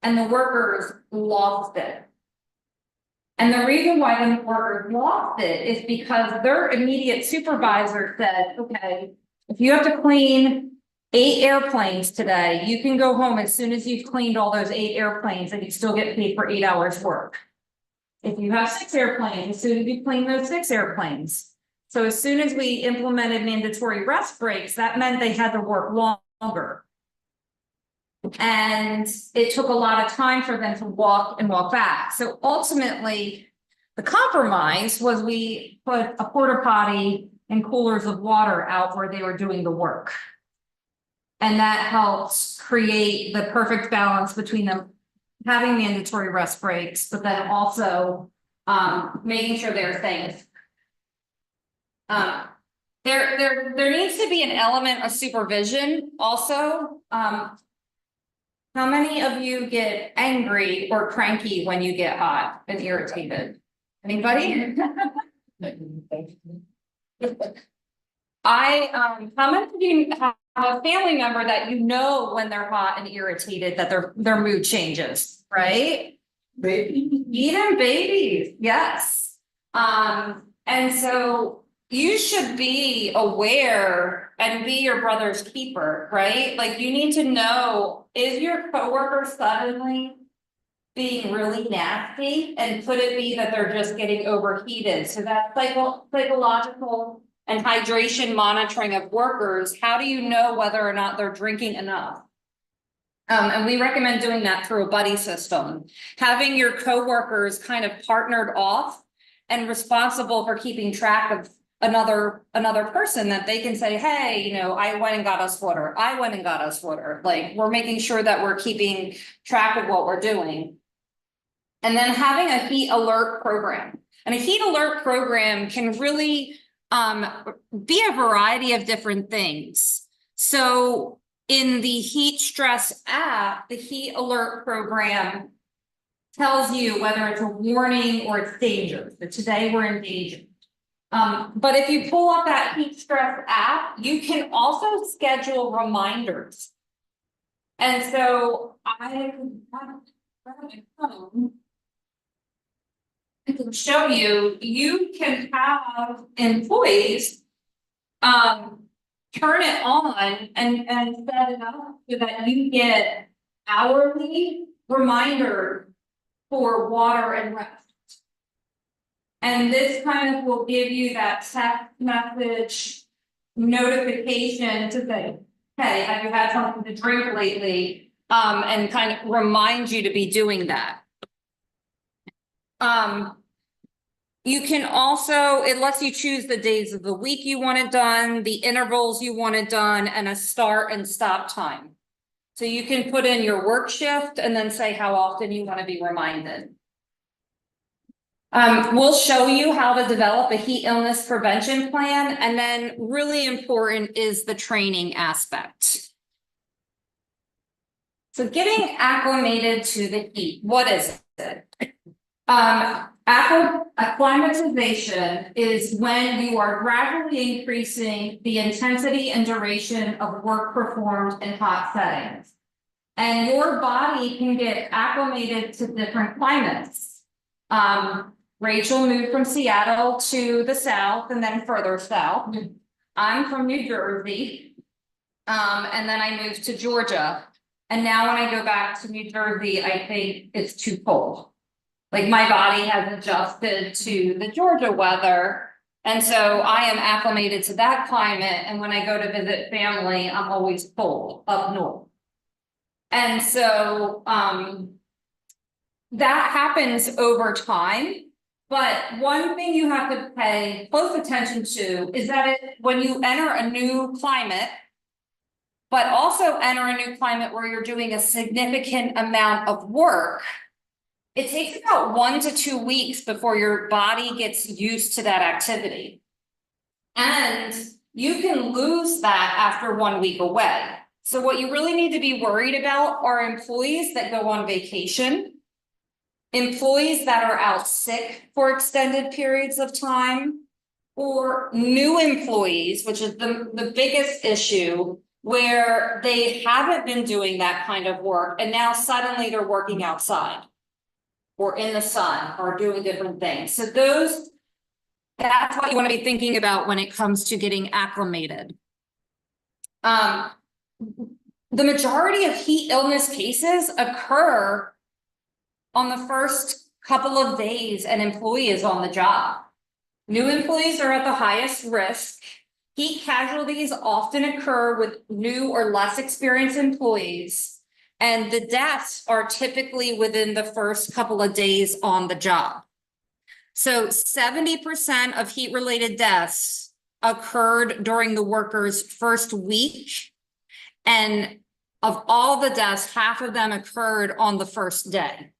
And the workers lost it. And the reason why the workers lost it is because their immediate supervisor said, okay, if you have to clean 8 airplanes today, you can go home as soon as you've cleaned all those 8 airplanes and you still get paid for 8 hours work. If you have 6 airplanes, as soon as you clean those 6 airplanes. So as soon as we implemented mandatory rest breaks, that meant they had to work longer. And it took a lot of time for them to walk and walk back. So ultimately, the compromise was we put a porta potty and coolers of water out where they were doing the work. And that helps create the perfect balance between them having mandatory rest breaks, but then also making sure they're safe. There needs to be an element of supervision also. How many of you get angry or cranky when you get hot and irritated? Anybody? How many of you have a family member that you know when they're hot and irritated that their mood changes, right? Baby. Even babies, yes. And so you should be aware and be your brother's keeper, right? Like you need to know, is your coworker suddenly being really nasty? And could it be that they're just getting overheated? So that psychological and hydration monitoring of workers, how do you know whether or not they're drinking enough? And we recommend doing that through a buddy system. Having your coworkers kind of partnered off and responsible for keeping track of another person that they can say, hey, you know, I went and got us water. I went and got us water. Like we're making sure that we're keeping track of what we're doing. And then having a heat alert program. And a heat alert program can really be a variety of different things. So in the heat stress app, the heat alert program tells you whether it's a warning or it's danger. So today we're in danger. But if you pull up that heat stress app, you can also schedule reminders. And so I can show you, you can have employees turn it on and set it up so that you get hourly reminder for water and rest. And this kind of will give you that text message notification to say, hey, have you had something to drink lately? And kind of remind you to be doing that. You can also, it lets you choose the days of the week you want it done, the intervals you want it done, and a start and stop time. So you can put in your work shift and then say how often you want to be reminded. We'll show you how to develop a heat illness prevention plan, and then really important is the training aspect. So getting acclimated to the heat, what is it? Acclimatization is when you are gradually increasing the intensity and duration of work performed in hot settings. And your body can get acclimated to different climates. Rachel moved from Seattle to the south and then further south. I'm from New Jersey. And then I moved to Georgia. And now when I go back to New Jersey, I think it's too cold. Like my body has adjusted to the Georgia weather. And so I am acclimated to that climate. And when I go to visit family, I'm always cold up north. And so that happens over time. But one thing you have to pay close attention to is that when you enter a new climate, but also enter a new climate where you're doing a significant amount of work, it takes about 1 to 2 weeks before your body gets used to that activity. And you can lose that after 1 week away. So what you really need to be worried about are employees that go on vacation, employees that are out sick for extended periods of time, or new employees, which is the biggest issue, where they haven't been doing that kind of work and now suddenly they're working outside or in the sun or doing different things. So that's what you want to be thinking about when it comes to getting acclimated. The majority of heat illness cases occur on the first couple of days an employee is on the job. New employees are at the highest risk. Heat casualties often occur with new or less experienced employees, and the deaths are typically within the first couple of days on the job. So 70% of heat-related deaths occurred during the worker's first week, and of all the deaths, half of them occurred on the first day.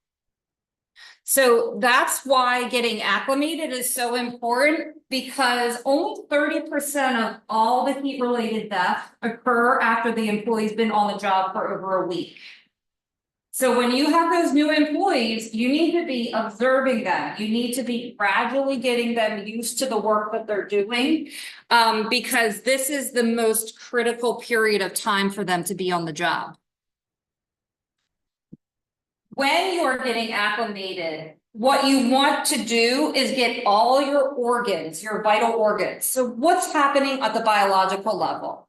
So that's why getting acclimated is so important, because only 30% of all the heat-related deaths occur after the employee's been on the job for over a week. So when you have those new employees, you need to be observing them. You need to be gradually getting them used to the work that they're doing, because this is the most critical period of time for them to be on the job. When you're getting acclimated, what you want to do is get all your organs, your vital organs. So what's happening at the biological level?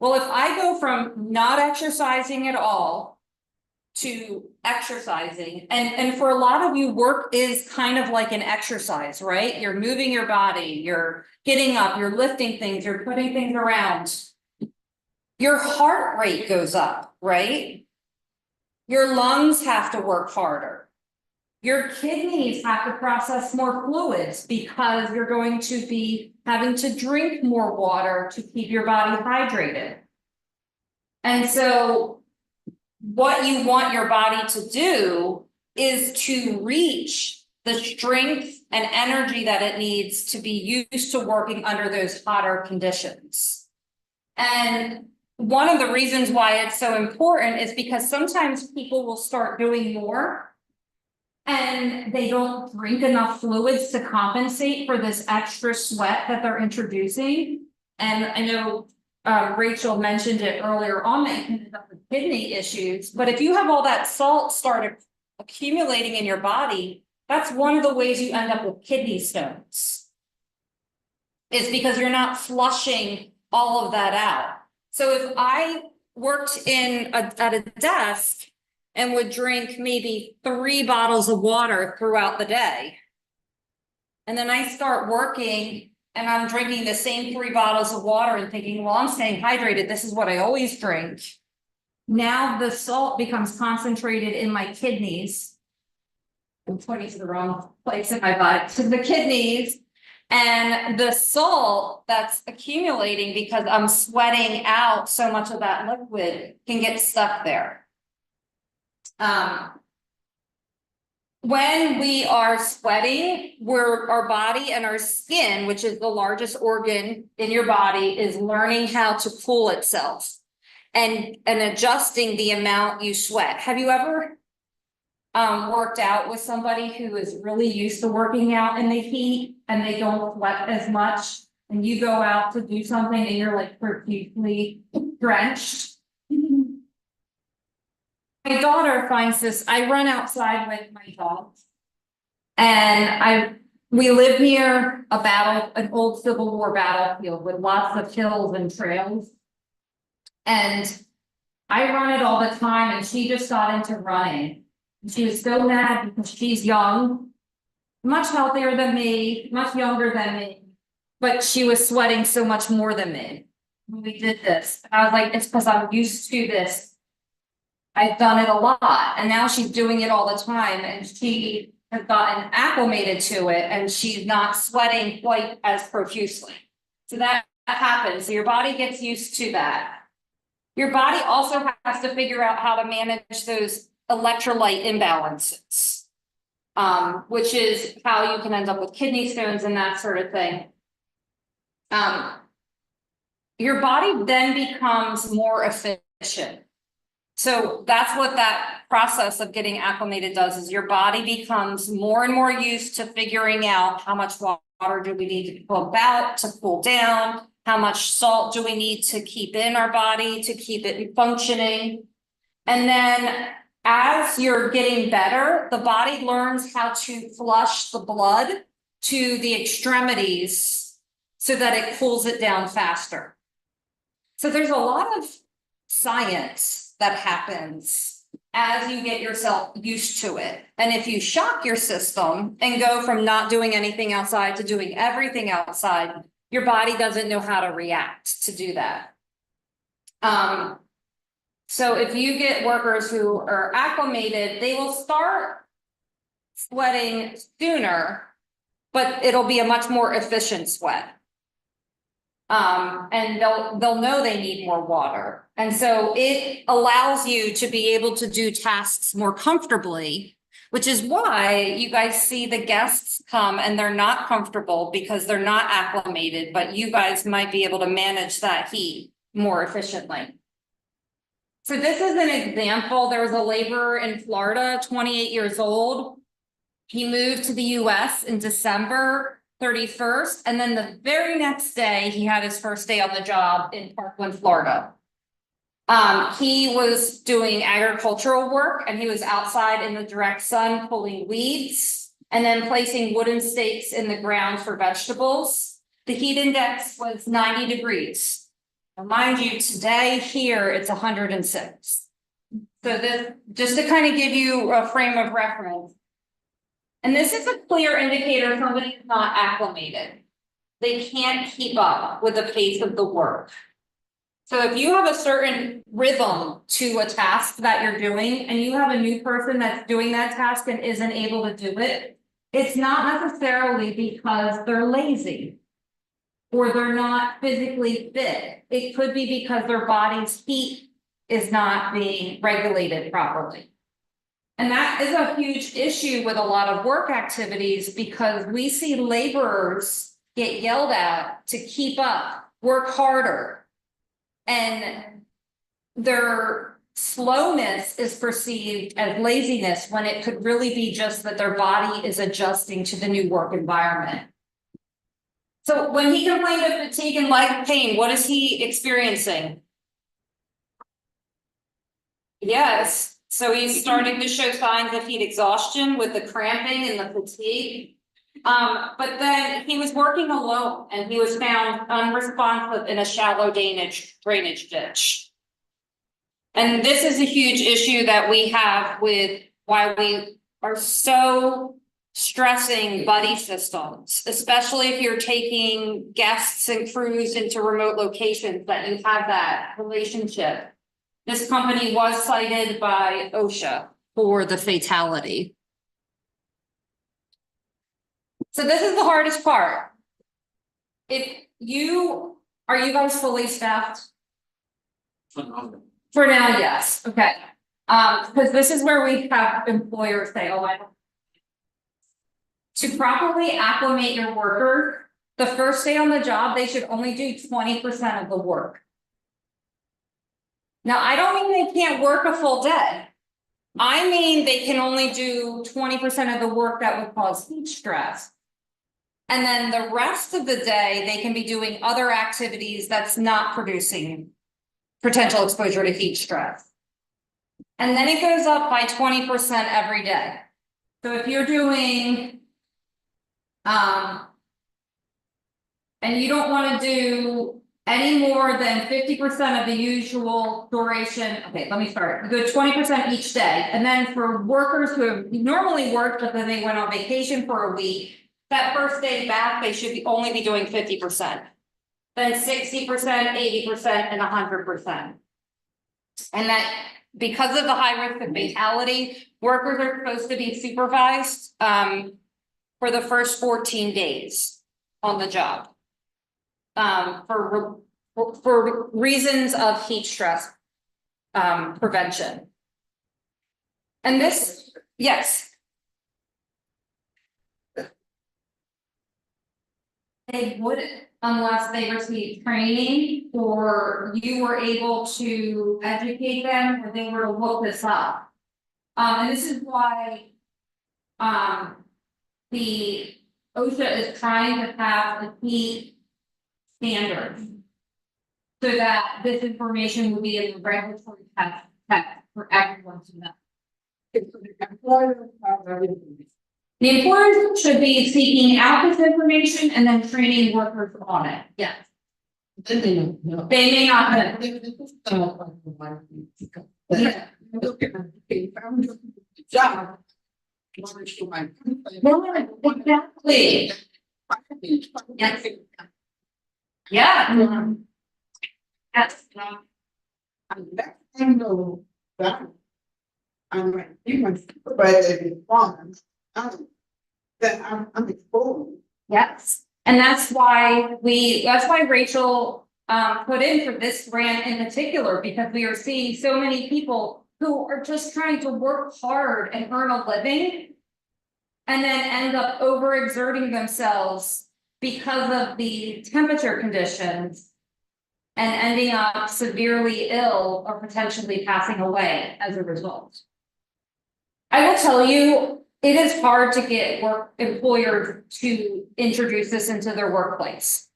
Well, if I go from not exercising at all to exercising, and for a lot of you, work is kind of like an exercise, right? You're moving your body, you're getting up, you're lifting things, you're putting things around. Your heart rate goes up, right? Your lungs have to work harder. Your kidneys have to process more fluids because you're going to be having to drink more water to keep your body hydrated. And so what you want your body to do is to reach the strength and energy that it needs to be used to working under those hotter conditions. And one of the reasons why it's so important is because sometimes people will start doing more and they don't drink enough fluids to compensate for this extra sweat that they're introducing. And I know Rachel mentioned it earlier on, that you can end up with kidney issues, but if you have all that salt started accumulating in your body, that's one of the ways you end up with kidney stones, is because you're not flushing all of that out. So if I worked at a desk and would drink maybe 3 bottles of water throughout the day, and then I start working and I'm drinking the same 3 bottles of water and thinking, well, I'm staying hydrated, this is what I always drink. Now the salt becomes concentrated in my kidneys. I'm pointing to the wrong place in my body, to the kidneys. And the salt that's accumulating because I'm sweating out so much of that liquid can get stuck there. When we are sweating, our body and our skin, which is the largest organ in your body, is learning how to cool itself and adjusting the amount you sweat. Have you ever worked out with somebody who is really used to working out in the heat and they don't sweat as much, and you go out to do something and you're like profusely drenched? My daughter finds this. I run outside with my dogs, and we live near an old Civil War battlefield with lots of hills and trails, and I run it all the time, and she just got into running. She was so mad because she's young, much healthier than me, much younger than me, but she was sweating so much more than me when we did this. I was like, it's because I'm used to this. I've done it a lot, and now she's doing it all the time, and she has gotten acclimated to it, and she's not sweating quite as profusely. So that happens. So your body gets used to that. Your body also has to figure out how to manage those electrolyte imbalances, which is how you can end up with kidney stones and that sort of thing. Your body then becomes more efficient. So that's what that process of getting acclimated does, is your body becomes more and more used to figuring out how much water do we need to pump out to cool down, How much salt do we need to keep in our body to keep it functioning? And then as you're getting better, the body learns how to flush the blood to the extremities so that it cools it down faster. So there's a lot of science that happens as you get yourself used to it. And if you shock your system and go from not doing anything outside to doing everything outside, your body doesn't know how to react to do that. So if you get workers who are acclimated, they will start sweating sooner, but it'll be a much more efficient sweat. And they'll know they need more water. And so it allows you to be able to do tasks more comfortably, which is why you guys see the guests come and they're not comfortable because they're not acclimated, but you guys might be able to manage that heat more efficiently. So this is an example. There was a laborer in Florida, 28 years old. He moved to the US in December 31st, and then the very next day, he had his first day on the job in Parkland, Florida. He was doing agricultural work and he was outside in the direct sun pulling weeds and then placing wooden stakes in the ground for vegetables. The heat index was 90 degrees. Now, mind you, today here it's 106. So this, just to kind of give you a frame of reference. And this is a clear indicator somebody is not acclimated. They can't keep up with the pace of the work. So if you have a certain rhythm to a task that you're doing and you have a new person that's doing that task and isn't able to do it, it's not necessarily because they're lazy or they're not physically fit. It could be because their body's heat is not being regulated properly. And that is a huge issue with a lot of work activities because we see laborers get yelled at to keep up, work harder. And their slowness is perceived as laziness when it could really be just that their body is adjusting to the new work environment. So when he complained of fatigue and leg pain, what is he experiencing? Yes. So he's starting to show signs of heat exhaustion with the cramping and the fatigue. But then he was working alone and he was found unresponsive in a shallow drainage ditch. And this is a huge issue that we have with why we are so stressing buddy systems, especially if you're taking guests and crews into remote locations that you have that relationship. This company was cited by OSHA for the fatality. So this is the hardest part. Are you guys fully staffed? For now, yes. Okay. Because this is where we have employers say, oh, I don't. To properly acclimate your worker, the first day on the job, they should only do 20% of the work. Now, I don't mean they can't work a full day. I mean, they can only do 20% of the work that would cause heat stress. And then the rest of the day, they can be doing other activities that's not producing potential exposure to heat stress. And then it goes up by 20% every day. So if you're doing, and you don't want to do any more than 50% of the usual duration. Okay, let me start. Do 20% each day. And then for workers who have normally worked, but then they went on vacation for a week, that first day back, they should only be doing 50%. Then 60%, 80%, and 100%. And that because of the high risk of fatality, workers are supposed to be supervised for the first 14 days on the job. For reasons of heat stress prevention. And this, yes. They wouldn't unless they received training or you were able to educate them or they were to look this up. And this is why the OSHA is trying to have the heat standards. So that this information will be in the regulatory text for everyone to know. The employers should be seeking out this information and then training workers on it, yes. Then they don't know. They may not know. Yeah. Job. Exactly. Yes. Yeah. Yes. I know that. I'm like, you must, but it's fun. That I'm exposed. Yes, and that's why Rachel put in for this grant in particular, because we are seeing so many people who are just trying to work hard and earn a living. And then end up overexerting themselves because of the temperature conditions. And ending up severely ill or potentially passing away as a result. I will tell you, it is hard to get employers to introduce this into their workplace.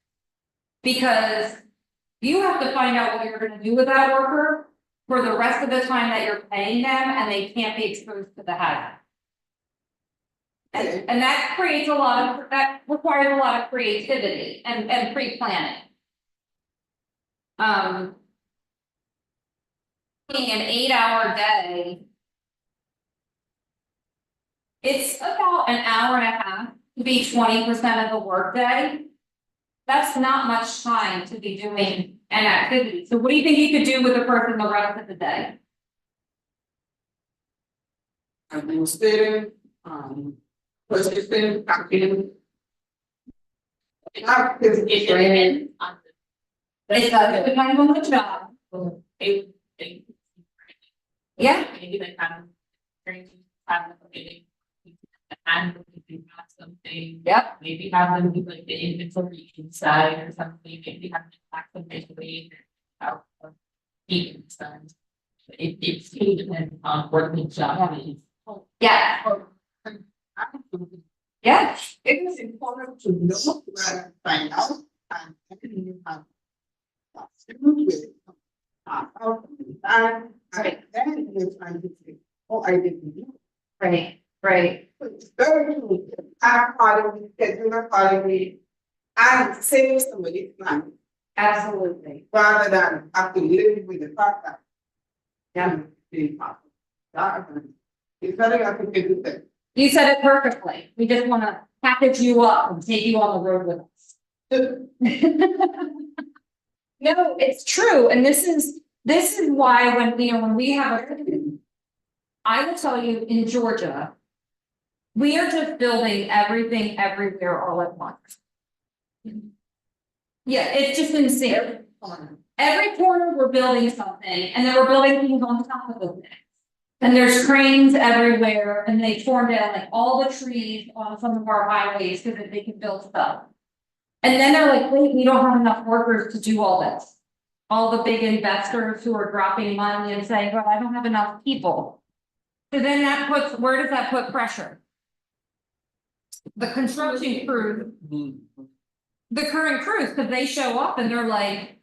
Because you have to find out what you're gonna do with that worker for the rest of the time that you're paying them, and they can't be exposed to the hazard. And that requires a lot of creativity and pre-planning. Being an 8-hour day. It's about an hour and a half to be 20% of the workday. That's not much time to be doing an activity. So what do you think you could do with a person the rest of the day? Administrative, persistent, active. Training. It does depend on the job. Yeah. Maybe they kind of training, have and do something. Yep. Maybe have them do like the inventory inside or something, maybe have them pack them visually. How. Even sense. It's really depends on what the job is. Yeah. Yeah. It is important to know where to find out and you have. Right. Then you're trying to say, oh, I didn't know. Right. It's very true. I'm part of it, schedule part of it, and save somebody's money Absolutely. rather than have to live with the fact that. Yeah. It's very hard to do that. You said it perfectly. We just wanna package you up and take you on the road with us. No, it's true, and this is why when we have I will tell you, in Georgia. We are just building everything everywhere all at once. Yeah, it's just insane. Every corner we're building something, and then we're building things on top of it. And there's cranes everywhere, and they torn down like all the trees on some of our highways so that they can build stuff. And then they're like, wait, we don't have enough workers to do all this. All the big investors who are dropping money and saying, well, I don't have enough people. So then where does that put pressure? The construction crew, the current crews, because they show up and they're like,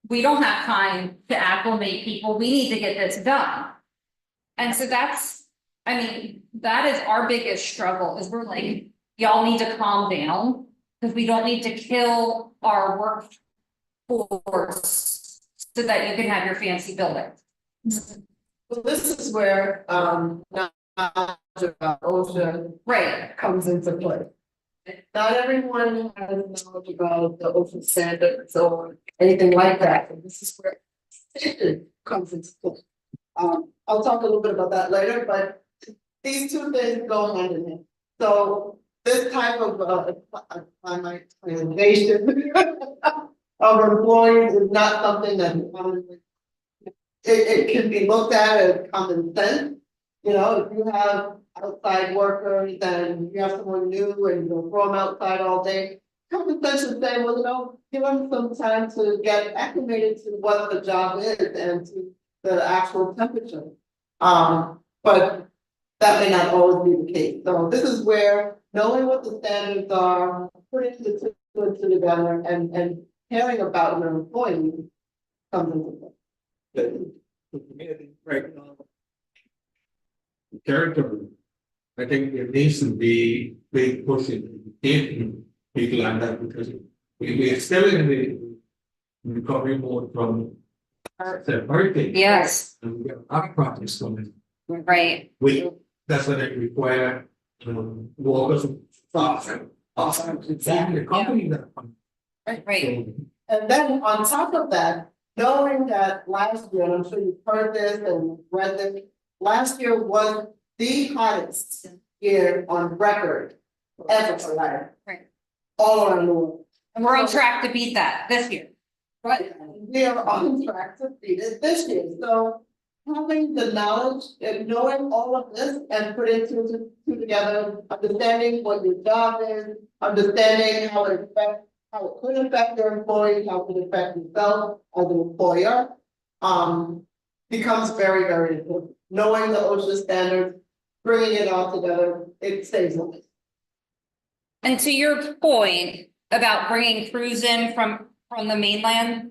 we don't have time to acclimate people, we need to get this done. And so that is our biggest struggle, is we're like, y'all need to calm down, because we don't need to kill our workforce so that you can have your fancy building. Well, this is where, knowledge about OSHA Right. comes into play. Not everyone has knowledge about the OSHA standards or anything like that, and this is where it comes into play. I'll talk a little bit about that later, but these two things go hand in hand. So this type of climate translation of employees is not something that it can be looked at as common sense. You know, if you have outside workers and you have someone new and you throw them outside all day, common sense is saying, well, you know, give them some time to get acclimated to what the job is and to the actual temperature. But that may not always be the case. So this is where knowing what the standards are, putting the two together and caring about your employee comes into play. Right now. Character. I think it needs to be big push in getting people like that because we are still in the recovery mode from the hurricane. Yes, And we have other projects coming. right. That's what they require, workers to start. Exactly, the company that. Right. So, And then on top of that, knowing that last year, and I'm sure you've heard this and read this, last year was the hottest year on record ever, like. Right. All around the world. And we're on track to beat that this year. Right, we are on track to beat it this year, so having the knowledge and knowing all of this and putting two together, understanding what your job is, understanding how it could affect your employees, how it could affect yourself as an employer. Becomes very, very important. Knowing the OSHA standards, bringing it all together, it saves lives. And to your point about bringing crews in from the mainland.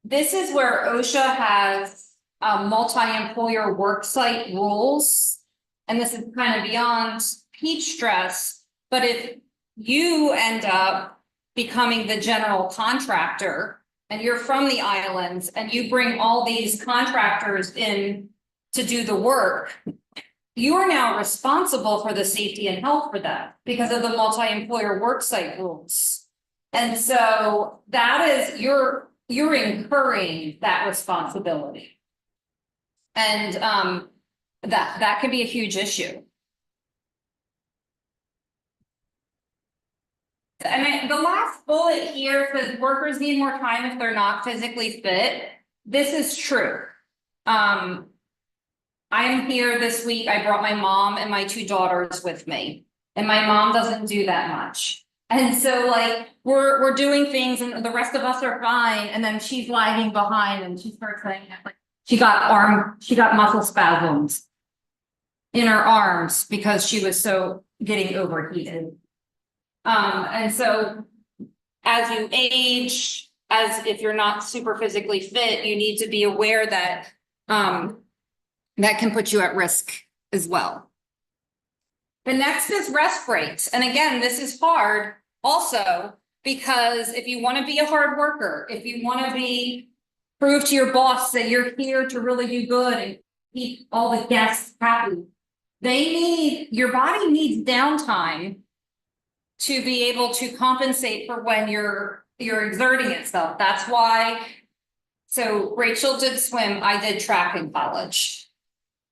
This is where OSHA has multi-employer work site rules. And this is kind of beyond heat stress, but if you end up becoming the general contractor and you're from the islands and you bring all these contractors in to do the work, you are now responsible for the safety and health for that because of the multi-employer work site rules. And so that is, you're incurring that responsibility. And that can be a huge issue. I mean, the last bullet here says workers need more time if they're not physically fit. This is true. I'm here this week. I brought my mom and my 2 daughters with me, and my mom doesn't do that much. And so like, we're doing things and the rest of us are fine. And then she's lagging behind and she starts saying like, she got muscle spasms in her arms because she was so getting overheated. And so as you age, as if you're not super physically fit, you need to be aware that, that can put you at risk as well. The next is rest breaks. And again, this is hard also because if you want to be a hard worker, if you want to prove to your boss that you're here to really do good and keep all the guests happy, your body needs downtime to be able to compensate for when you're exerting itself. That's why, so Rachel did swim, I did track in college.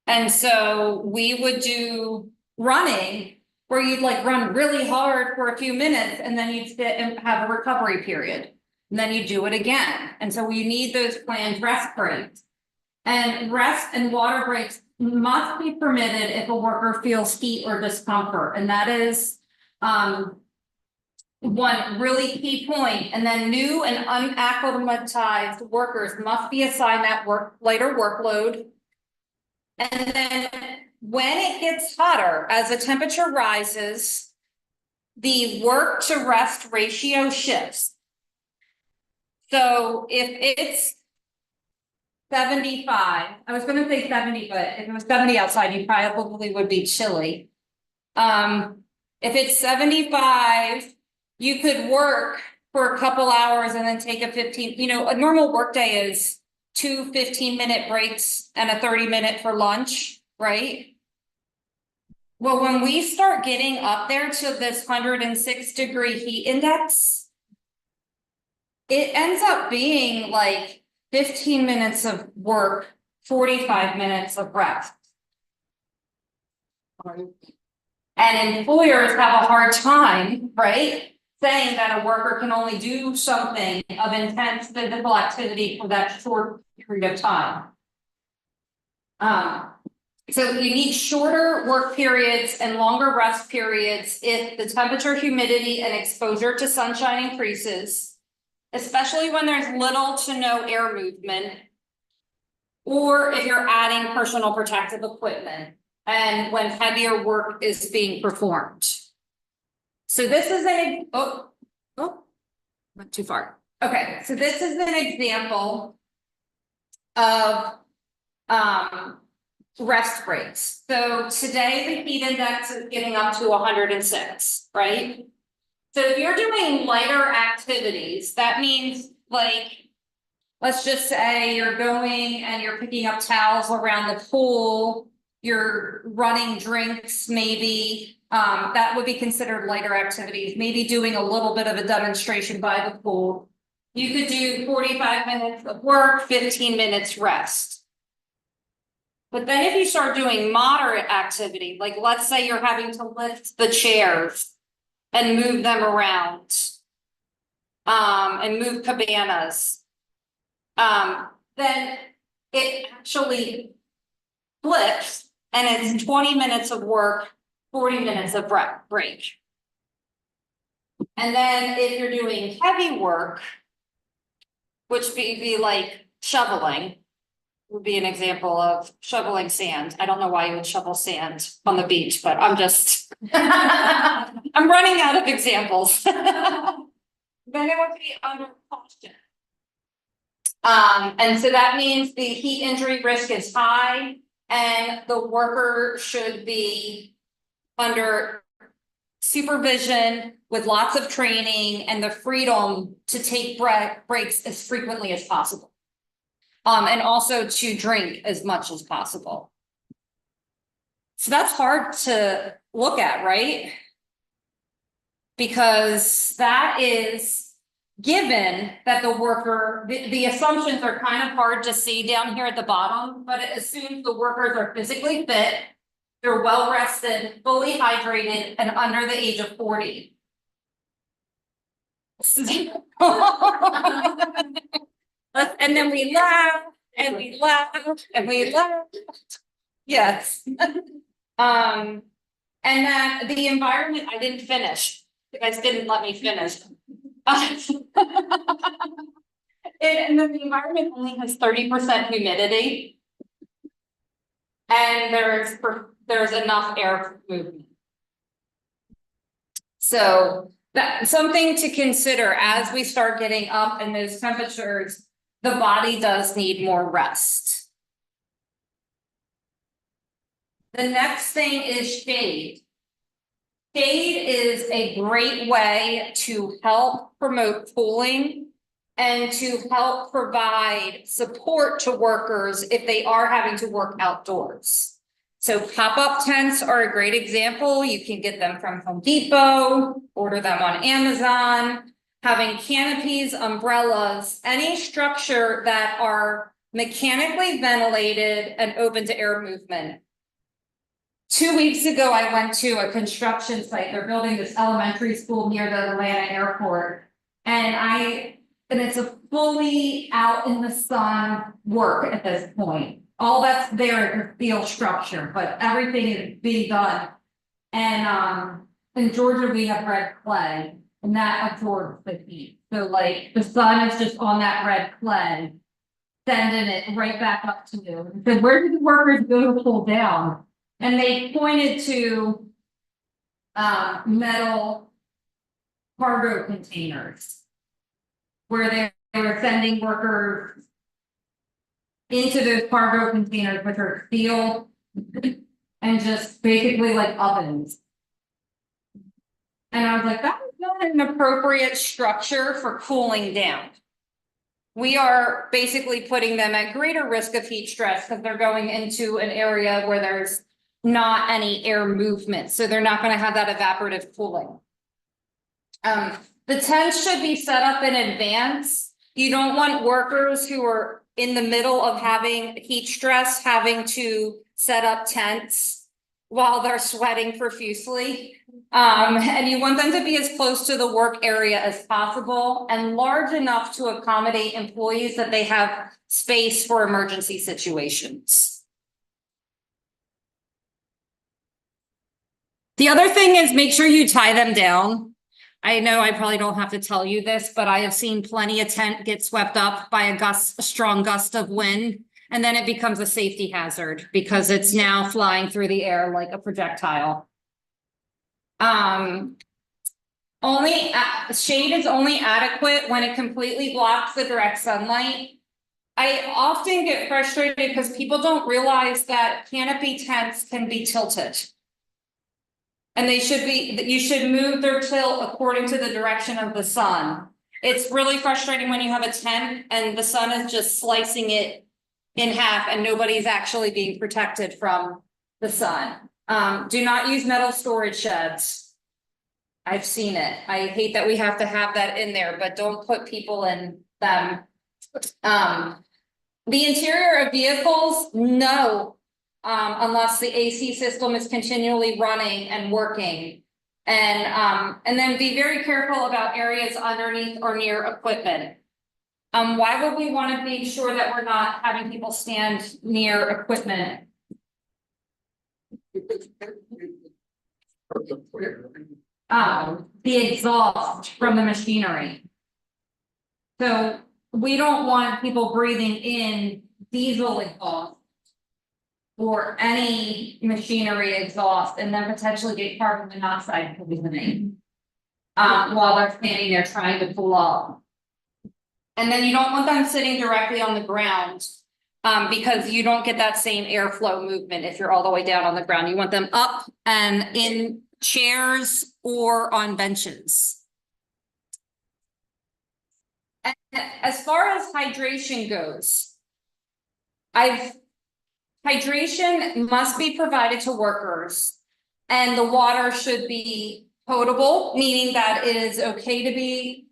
And so we would do running where you'd like run really hard for a few minutes and then you'd sit and have a recovery period. And then you do it again. And so you need those planned rest breaks. And rest and water breaks must be permitted if a worker feels heat or discomfort. And that is one really key point. And then new and unacclimatized workers must be assigned that lighter workload. And then when it gets hotter, as the temperature rises, the work to rest ratio shifts. So if it's 75, I was going to say 70, but if it was 70 outside, you probably would be chilly. If it's 75, you could work for a couple hours and then take a 15, a normal work day is 2 15-minute breaks and a 30-minute for lunch, right? Well, when we start getting up there to this 106-degree heat index, it ends up being like 15 minutes of work, 45 minutes of rest. And employers have a hard time, right? Saying that a worker can only do something of intense physical activity for that short period of time. So you need shorter work periods and longer rest periods if the temperature, humidity, and exposure to sunshine increases, especially when there's little to no air movement, or if you're adding personal protective equipment and when heavier work is being performed. So this is Went too far. Okay, so this is an example of rest breaks. So today the heat index is getting up to 106, right? So if you're doing lighter activities, that means like, let's just say you're going and you're picking up towels around the pool, you're running drinks, maybe, that would be considered lighter activities, maybe doing a little bit of a demonstration by the pool. You could do 45 minutes of work, 15 minutes rest. But then if you start doing moderate activity, like let's say you're having to lift the chairs and move them around, and move cabanas, then it actually flips and it's 20 minutes of work, 40 minutes of break. And then if you're doing heavy work, which would be like shoveling, would be an example of shoveling sand. I don't know why you would shovel sand on the beach, but I'm just, I'm running out of examples. Then it would be under caution. And so that means the heat injury risk is high and the worker should be under supervision with lots of training and the freedom to take breaks as frequently as possible. And also to drink as much as possible. So that's hard to look at, right? Because that is given that the worker, the assumptions are kind of hard to see down here at the bottom, but it assumes the workers are physically fit, they're well rested, fully hydrated, and under the age of 40. And then we laugh, and we laugh, and we laugh. Yes. And then the environment, I didn't finish. You guys didn't let me finish. And then the environment only has 30% humidity. And there's enough air movement. So that's something to consider as we start getting up in those temperatures, the body does need more rest. The next thing is shade. Shade is a great way to help promote cooling and to help provide support to workers if they are having to work outdoors. So pop-up tents are a great example. You can get them from Home Depot, order them on Amazon. Having canopies, umbrellas, any structure that are mechanically ventilated and open to air movement. 2 weeks ago, I went to a construction site. They're building this elementary school near the Atlanta airport. And it's a fully out in the sun work at this point. All that's there is steel structure, but everything is being done. And in Georgia, we have red clay, and that absorbs the heat. So like the sun is just on that red clay, sending it right back up to you. And said, where did the workers go to pull down? And they pointed to metal cargo containers where they were sending workers into those cargo containers, which are steel and just basically like ovens. And I was like, that is not an appropriate structure for cooling down. We are basically putting them at greater risk of heat stress because they're going into an area where there's not any air movement. So they're not going to have that evaporative cooling. The tents should be set up in advance. You don't want workers who are in the middle of having heat stress having to set up tents while they're sweating profusely. And you want them to be as close to the work area as possible and large enough to accommodate employees that they have space for emergency situations. The other thing is make sure you tie them down. I know I probably don't have to tell you this, but I have seen plenty of tent get swept up by a strong gust of wind, and then it becomes a safety hazard because it's now flying through the air like a projectile. And Shade is only adequate when it completely blocks the direct sunlight. I often get frustrated because people don't realize that canopy tents can be tilted. And you should move their tilt according to the direction of the sun. It's really frustrating when you have a tent and the sun is just slicing it in half and nobody's actually being protected from the sun. Do not use metal storage sheds. I've seen it. I hate that we have to have that in there, but don't put people in them. The interior of vehicles, no. Unless the AC system is continually running and working. And then be very careful about areas underneath or near equipment. Why would we want to make sure that we're not having people stand near equipment? The exhaust from the machinery. So we don't want people breathing in diesel exhaust. Or any machinery exhaust and then potentially get carbon monoxide poisoning. While they're standing there trying to pull up. And then you don't want them sitting directly on the ground. Because you don't get that same airflow movement if you're all the way down on the ground. You want them up and in chairs or on benches. And as far as hydration goes, hydration must be provided to workers and the water should be potable, meaning that it is okay to be,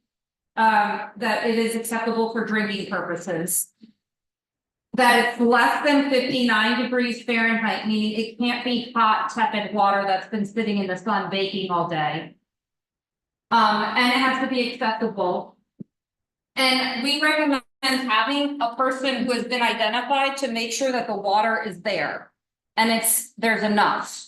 that it is acceptable for drinking purposes. That it's less than 59 degrees Fahrenheit, meaning it can't be hot, tepid water that's been sitting in the sun baking all day. And it has to be accessible. And we recommend having a person who has been identified to make sure that the water is there and there's enough.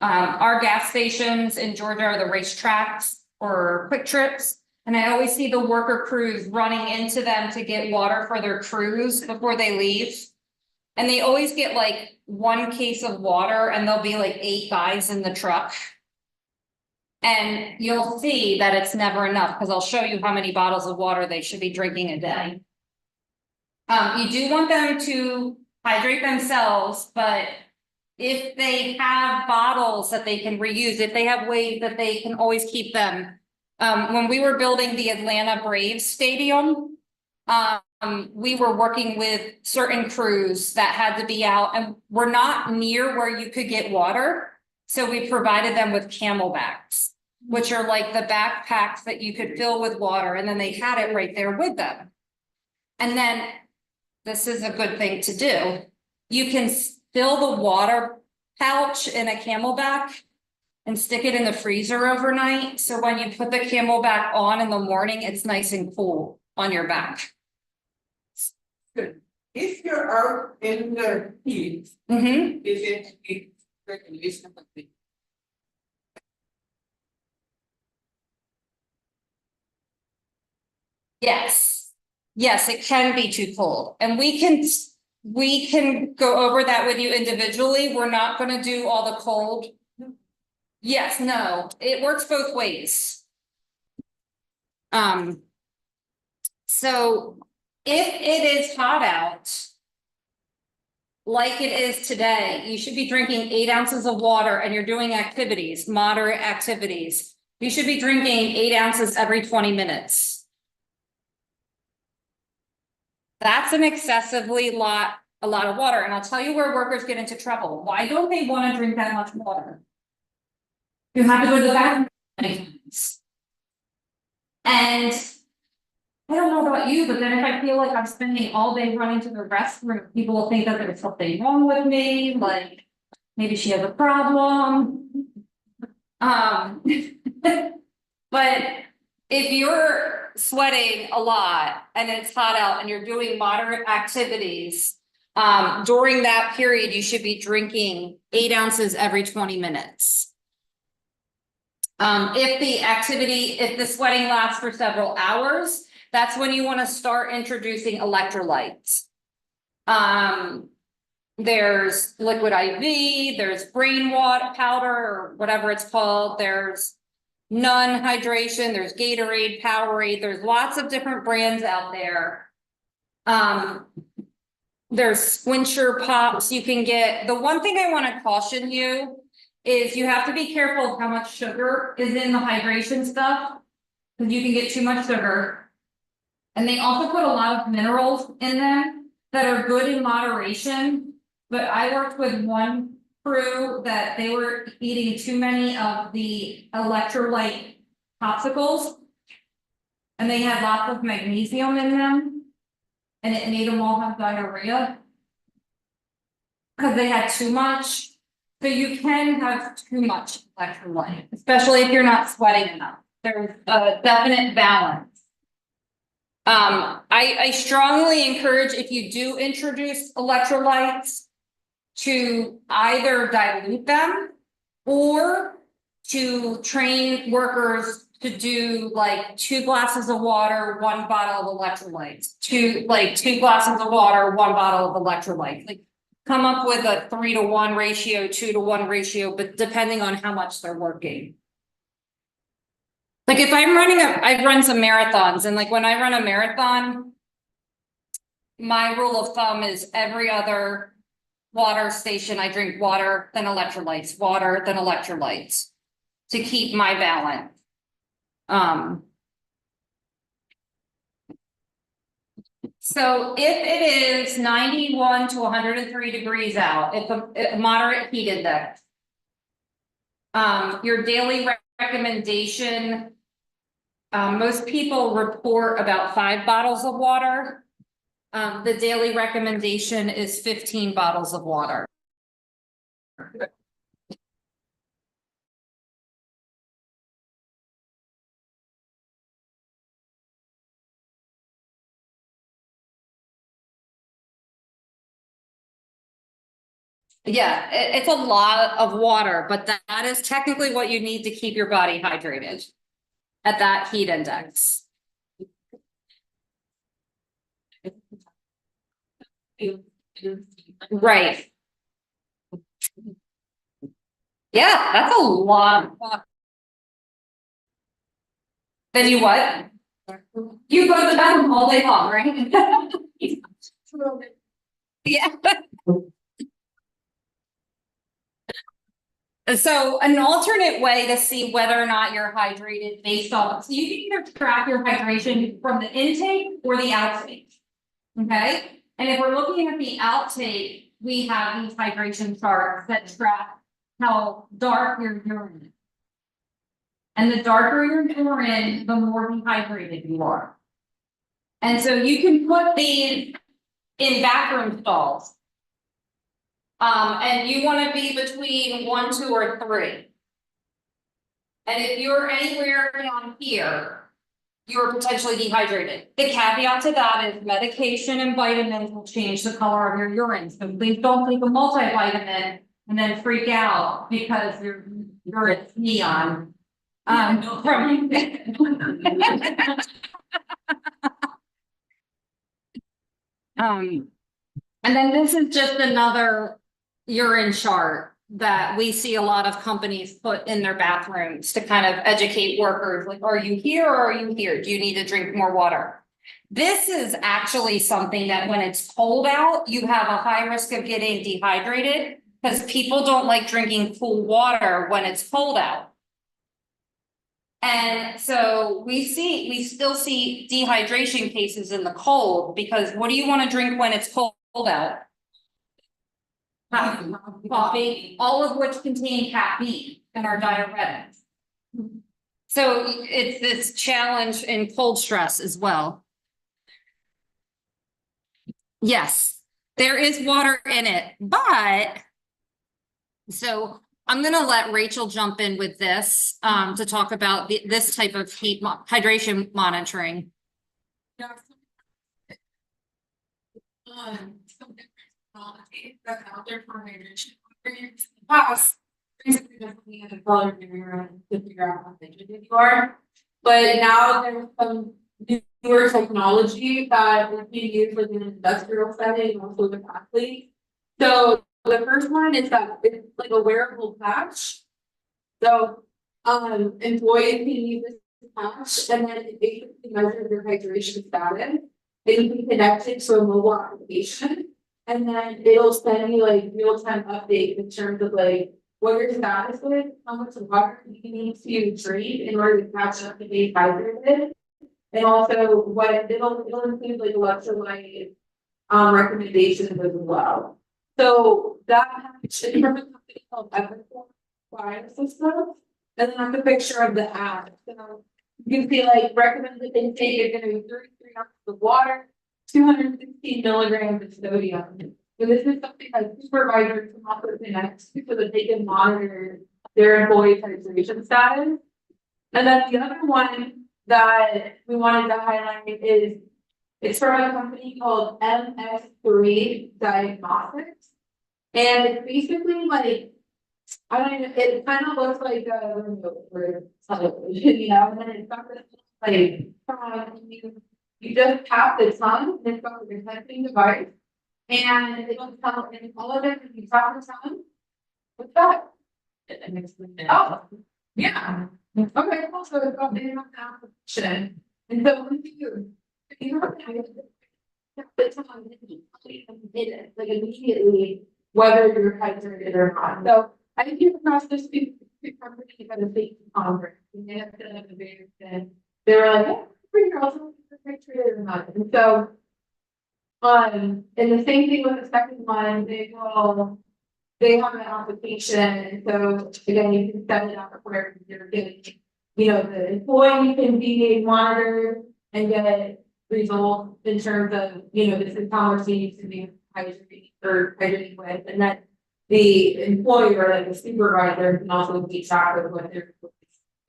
Our gas stations in Georgia are the racetracks or quick trips. And I always see the worker crews running into them to get water for their crews before they leave. And they always get like 1 case of water and there'll be like 8 guys in the truck. And you'll see that it's never enough because I'll show you how many bottles of water they should be drinking a day. You do want them to hydrate themselves, but if they have bottles that they can reuse, if they have ways that they can always keep them. When we were building the Atlanta Braves stadium, we were working with certain crews that had to be out and were not near where you could get water. So we provided them with camelbacks, which are like the backpacks that you could fill with water, and then they had it right there with them. And then, this is a good thing to do. You can fill the water pouch in a camelback and stick it in the freezer overnight. So when you put the camelback on in the morning, it's nice and cool on your back. If you're out in the heat, Mm-hmm. is it regulation of the Yes. Yes, it can be too cold. And we can go over that with you individually. We're not gonna do all the cold. Yes, no, it works both ways. So if it is hot out, like it is today, you should be drinking 8 ounces of water and you're doing activities, moderate activities. You should be drinking 8 ounces every 20 minutes. That's an excessively a lot of water. And I'll tell you where workers get into trouble. Why don't they want to drink that much water? You have to go to the bathroom many times. And I don't know about you, but then if I feel like I'm spending all day running to the restroom, people will think that there's something wrong with me, like maybe she has a problem. But if you're sweating a lot and it's hot out and you're doing moderate activities, during that period, you should be drinking 8 ounces every 20 minutes. If the sweating lasts for several hours, that's when you want to start introducing electrolytes. There's liquid IV, there's brain water powder, or whatever it's called. There's None hydration, there's Gatorade, Powerade, there's lots of different brands out there. There's Squincher pops you can get. The one thing I want to caution you is you have to be careful of how much sugar is in the hydration stuff. Because you can get too much sugar. And they also put a lot of minerals in them that are good in moderation. But I worked with one crew that they were eating too many of the electrolyte popsicles. And they had lots of magnesium in them. And it made them all have diarrhea. Because they had too much. So you can have too much electrolyte, especially if you're not sweating enough. There's a definite balance. I strongly encourage, if you do introduce electrolytes, to either dilute them or to train workers to do like 2 glasses of water, 1 bottle of electrolytes, 2 glasses of water, 1 bottle of electrolytes. Like, come up with a 3-to-1 ratio, 2-to-1 ratio, but depending on how much they're working. Like if I'm running I've run some marathons, and like when I run a marathon, my rule of thumb is every other water station, I drink water, then electrolytes, water, then electrolytes to keep my balance. So if it is 91 to 103 degrees out, it's a moderate heat index. Your daily recommendation, most people report about 5 bottles of water. The daily recommendation is 15 bottles of water. Yeah, it's a lot of water, but that is technically what you need to keep your body hydrated at that heat index. Right. Yeah, that's a lot of water. Then you what? You go to the bathroom all day long, right? Yeah. So an alternate way to see whether or not you're hydrated based on, so you can either track your hydration from the intake or the outtake. Okay, and if we're looking at the outtake, we have these hydration charts that track how dark your urine is. And the darker your urine, the more dehydrated you are. And so you can put these in bathroom stalls. And you want to be between 1, 2, or 3. And if you're anywhere down here, you're potentially dehydrated. The caveat to that is medication and vitamins will change the color of your urine. So please don't take a multivitamin and then freak out because your urine's neon. And then this is just another urine chart that we see a lot of companies put in their bathrooms to kind of educate workers, like, are you here or are you here? Do you need to drink more water? This is actually something that when it's cold out, you have a high risk of getting dehydrated because people don't like drinking cool water when it's cold out. And so we still see dehydration cases in the cold because what do you want to drink when it's cold out? Coffee, all of which contain caffeine and are diuretics. So it's this challenge in cold stress as well. Yes, there is water in it, but so I'm going to let Rachel jump in with this to talk about this type of hydration monitoring. That's out there for hydration. In the past, basically just looking at the color of your urine to figure out how hydrated you are. But now there's some newer technology that is being used within an industrial setting and also with athletes. So the first one is that it's like a wearable patch. So employees can use this patch and then it basically measures their hydration status. And you can connect it to a mobile application. And then it'll send you like real-time updates in terms of like what your status is, how much water you need to drink in order to catch up to be hydrated. And also what it'll include like electrolyte recommendations as well. So that is from a company called Evercore Fire System. And then that's a picture of the app. So you can see like recommended intake is gonna be 33 ounces of water, 216 milligrams of sodium. So this is something that supervisors can also connect to so that they can monitor their employees' hydration status. And then the other one that we wanted to highlight is it's from a company called MS3 Diagnostics. And it's basically like, I don't know, it kind of looks like a remote for television, you know, and then it's got this like, you just tap the tongue, and it's got a detecting device. And it'll tell, and all of it, if you tap the tongue, what's that? Oh, yeah. Okay, cool. So it's got the application. And so when you have the tongue, like immediately, whether you're hydrated or not. So I came across this big company at a big conference, and they have done a very thing. They were like, yeah, pretty girls hydrated or not. And so and the same thing with the second one, they have an application, so again, you can set it up where you're getting, you know, the employee can be monitored and get results in terms of, you know, this is how much you need to be hydrating with, and then the employer, like the supervisor, can also keep track of what their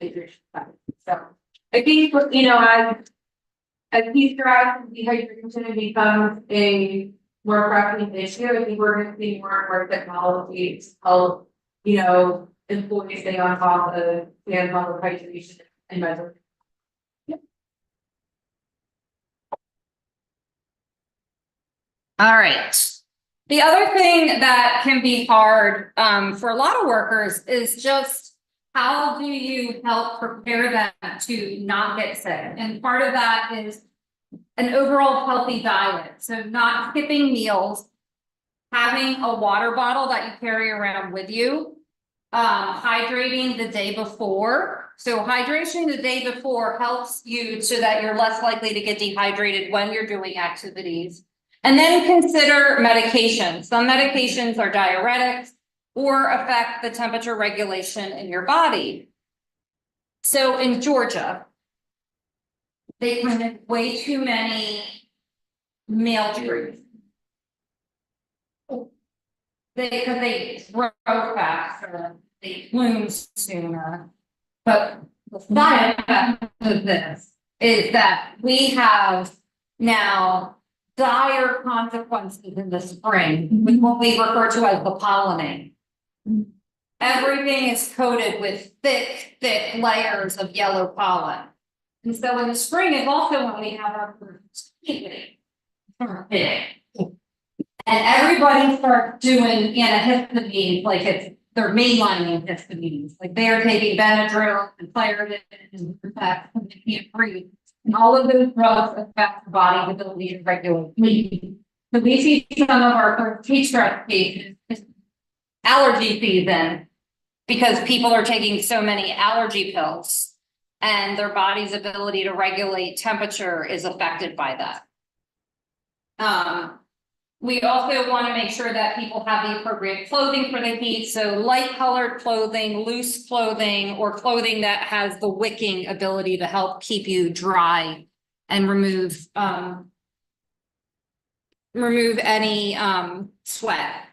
hydration status. So I think, you know, as these drugs, dehydration becomes a more pressing issue, I think we're gonna see more and more technology to help, you know, employees stay on top of hydration and measure. All right. The other thing that can be hard for a lot of workers is just how do you help prepare them to not get sick? And part of that is an overall healthy diet. So not skipping meals, having a water bottle that you carry around with you, hydrating the day before. So hydration the day before helps you so that you're less likely to get dehydrated when you're doing activities. And then consider medications. Some medications are diuretics or affect the temperature regulation in your body. So in Georgia, they printed way too many male trees. Because they grow faster, they bloom sooner. But the side effect of this is that we have now dire consequences in the spring with what we refer to as the pollinate. Everything is coated with thick layers of yellow pollen. And so in the spring is also when we have our first meeting. And everybody starts doing antihistamines like it's they're mainlining antihistamines. Like they are taking Benadryl and Claritin and Protect and they can't breathe. And all of those drugs affect the body's ability to regulate bleeding. So we see some of our heat stress cases, allergy season, because people are taking so many allergy pills and their body's ability to regulate temperature is affected by that. We also want to make sure that people have the appropriate clothing for the heat. So light colored clothing, loose clothing, or clothing that has the wicking ability to help keep you dry and remove any sweat.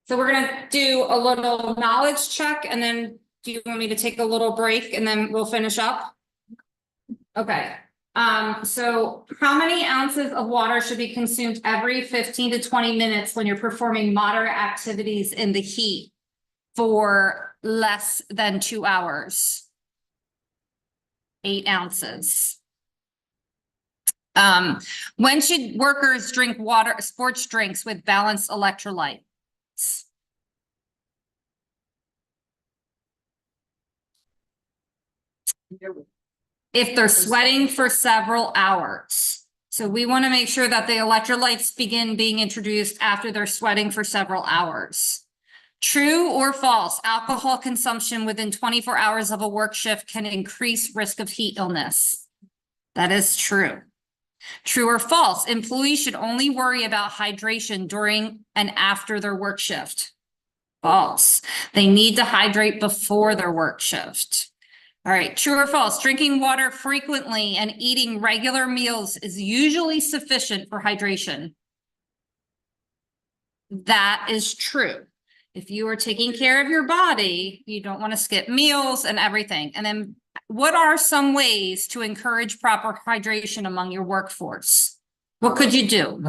So we're gonna do a little knowledge check and then do you want me to take a little break and then we'll finish up? Okay. So how many ounces of water should be consumed every 15 to 20 minutes when you're performing moderate activities in the heat for less than 2 hours? 8 ounces. When should workers drink water, sports drinks with balanced electrolytes? If they're sweating for several hours. So we want to make sure that the electrolytes begin being introduced after they're sweating for several hours. True or false, alcohol consumption within 24 hours of a work shift can increase risk of heat illness. That is true. True or false, employees should only worry about hydration during and after their work shift. False. They need to hydrate before their work shift. All right, true or false, drinking water frequently and eating regular meals is usually sufficient for hydration. That is true. If you are taking care of your body, you don't want to skip meals and everything. And then what are some ways to encourage proper hydration among your workforce? What could you do?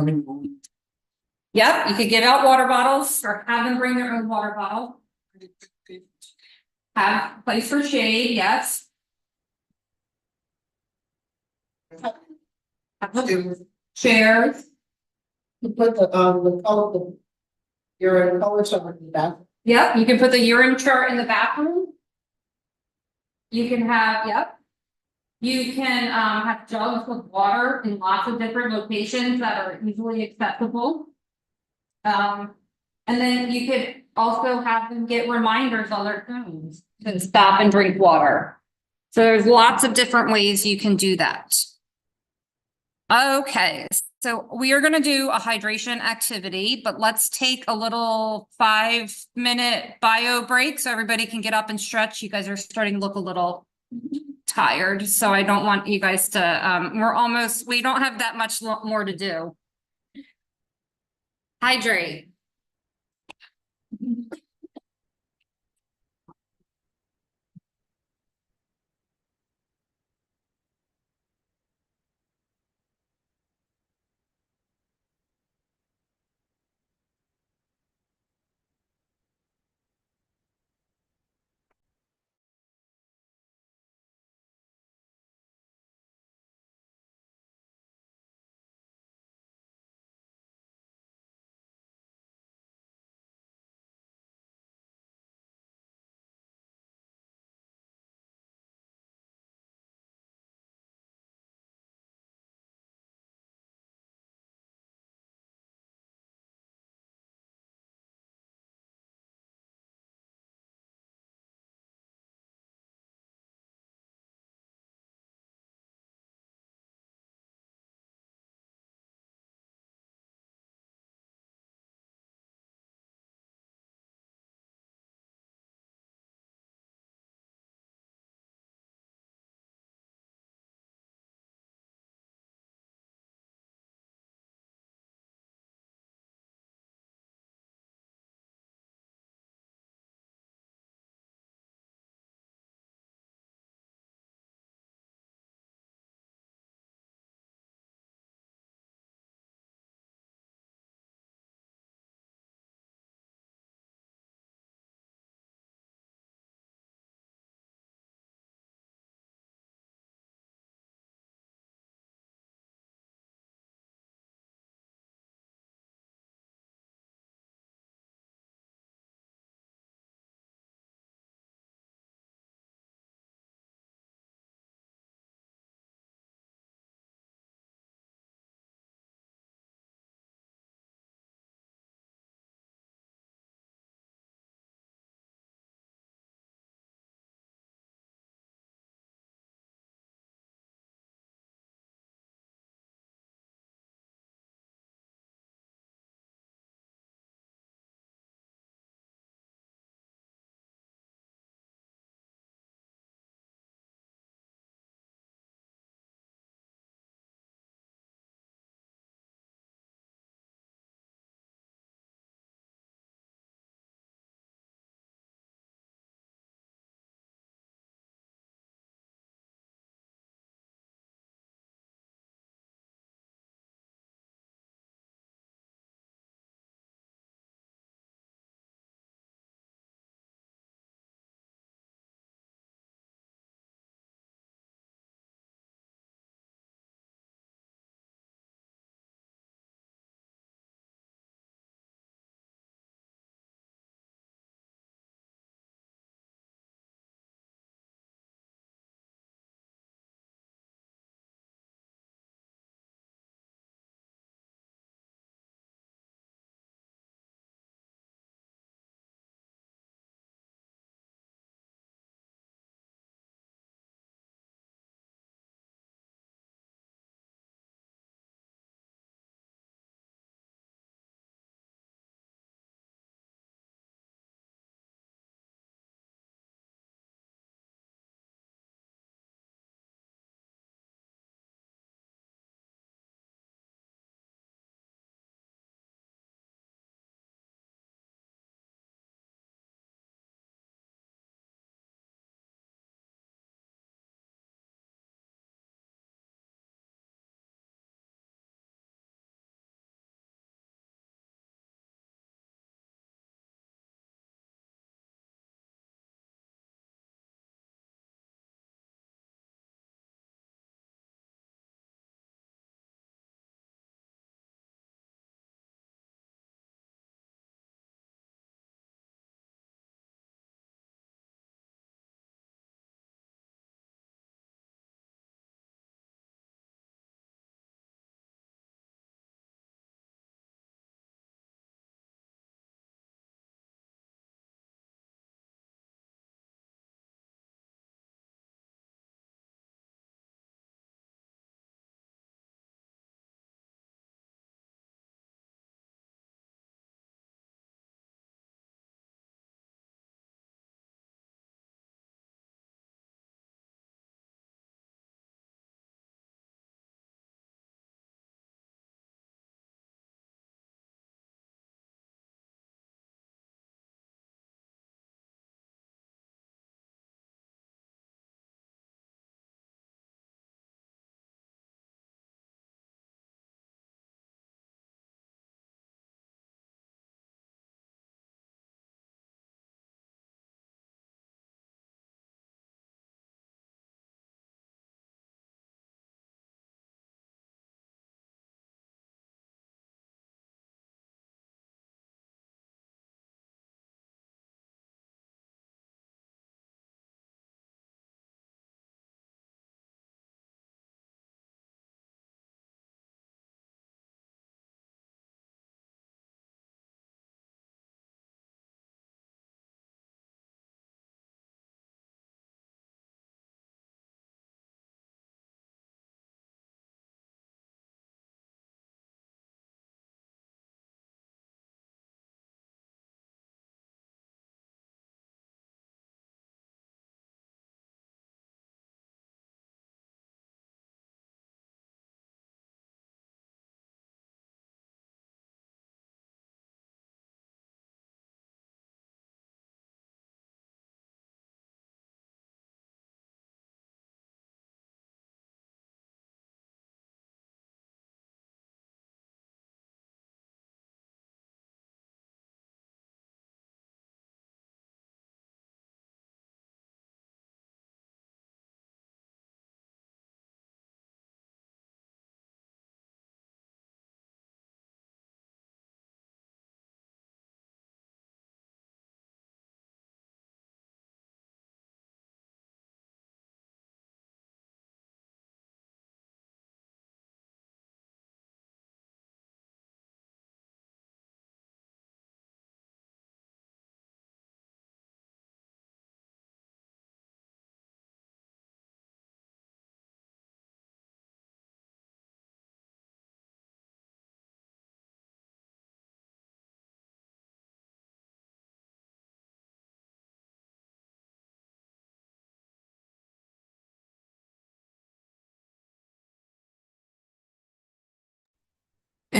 Yep, you could give out water bottles or have them bring their own water bottle. Have a place for shade, yes. Chairs. You put the color, your color chart in the back. Yep, you can put the urine chart in the bathroom. You can have, yep. You can have jugs with water in lots of different locations that are easily accessible. And then you could also have them get reminders on their phones to stop and drink water. So there's lots of different ways you can do that. Okay, so we are gonna do a hydration activity, but let's take a little 5-minute bio break so everybody can get up and stretch. You guys are starting to look a little tired, so I don't want you guys to, we don't have that much more to do. Hydrate.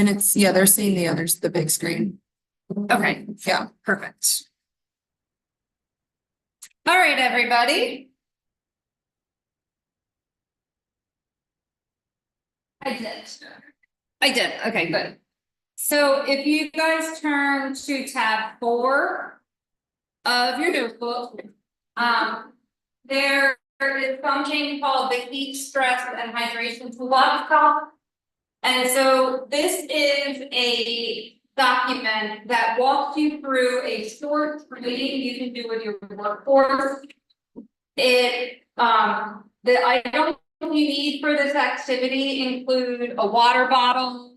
and it's, yeah, they're seeing the others, the big screen. Okay, yeah, perfect. All right, everybody. I did, okay, good. So if you guys turn to tab 4 of your notebook, there is something called the heat stress and hydration toolbox. And so this is a document that walks you through a short training you can do with your workforce. It, the items you need for this activity include a water bottle,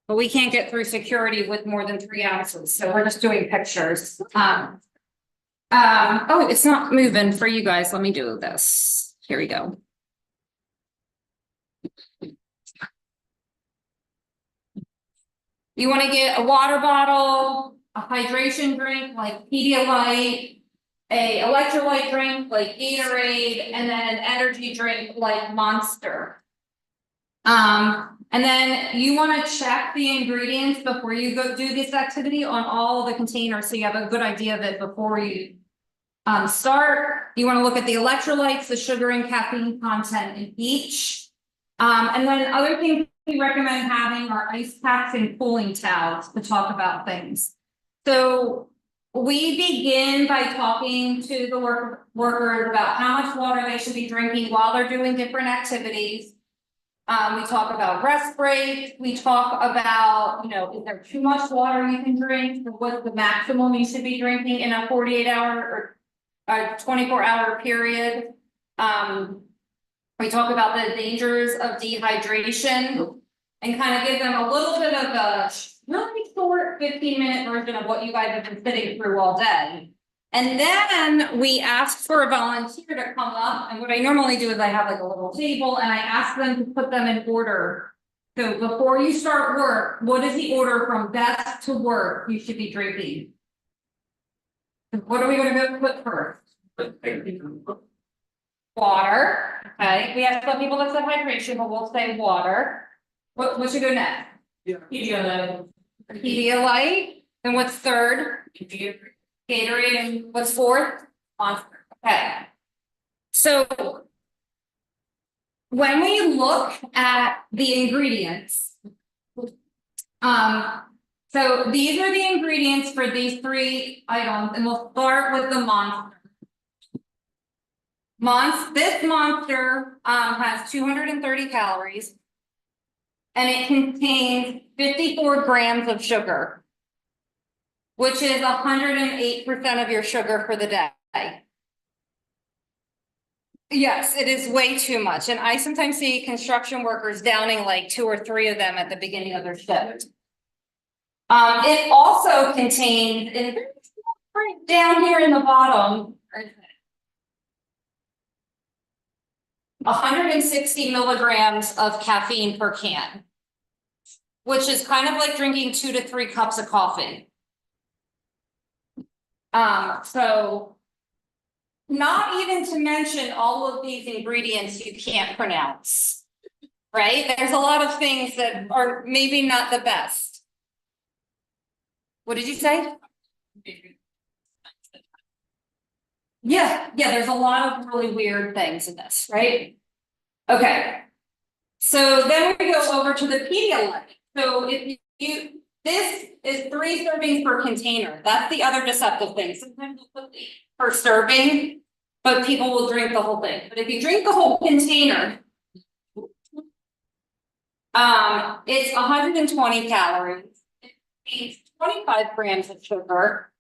but we can't get through security with more than 3 ounces, so we're just doing pictures. Oh, it's not moving for you guys. Let me do this. Here we go. You want to get a water bottle, a hydration drink like Pedialyte, a electrolyte drink like Gatorade, and then an energy drink like Monster. And then you want to check the ingredients before you go do this activity on all the containers, so you have a good idea of it before you start. You want to look at the electrolytes, the sugar and caffeine content in each. And then other things we recommend having are ice packs and cooling towels to talk about things. So we begin by talking to the workers about how much water they should be drinking while they're doing different activities. We talk about rest breaks. We talk about, you know, is there too much water you can drink? What's the maximum you should be drinking in a 48-hour or a 24-hour period? We talk about the dangers of dehydration and kind of give them a little bit of a really short 15-minute version of what you guys have been sitting through all day. And then we ask for a volunteer to come up, and what I normally do is I have like a little table and I ask them to put them in order. So before you start work, what is the order from best to worst you should be drinking? What are we going to go put first? Water. Okay, we have some people that said hydration, but we'll say water. What should go next? Pedialyte. Pedialyte. And what's third? Gatorade. And what's fourth? Monster. Okay. So when we look at the ingredients, so these are the ingredients for these 3 items, and we'll start with the Monster. This Monster has 230 calories, and it contains 54 grams of sugar, which is 108% of your sugar for the day. Yes, it is way too much, and I sometimes see construction workers downing like 2 or 3 of them at the beginning of their shift. It also contains, and right down here in the bottom, 160 milligrams of caffeine per can, which is kind of like drinking 2 to 3 cups of coffee. So not even to mention all of these ingredients you can't pronounce, right? There's a lot of things that are maybe not the best. What did you say? Yeah, there's a lot of really weird things in this, right? Okay. So then we go over to the Pedialyte. So if this is 3 servings per container. That's the other deceptive thing. Sometimes we'll put per serving, but people will drink the whole thing. But if you drink the whole container, it's 120 calories. It contains 25 grams of sugar,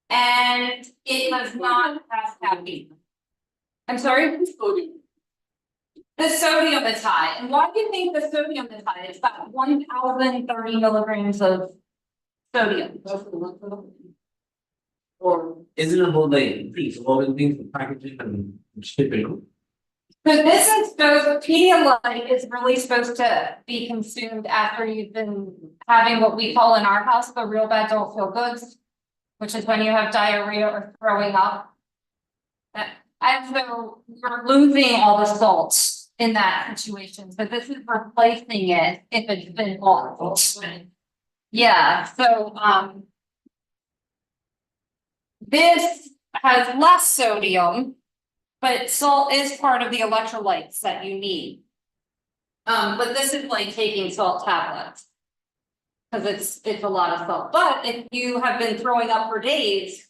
and it does not have caffeine. I'm sorry? The sodium is high. And why do you think the sodium is high? It's got 1,030 milligrams of sodium. Or isn't it about like holding things and packaging and shipping? So this is supposed, Pedialyte is really supposed to be consumed after you've been having what we call in our house the real bad don't feel goods, which is when you have diarrhea or throwing up. And so you're losing all the salts in that situation, but this is replacing it if it's been lost. Yeah, so, this has less sodium, but salt is part of the electrolytes that you need. But this is like taking salt tablets. Cause it's a lot of salt, but if you have been throwing up for days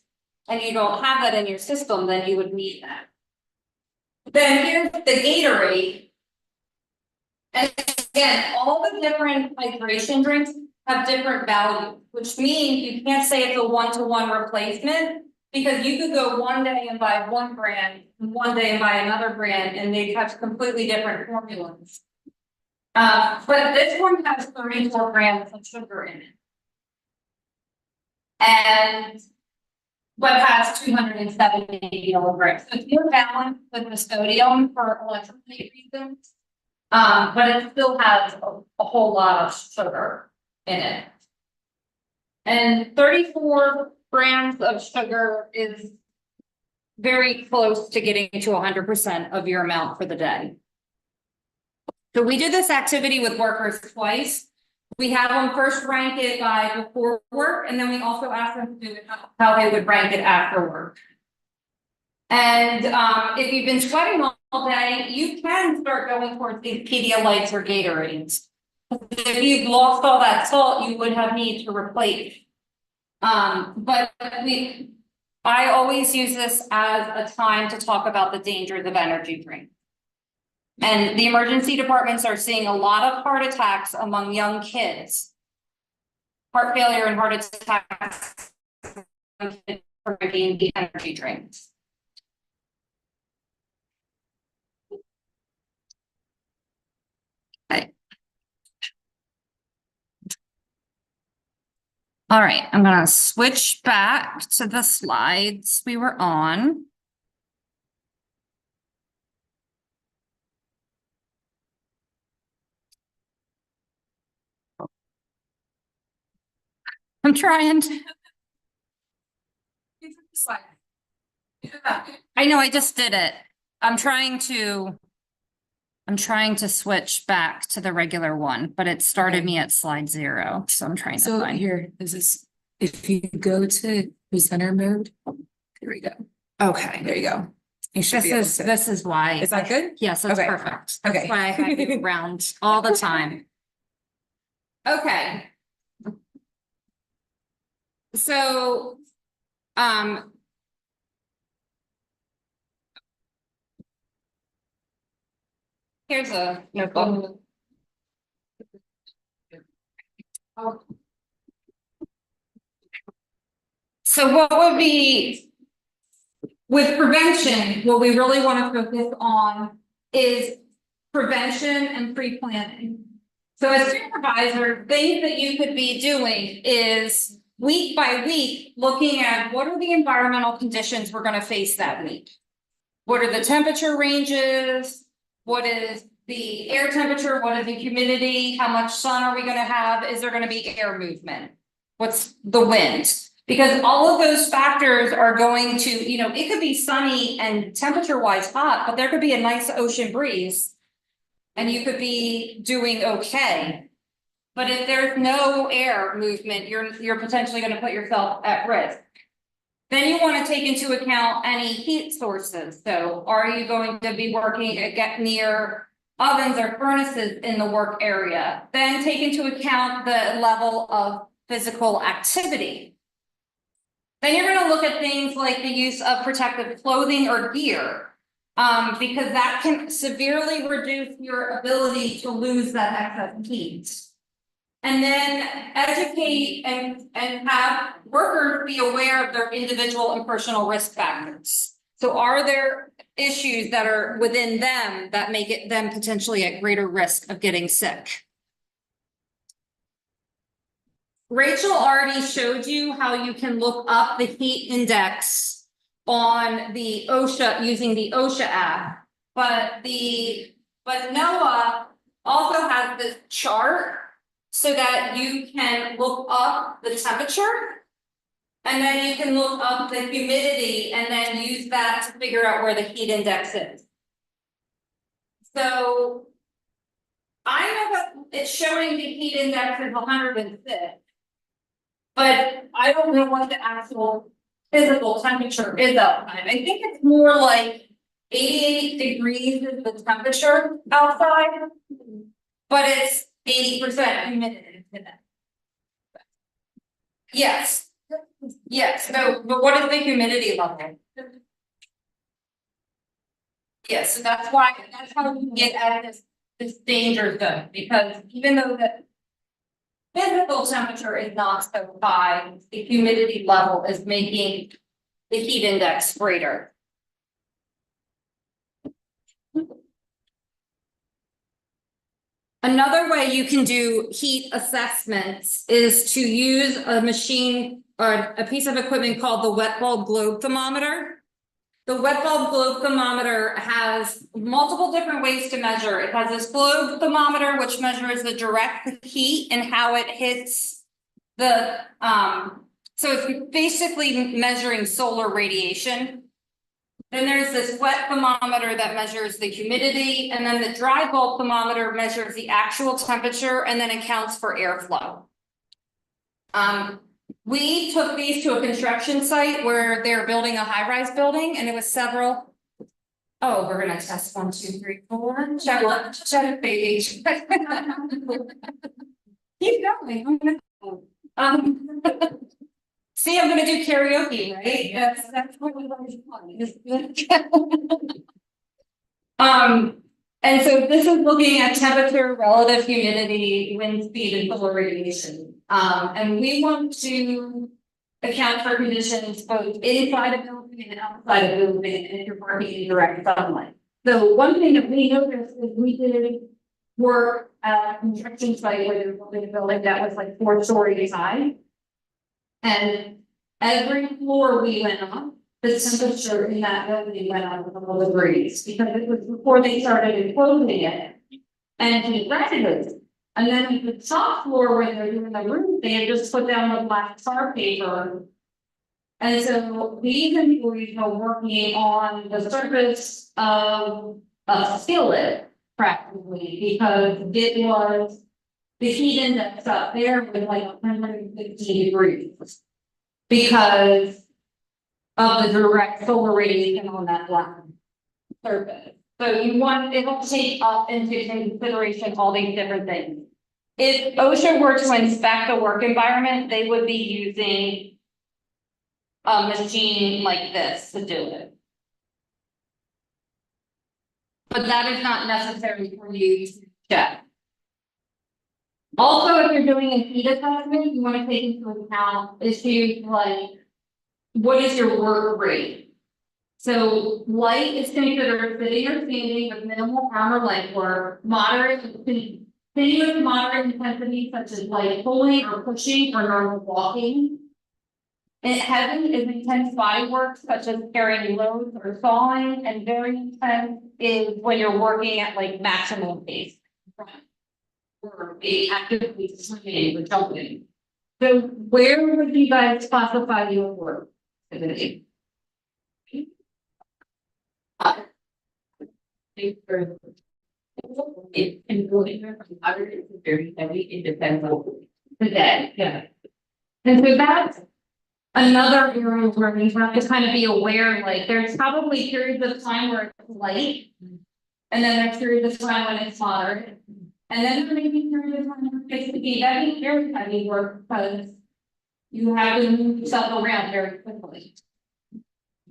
and you don't have that in your system, then you would need that. Then here's the Gatorade. And again, all the different hydration drinks have different value, which means you can't say it's a one-to-one replacement. Because you could go one day and buy one brand, and one day and buy another brand, and they have completely different formulas. But this one has 34 grams of sugar in it. And but has 270 milligrams. So it's more balanced with the sodium for electrolyte reasons. But it still has a whole lot of sugar in it. And 34 grams of sugar is very close to getting to 100% of your amount for the day. So we did this activity with workers twice. We had them first rank it by before work, and then we also asked them to do it how they would rank it after work. And if you've been sweating all day, you can start going towards these Pedialytes or Gatorades. If you've lost all that salt, you would have need to replace. But I always use this as a time to talk about the dangers of energy drinks. And the emergency departments are seeing a lot of heart attacks among young kids. Heart failure and heart attacks from drinking the energy drinks. Okay. All right, I'm gonna switch back to the slides we were on. I'm trying to. I know, I just did it. I'm trying to switch back to the regular one, but it started me at slide 0, so I'm trying to So find. here, this is, if you go to presenter mode, there we go. Okay, There you go. You should be able to. this is why. Is that good? Yes, that's Okay. perfect. Okay. That's why I have you around all the time. Okay. So, here's a notebook. So what would be, with prevention, what we really want to focus on is prevention and pre-planning. So as supervisor, things that you could be doing is week by week, looking at what are the environmental conditions we're going to face that week. What are the temperature ranges? What is the air temperature? What is the humidity? How much sun are we going to have? Is there going to be air movement? What's the wind? Because all of those factors are going to, it could be sunny and temperature wise hot, but there could be a nice ocean breeze and you could be doing okay. But if there's no air movement, you're potentially going to put yourself at risk. Then you want to take into account any heat sources. So are you going to be working near ovens or furnaces in the work area? Then take into account the level of physical activity. Then you're going to look at things like the use of protective clothing or gear, because that can severely reduce your ability to lose that excess heat. And then educate and have workers be aware of their individual and personal risk factors. So are there issues that are within them that make them potentially at greater risk of getting sick? Rachel already showed you how you can look up the heat index on the OSHA using the OSHA app, but NOAA also has this chart so that you can look up the temperature and then you can look up the humidity and then use that to figure out where the heat index is. So. I know that it's showing the heat index is 106. But I don't know what the actual physical temperature is outside. I think it's more like 88 degrees is the temperature outside. But it's 80% humidity today. Yes. Yes, no, but what is the humidity level? Yes, so that's how we get out of this danger zone, because even though the physical temperature is not so high, the humidity level is making the heat index greater. Another way you can do heat assessments is to use a machine or a piece of equipment called the wet bulb globe thermometer. The wet bulb globe thermometer has multiple different ways to measure. It has this globe thermometer, which measures the direct heat and how it hits the, so it's basically measuring solar radiation. Then there's this wet thermometer that measures the humidity, and then the dry bulb thermometer measures the actual temperature and then accounts for airflow. We took these to a construction site where they're building a high-rise building, and it was several. Oh, we're gonna test 1, 2, 3, 4. Check page. Keep going. See, I'm gonna do karaoke, right? That's what we like to play. And so this is looking at temperature, relative humidity, wind speed, and solar radiation. And we want to account for conditions both inside a building and outside a building, and if you're working in direct sunlight. So one thing that we noticed is we did work at a construction site where they were building a building that was like 4 stories high. And every floor we went on, the temperature in that building went up a couple of degrees, because it was before they started enclosing it. And he rented. And then the top floor, where they're doing the roof, they had just put down the black tar paper. And so these employees were working on the surface of a skillet, practically, because it was the heat index up there was like 150 degrees. Because of the direct solar radiation on that black surface. So it'll take up into consideration all these different things. If OSHA were to inspect the work environment, they would be using a machine like this to do it. But that is not necessary for you to check. Also, if you're doing a heat assessment, you want to take into account issues like, what is your work rate? So light is considered sitting or standing with minimal arm or leg work, moderate, continuous moderate intensity such as light pulling or pushing or normal walking. And heavy is intense body work such as carrying loads or sawing, and very intense is when you're working at like maximum pace. Or being actively swimming or jumping. So where would you guys classify your work? It can go anywhere from moderate to very heavy, it depends on the day, yeah. And so that's another area where we have to kind of be aware, like there's probably periods of time where it's light, and then there's periods of time when it's moderate, and then there may be periods of time when it's be heavy, very heavy work, because you have to move yourself around very quickly.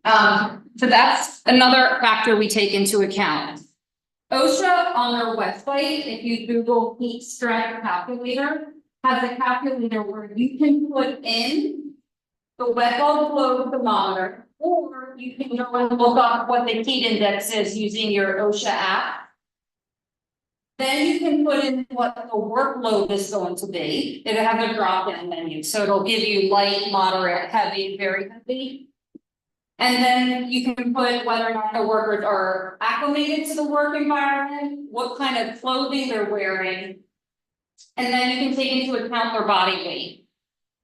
So that's another factor we take into account. OSHA on their website, if you Google heat stress calculator, has a calculator where you can put in the wet bulb globe thermometer, or you can go and look up what the heat index is using your OSHA app. Then you can put in what the workload is going to be. It has a drop-down menu, so it'll give you light, moderate, heavy, very heavy. And then you can put whether or not the workers are acclimated to the work environment, what kind of clothing they're wearing. And then you can take into account their body weight.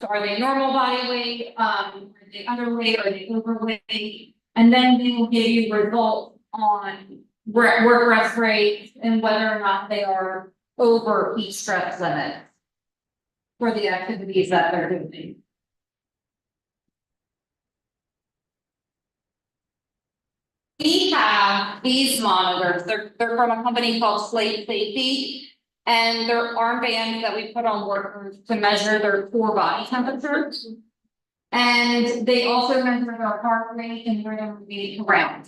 So are they normal body weight? Are they underweight? Are they overweight? And then they will give you results on work rest rates and whether or not they are over heat stress limit for the activities that they're doing. We have these monitors, they're from a company called Slate Safety. And they're armbands that we put on workers to measure their core body temperature. And they also measure their heart rate and where they're moving around.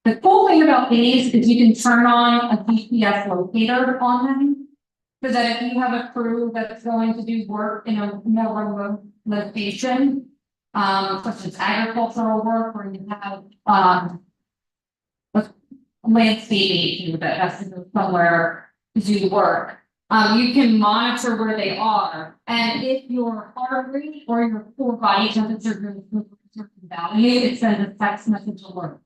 The cool thing about these is you can turn on a GPS locator on them. So that if you have a crew that's going to do work in a more remote location, such as agricultural work, or you have, landscaping that has to go somewhere to do the work. You can monitor where they are, and if your heart rate or your core body temperature goes to a certain value, it sends a text message alert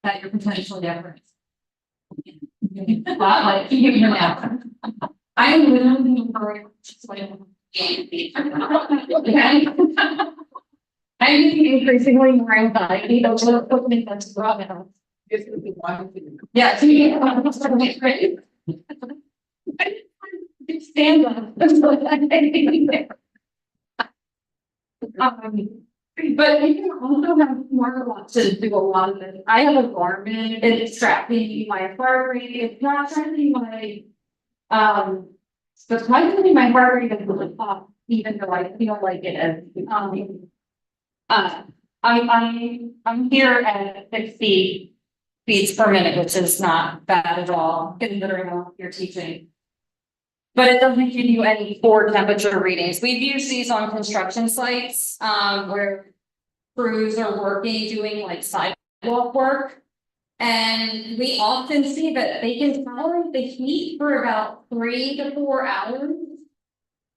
that you're potentially at risk. Like, you know, I'm literally very just like I'm increasingly more anxiety over the equipment that's brought out. Yeah, so you get great. Stand up. But you can also have more options to do a lot of this. I have a Garmin, it's tracking my heart rate, it's not tracking my, surprisingly, my heart rate is really up, even though I feel like it is. I'm here at 60 beats per minute, which is not bad at all, considering what you're teaching. But it doesn't give you any core temperature readings. We've used these on construction sites, where crews are working, doing like sidewalk work. And we often see that they can tolerate the heat for about 3 to 4 hours.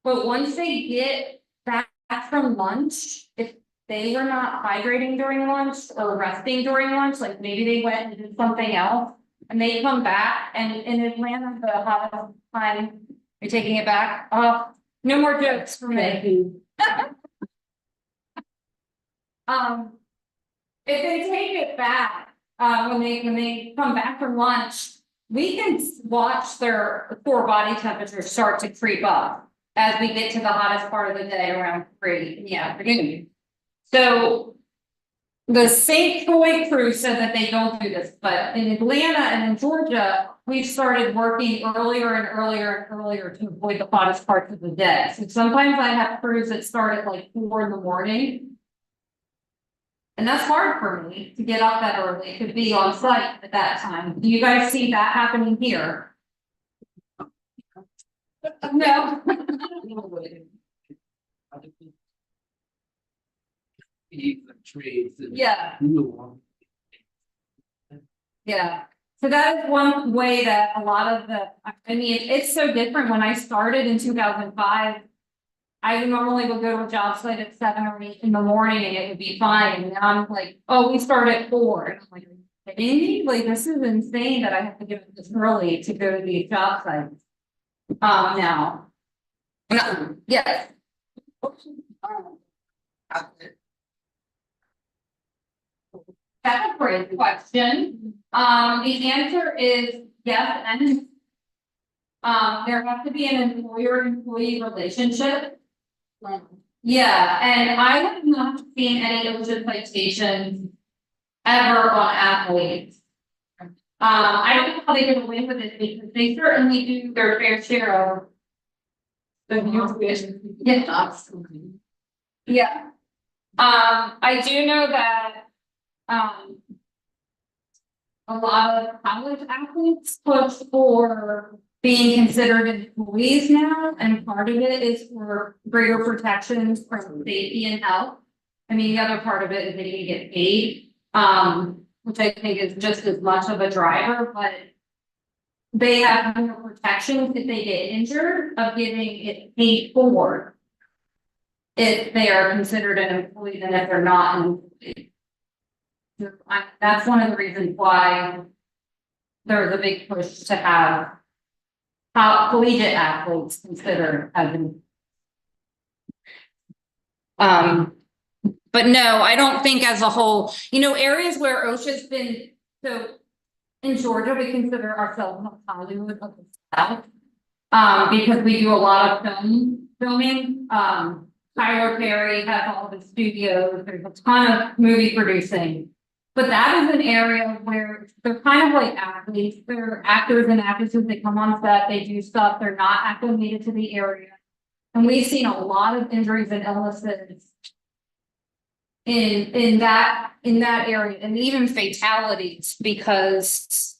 But once they get back from lunch, if they were not hydrating during lunch or resting during lunch, like maybe they went and did something else, and they come back, and in Atlanta, the hottest time, you're taking it back. Oh, no more jokes for me. If they take it back, when they come back from lunch, we can watch their core body temperature start to creep up as we get to the hottest part of the day around 3 in the afternoon. So the St. Croix crew said that they don't do this, but in Atlanta and in Georgia, we've started working earlier and earlier and earlier to avoid the hottest parts of the day. So sometimes I have crews that start at like 4 in the morning. And that's hard for me to get up that early, to be on site at that time. Do you guys see that happening here? No. Yeah. Yeah, so that is one way that a lot of the, I mean, it's so different. When I started in 2005, I normally would go to a job site at 7 or 8 in the morning and it would be fine. And now I'm like, oh, we start at 4. And I'm like, maybe like this is insane that I have to get up this early to go to these job sites. Now. Yes. That's a great question. The answer is yes, and there has to be an employer-employee relationship. Yeah, and I have not seen any OSHA citations ever on athletes. I don't know how they get away with it because they certainly do their fair share of the yeah. I do know that a lot of college athletes push for being considered employees now, and part of it is for greater protections from safety and health. I mean, the other part of it is they can get paid, which I think is just as much of a driver, but they have more protections if they get injured of getting it paid for if they are considered an employee than if they're not an employee. So that's one of the reasons why there's a big push to have collegiate athletes considered as an but no, I don't think as a whole, you know, areas where OSHA's been, so in Georgia, we consider ourselves the Hollywood of the South. Because we do a lot of filming, Tyler Perry has all the studios, there's a ton of movie producing. But that is an area where they're kind of like athletes, they're actors and actresses, they come on set, they do stuff, they're not acclimated to the area. And we've seen a lot of injuries and illnesses in that area, and even fatalities, because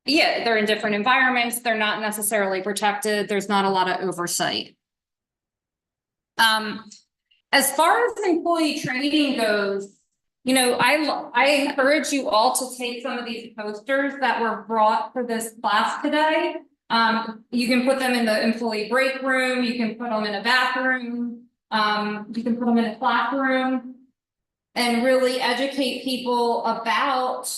yeah, they're in different environments, they're not necessarily protected, there's not a lot of oversight. As far as employee training goes, you know, I encourage you all to take some of these posters that were brought for this class today. You can put them in the employee break room, you can put them in a bathroom, you can put them in a classroom. And really educate people about,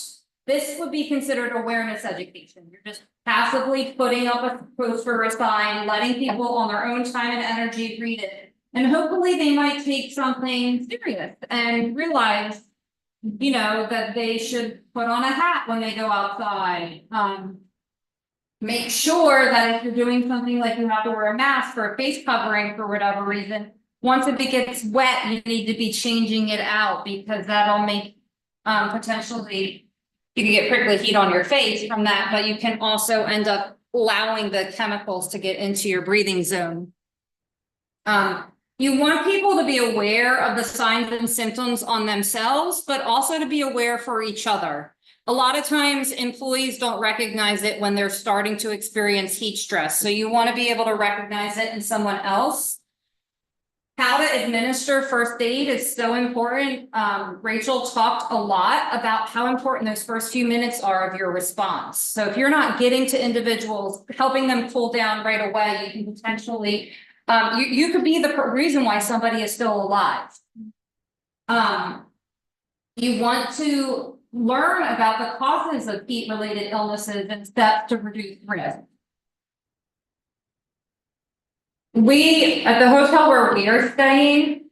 this would be considered awareness education. You're just passively putting up a poster or a sign, letting people on their own time and energy read it. And hopefully they might take something serious and realize, you know, that they should put on a hat when they go outside. Make sure that if you're doing something like you have to wear a mask or a face covering for whatever reason, once it gets wet, you need to be changing it out, because that'll make potentially, you can get prickly heat on your face from that, but you can also end up allowing the chemicals to get into your breathing zone. You want people to be aware of the signs and symptoms on themselves, but also to be aware for each other. A lot of times employees don't recognize it when they're starting to experience heat stress. So you want to be able to recognize it in someone else. How to administer first aid is so important. Rachel talked a lot about how important those first few minutes are of your response. So if you're not getting to individuals, helping them cool down right away, you can potentially, you could be the reason why somebody is still alive. You want to learn about the causes of heat-related illnesses and steps to reduce risk. We, at the hotel where we are staying,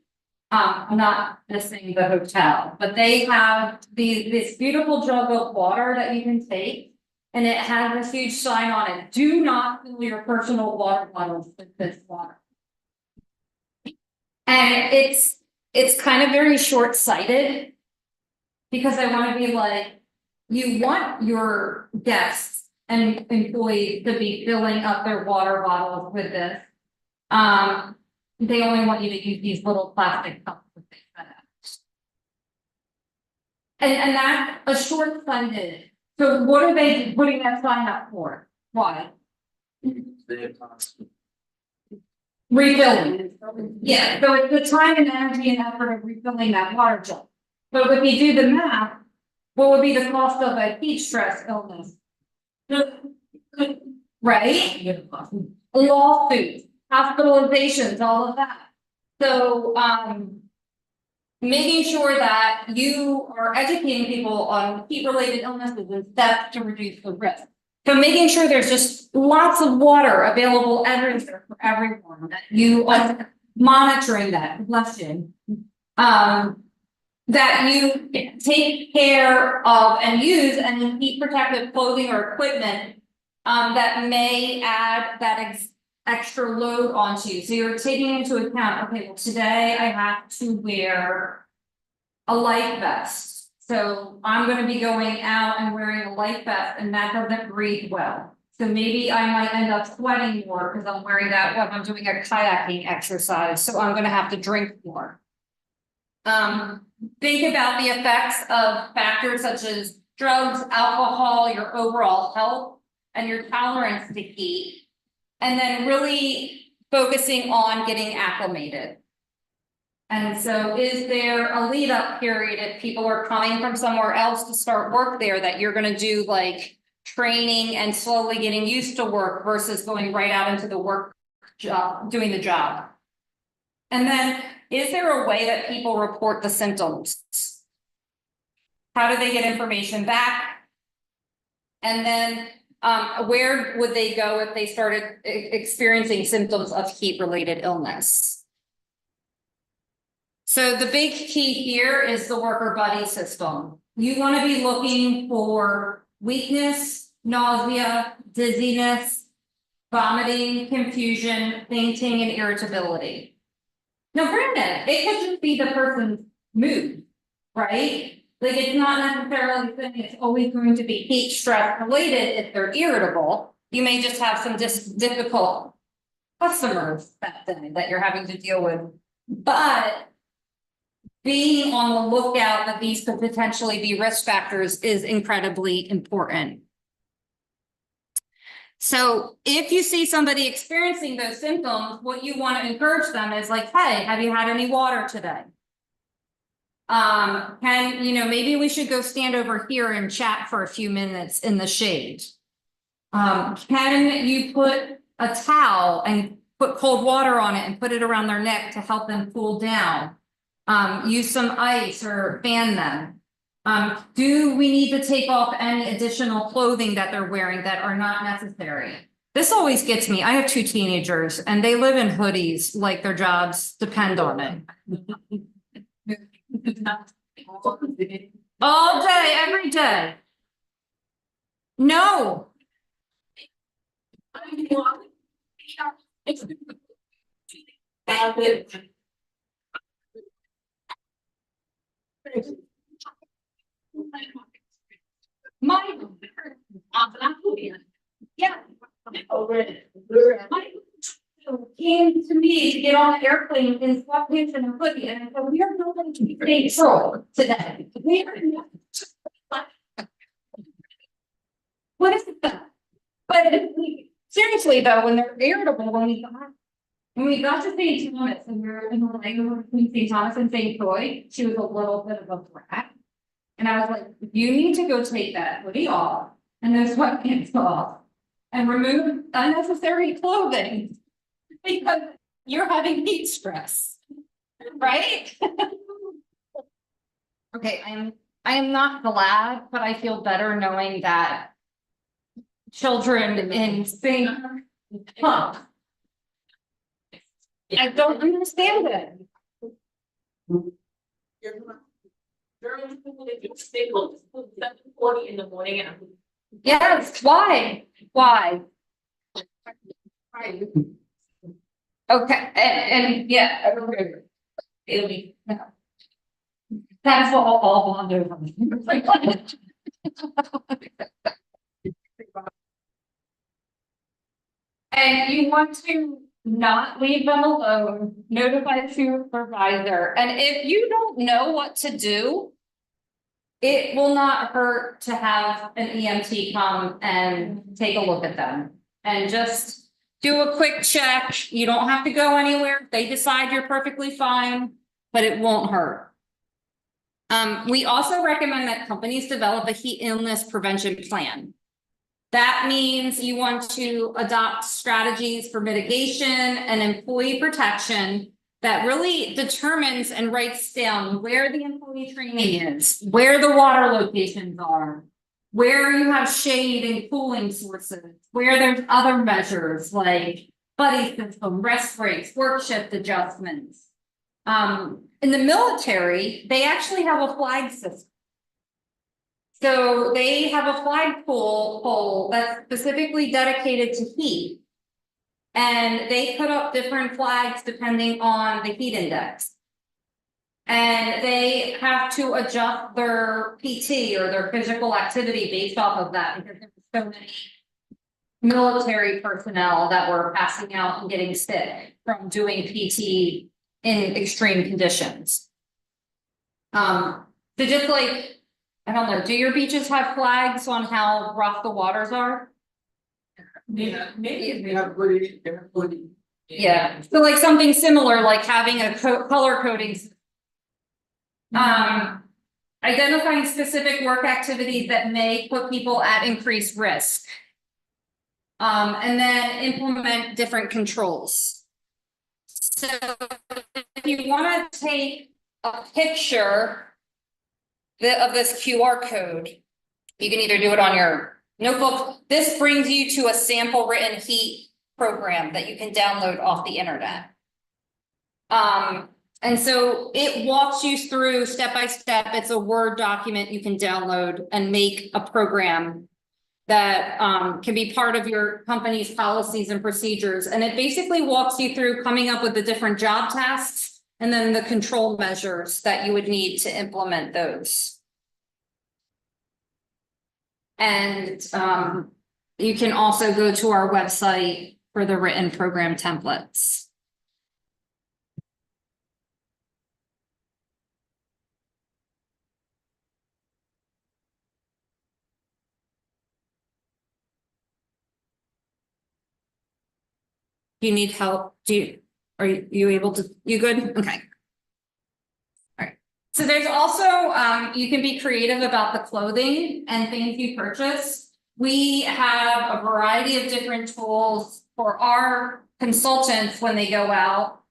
I'm not missing the hotel, but they have this beautiful jug of water that you can take, and it has this huge sign on it: do not fill your personal water bottles with this water. And it's kind of very short-sighted, because I want to be like, you want your guests and employees to be filling up their water bottles with this. They only want you to use these little plastic cups with things like that. And that's a short-sighted. So what are they putting that sign up for? Why? Refilling. Yeah, so it's the time and energy and effort of refilling that water jug. But if you do the math, what would be the cost of a heat stress illness? Right? Lawsuits, hospitalizations, all of that. So, making sure that you are educating people on heat-related illnesses and steps to reduce the risk. So making sure there's just lots of water available everywhere for everyone, that you are monitoring that, question. That you take care of and use any heat protective clothing or equipment that may add that extra load onto you. So you're taking into account, okay, well, today I have to wear a life vest. So I'm going to be going out and wearing a life vest, and that doesn't breathe well. So maybe I might end up sweating more because I'm wearing that when I'm doing a kayaking exercise. So I'm going to have to drink more. Think about the effects of factors such as drugs, alcohol, your overall health, and your tolerance to heat. And then really focusing on getting acclimated. And so is there a lead up period if people are coming from somewhere else to start work there, that you're going to do like training and slowly getting used to work versus going right out into the work job, doing the job? And then is there a way that people report the symptoms? How do they get information back? And then where would they go if they started experiencing symptoms of heat-related illness? So the big key here is the worker buddy system. You want to be looking for weakness, nausea, dizziness, vomiting, confusion, fainting, and irritability. Now granted, it could just be the person's mood, right? Like it's not necessarily saying it's always going to be heat stress related if they're irritable. You may just have some difficult customers that day that you're having to deal with. But being on the lookout that these could potentially be risk factors is incredibly important. So if you see somebody experiencing those symptoms, what you want to encourage them is like, hey, have you had any water today? Maybe we should go stand over here and chat for a few minutes in the shade. Can you put a towel and put cold water on it and put it around their neck to help them cool down? Use some ice or fan them. Do we need to take off any additional clothing that they're wearing that are not necessary? This always gets me. I have 2 teenagers and they live in hoodies like their jobs depend on it. All day, every day. No. Yeah. Came to me to get on the airplane in sweatpants and a hoodie, and I said, we are not going to be control today. We are not. What is that? But seriously though, when they're irritable, when we got to St. Thomas and we were in the language between St. Thomas and St. Croix, she was a little bit of a brat. And I was like, you need to go take that hoodie off and those sweatpants off and remove unnecessary clothing because you're having heat stress, right? Okay, I am not glad, but I feel better knowing that children in St. I don't understand it. During school, they do staples, 7:40 in the morning and. Yes, why? Why? Okay, and yeah, it'll be. That's all bond over. And you want to not leave them alone, notify the supervisor, and if you don't know what to do, it will not hurt to have an EMT come and take a look at them and just do a quick check. You don't have to go anywhere. If they decide you're perfectly fine, but it won't hurt. We also recommend that companies develop a heat illness prevention plan. That means you want to adopt strategies for mitigation and employee protection that really determines and writes down where the employee training is, where the water locations are, where you have shade and cooling sources, where there's other measures like buddy system, rest breaks, work shift adjustments. In the military, they actually have a flag system. So they have a flag pole that's specifically dedicated to heat. And they put up different flags depending on the heat index. And they have to adjust their PT or their physical activity based off of that because there's so many military personnel that were passing out and getting sick from doing PT in extreme conditions. So just like, I don't know, do your beaches have flags on how rough the waters are? Yeah, maybe they have pretty, they're pretty. Yeah, so like something similar, like having a color coding. Identifying specific work activities that may put people at increased risk. And then implement different controls. So if you want to take a picture of this QR code, you can either do it on your notebook. This brings you to a sample written heat program that you can download off the internet. And so it walks you through step by step. It's a Word document you can download and make a program that can be part of your company's policies and procedures. And it basically walks you through coming up with the different job tasks and then the control measures that you would need to implement those. And you can also go to our website for the written program templates. Do you need help? Are you able to, you good? Okay. All right. So there's also, you can be creative about the clothing and things you purchase. We have a variety of different tools for our consultants when they go out.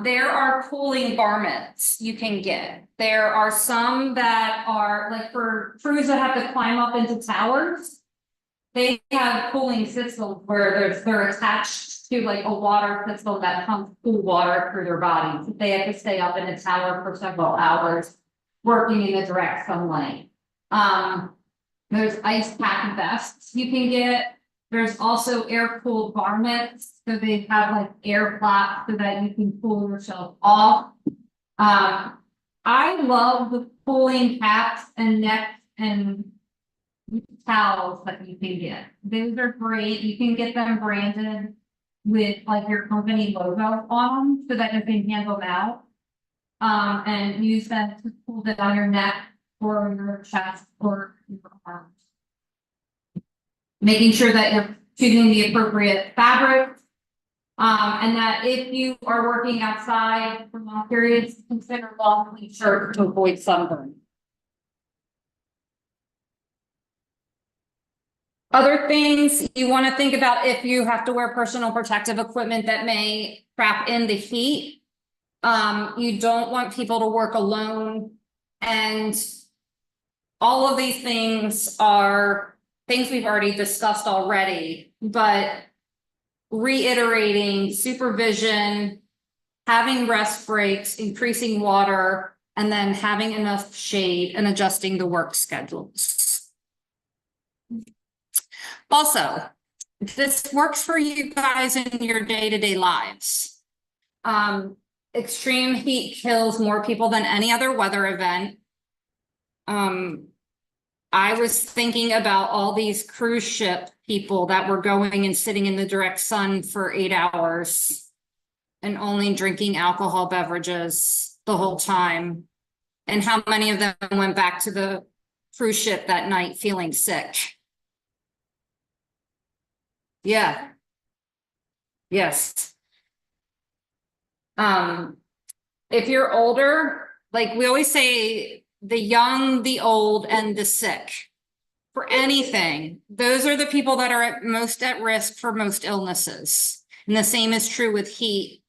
There are cooling garments you can get. There are some that are like for crews that have to climb up into towers. They have cooling systems where they're attached to like a water system that pumps cool water through their bodies. If they have to stay up in a tower for several hours, working in the direct sunlight. There's ice pack vests you can get. There's also air cooled garments. So they have like air flaps so that you can cool yourself off. I love the cooling caps and necks and towels that you can get. Those are great. You can get them branded with like your company logo on them so that you can hand them out. And use them to pull it on your neck or your chest or your arms. Making sure that you're choosing the appropriate fabric. And that if you are working outside for long periods, consider long sleeve shirts to avoid sunburn. Other things you want to think about if you have to wear personal protective equipment that may trap in the heat. You don't want people to work alone. And all of these things are things we've already discussed already, but reiterating supervision, having rest breaks, increasing water, and then having enough shade and adjusting the work schedules. Also, this works for you guys in your day-to-day lives. Extreme heat kills more people than any other weather event. I was thinking about all these cruise ship people that were going and sitting in the direct sun for 8 hours and only drinking alcohol beverages the whole time. And how many of them went back to the cruise ship that night feeling sick? Yeah. Yes. If you're older, like we always say, the young, the old, and the sick. For anything, those are the people that are most at risk for most illnesses. And the same is true with heat.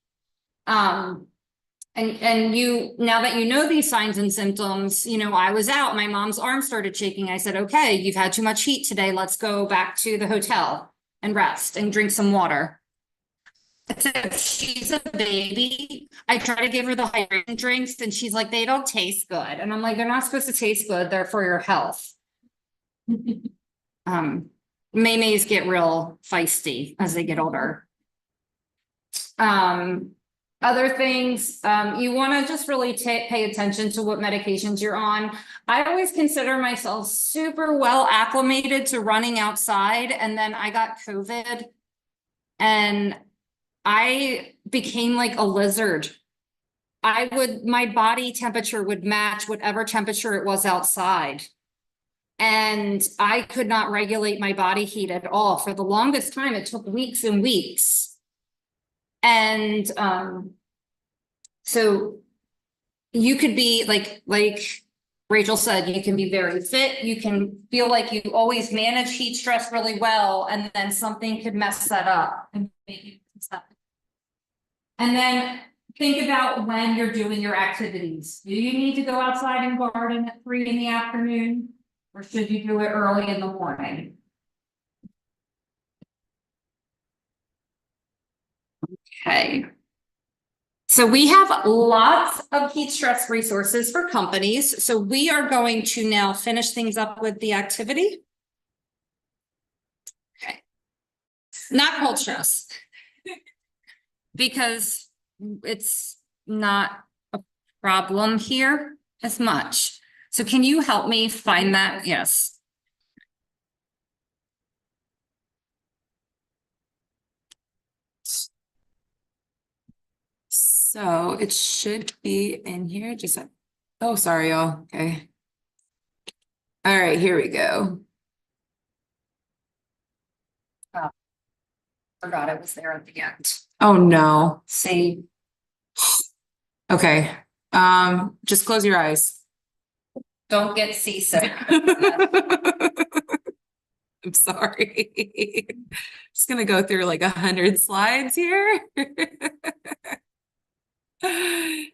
And you, now that you know these signs and symptoms, you know, I was out, my mom's arm started shaking. I said, okay, you've had too much heat today. Let's go back to the hotel and rest and drink some water. I said, she's a baby. I try to give her the hydration drinks and she's like, they don't taste good. And I'm like, they're not supposed to taste good. They're for your health. Maymays get real feisty as they get older. Other things, you want to just really pay attention to what medications you're on. I always consider myself super well acclimated to running outside, and then I got COVID and I became like a lizard. My body temperature would match whatever temperature it was outside. And I could not regulate my body heat at all. For the longest time, it took weeks and weeks. And so you could be like Rachel said, you can be very fit. You can feel like you always manage heat stress really well. And then something could mess that up and make you stop. And then think about when you're doing your activities. Do you need to go outside and garden at 3 in the afternoon? Or should you do it early in the morning? Okay. So we have lots of heat stress resources for companies. So we are going to now finish things up with the activity. Okay. Not cold stress. Because it's not a problem here as much. So can you help me find that? Yes. So it should be in here, just, oh, sorry, y'all, okay. All right, here we go. Oh. Forgot it was there at the end. Oh, no. Save. Okay, just close your eyes. Don't get seasick. I'm sorry. Just gonna go through like 100 slides here. I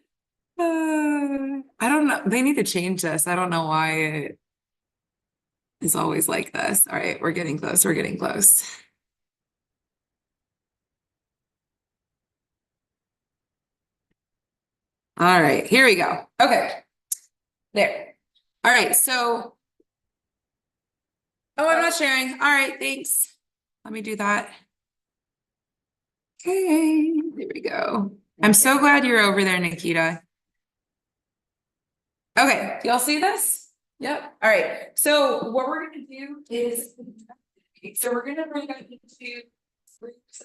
don't know. They need to change this. I don't know why it is always like this. All right, we're getting close. We're getting close. All right, here we go. Okay. There. All right, so. Oh, I'm not sharing. All right, thanks. Let me do that. Okay, there we go. I'm so glad you're over there, Nikita. Okay, y'all see this? Yep. All right. So what we're gonna do is, so we're gonna bring up into groups.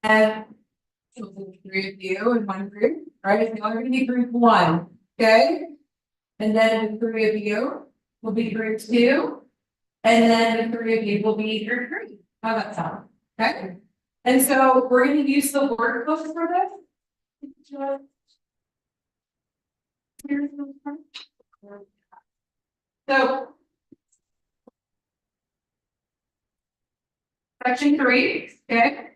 And so there's 3 of you in one group, right? And y'all are gonna be group 1, okay? And then the 3 of you will be group 2. And then the 3 of you will be group 3. How that sound? Okay? And so we're gonna use the workbook for this. So. Section 3, okay?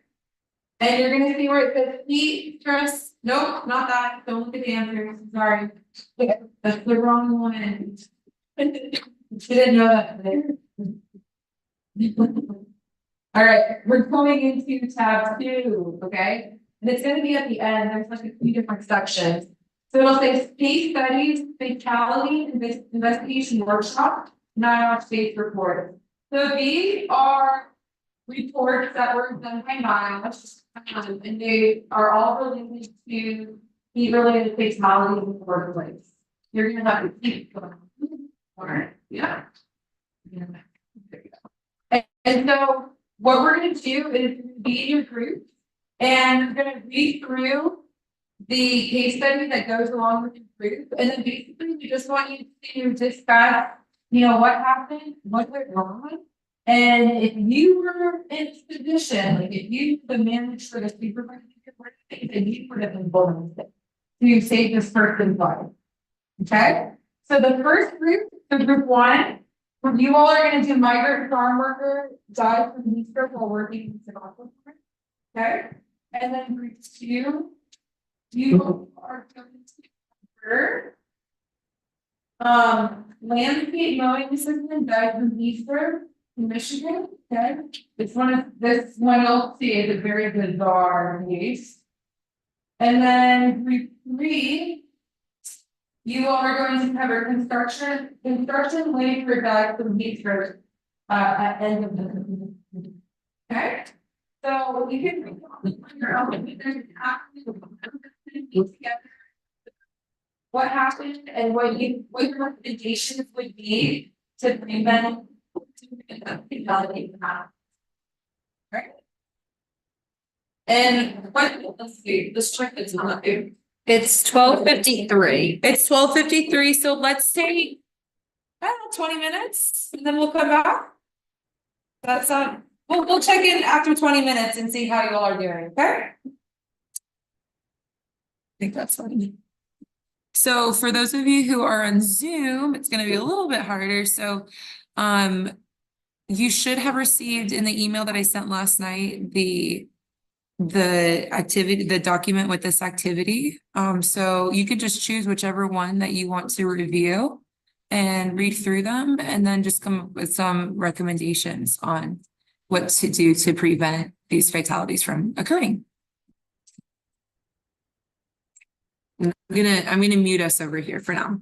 And you're gonna see where it says heat stress. Nope, not that. Don't look at the answers. Sorry. That's the wrong one. Didn't know that there. All right, we're going into tab 2, okay? And it's gonna be at the end. There's like a few different sections. So it'll say case studies, fatality, investigation workshop, NIOSH space report. So these are reports that were done by NIOSH, and they are all related to heat related fatalities in the workplace. You're gonna have to keep going. All right, yeah. There you go. And so what we're gonna do is be in your group, and we're gonna read through the case study that goes along with your group, and then basically we just want you to discuss, what happened, what went wrong. And if you were in this position, like if you were the manager or the supervisor, then you would have been bullied to save this person's life. Okay, so the first group, so group 1, you all are going to do migrant farm worker died from heat stroke while working in Zimbabwe. Okay, and then group 2, you are going to landscape mowing assistant died from heat stroke in Michigan. Okay, this one you'll see is a very bizarre case. And then group 3, you are going to cover construction labor died from heat stroke at end of the. Okay, so you can together what happened and what your recommendations would be to prevent. Right. And let's see, this check is not good. It's 12:53. It's 12:53, so let's take 20 minutes and then we'll come back. That's we'll check in after 20 minutes and see how you all are doing, okay? I think that's funny. So for those of you who are on Zoom, it's going to be a little bit harder. So you should have received in the email that I sent last night the activity, the document with this activity. So you could just choose whichever one that you want to review. and read through them and then just come up with some recommendations on what to do to prevent these fatalities from occurring. I'm gonna mute us over here for now.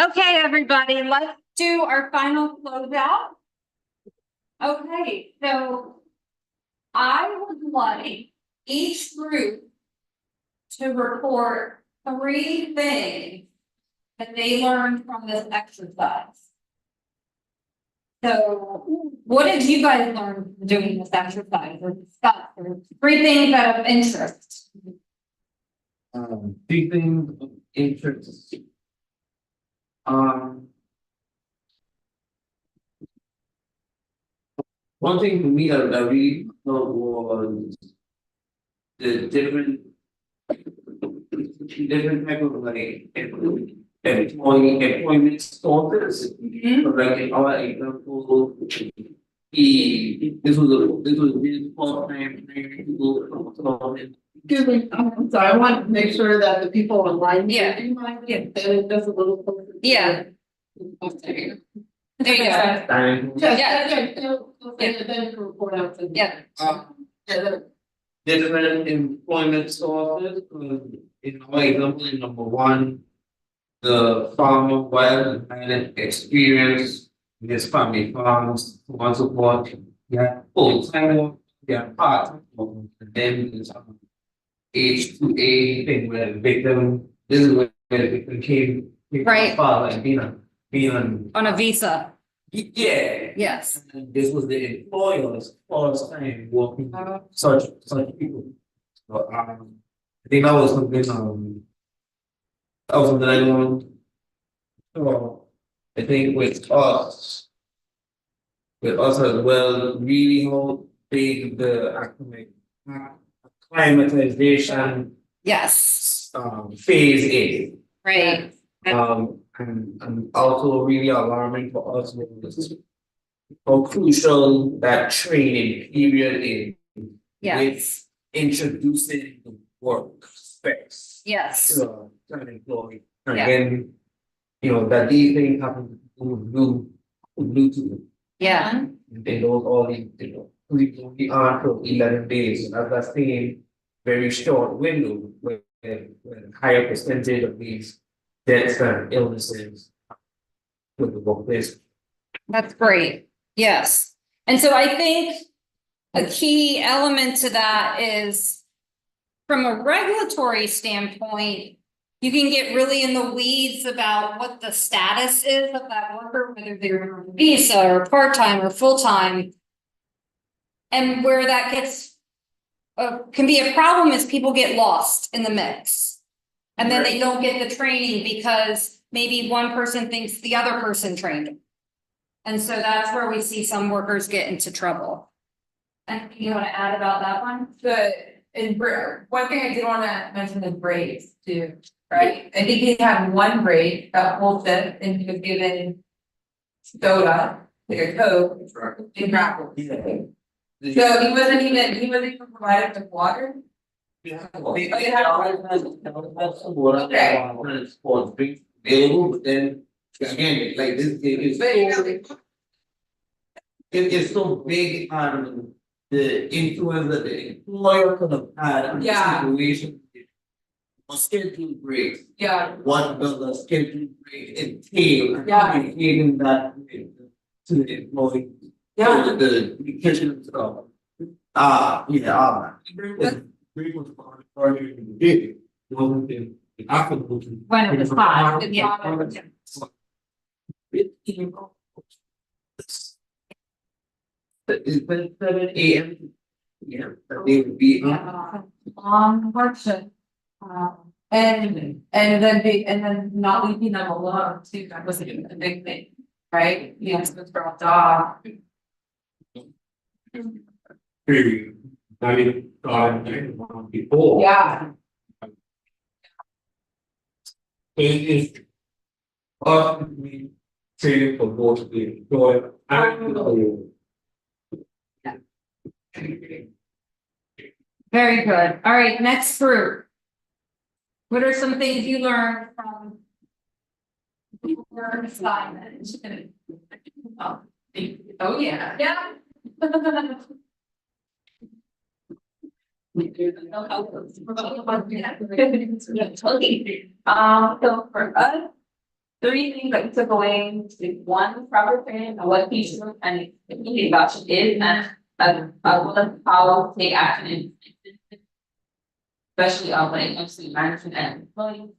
Okay, everybody, let's do our final closeout. Okay, so I would like each group to report 3 things that they learned from this exercise. So what did you guys learn from doing this exercise or discuss, or 3 things that of interest? 3 things of interest. One thing for me that I really thought was the different type of like employment sources. So like in our example, this was really first time people. Excuse me, I'm sorry, I want to make sure that the people online. Yeah. Do you mind if it does a little closer? Yeah. Okay. There you go. Time. Then report out to. Yeah. Yeah, Different employment sources, in our example, in number 1, the farmer well and experience in his family farms, so on so forth. Yeah, full time, yeah, part, and then there's H2A thing where the victim, this is where the victim came Right. father and being On a visa. yeah. Yes. And this was the employer's first time working with such people. So I think that was something I learned. So I think with us as well, really how big the acclimatization Yes. phase is. Right. And also really alarming for us was how crucial that training period is. Yes. With introducing the work specs Yes. to an employee. And Yeah. again, that these things happen to Bluetooth. Yeah. They don't all we are for 11 days. And as I saying, very short window where higher percentage of these deaths and illnesses with the workplace. That's great. Yes. And so I think a key element to that is from a regulatory standpoint, you can get really in the weeds about what the status is of that worker, whether they're on a visa or part-time or full-time. And where that gets can be a problem is people get lost in the mix. And then they don't get the training because maybe one person thinks the other person trained them. And so that's where we see some workers get into trouble. And you want to add about that one? One thing I did wanna mention is breaks too, right? I think he had 1 break that whole shift and he was given soda, like a Coke, and gravel. So he wasn't even provided with water. Available, but then again, like this it's so big on the influence that the employer could have had on the Yeah. situation. A scheduled break, Yeah, what does a scheduled break entail? And Yeah. communicating that to the employee. Yeah. So the kitchen stuff. Break was part of the day. It wasn't in after the. When it was hot, yeah. It's been 7 a.m. Yeah, that they would be on. long workshop. And then not leaving them alone too, that was a big thing, right? You know, so it's dropped off. Period. Before. Yeah. It's we training for both the employer and the employee. Very good. All right, next group. What are some things you learned from your assignment? Oh, yeah. Yeah. So for us, three things that we took away is one, proper training on what teachers and community adoption is and what how to take action in especially when it comes to management and employees.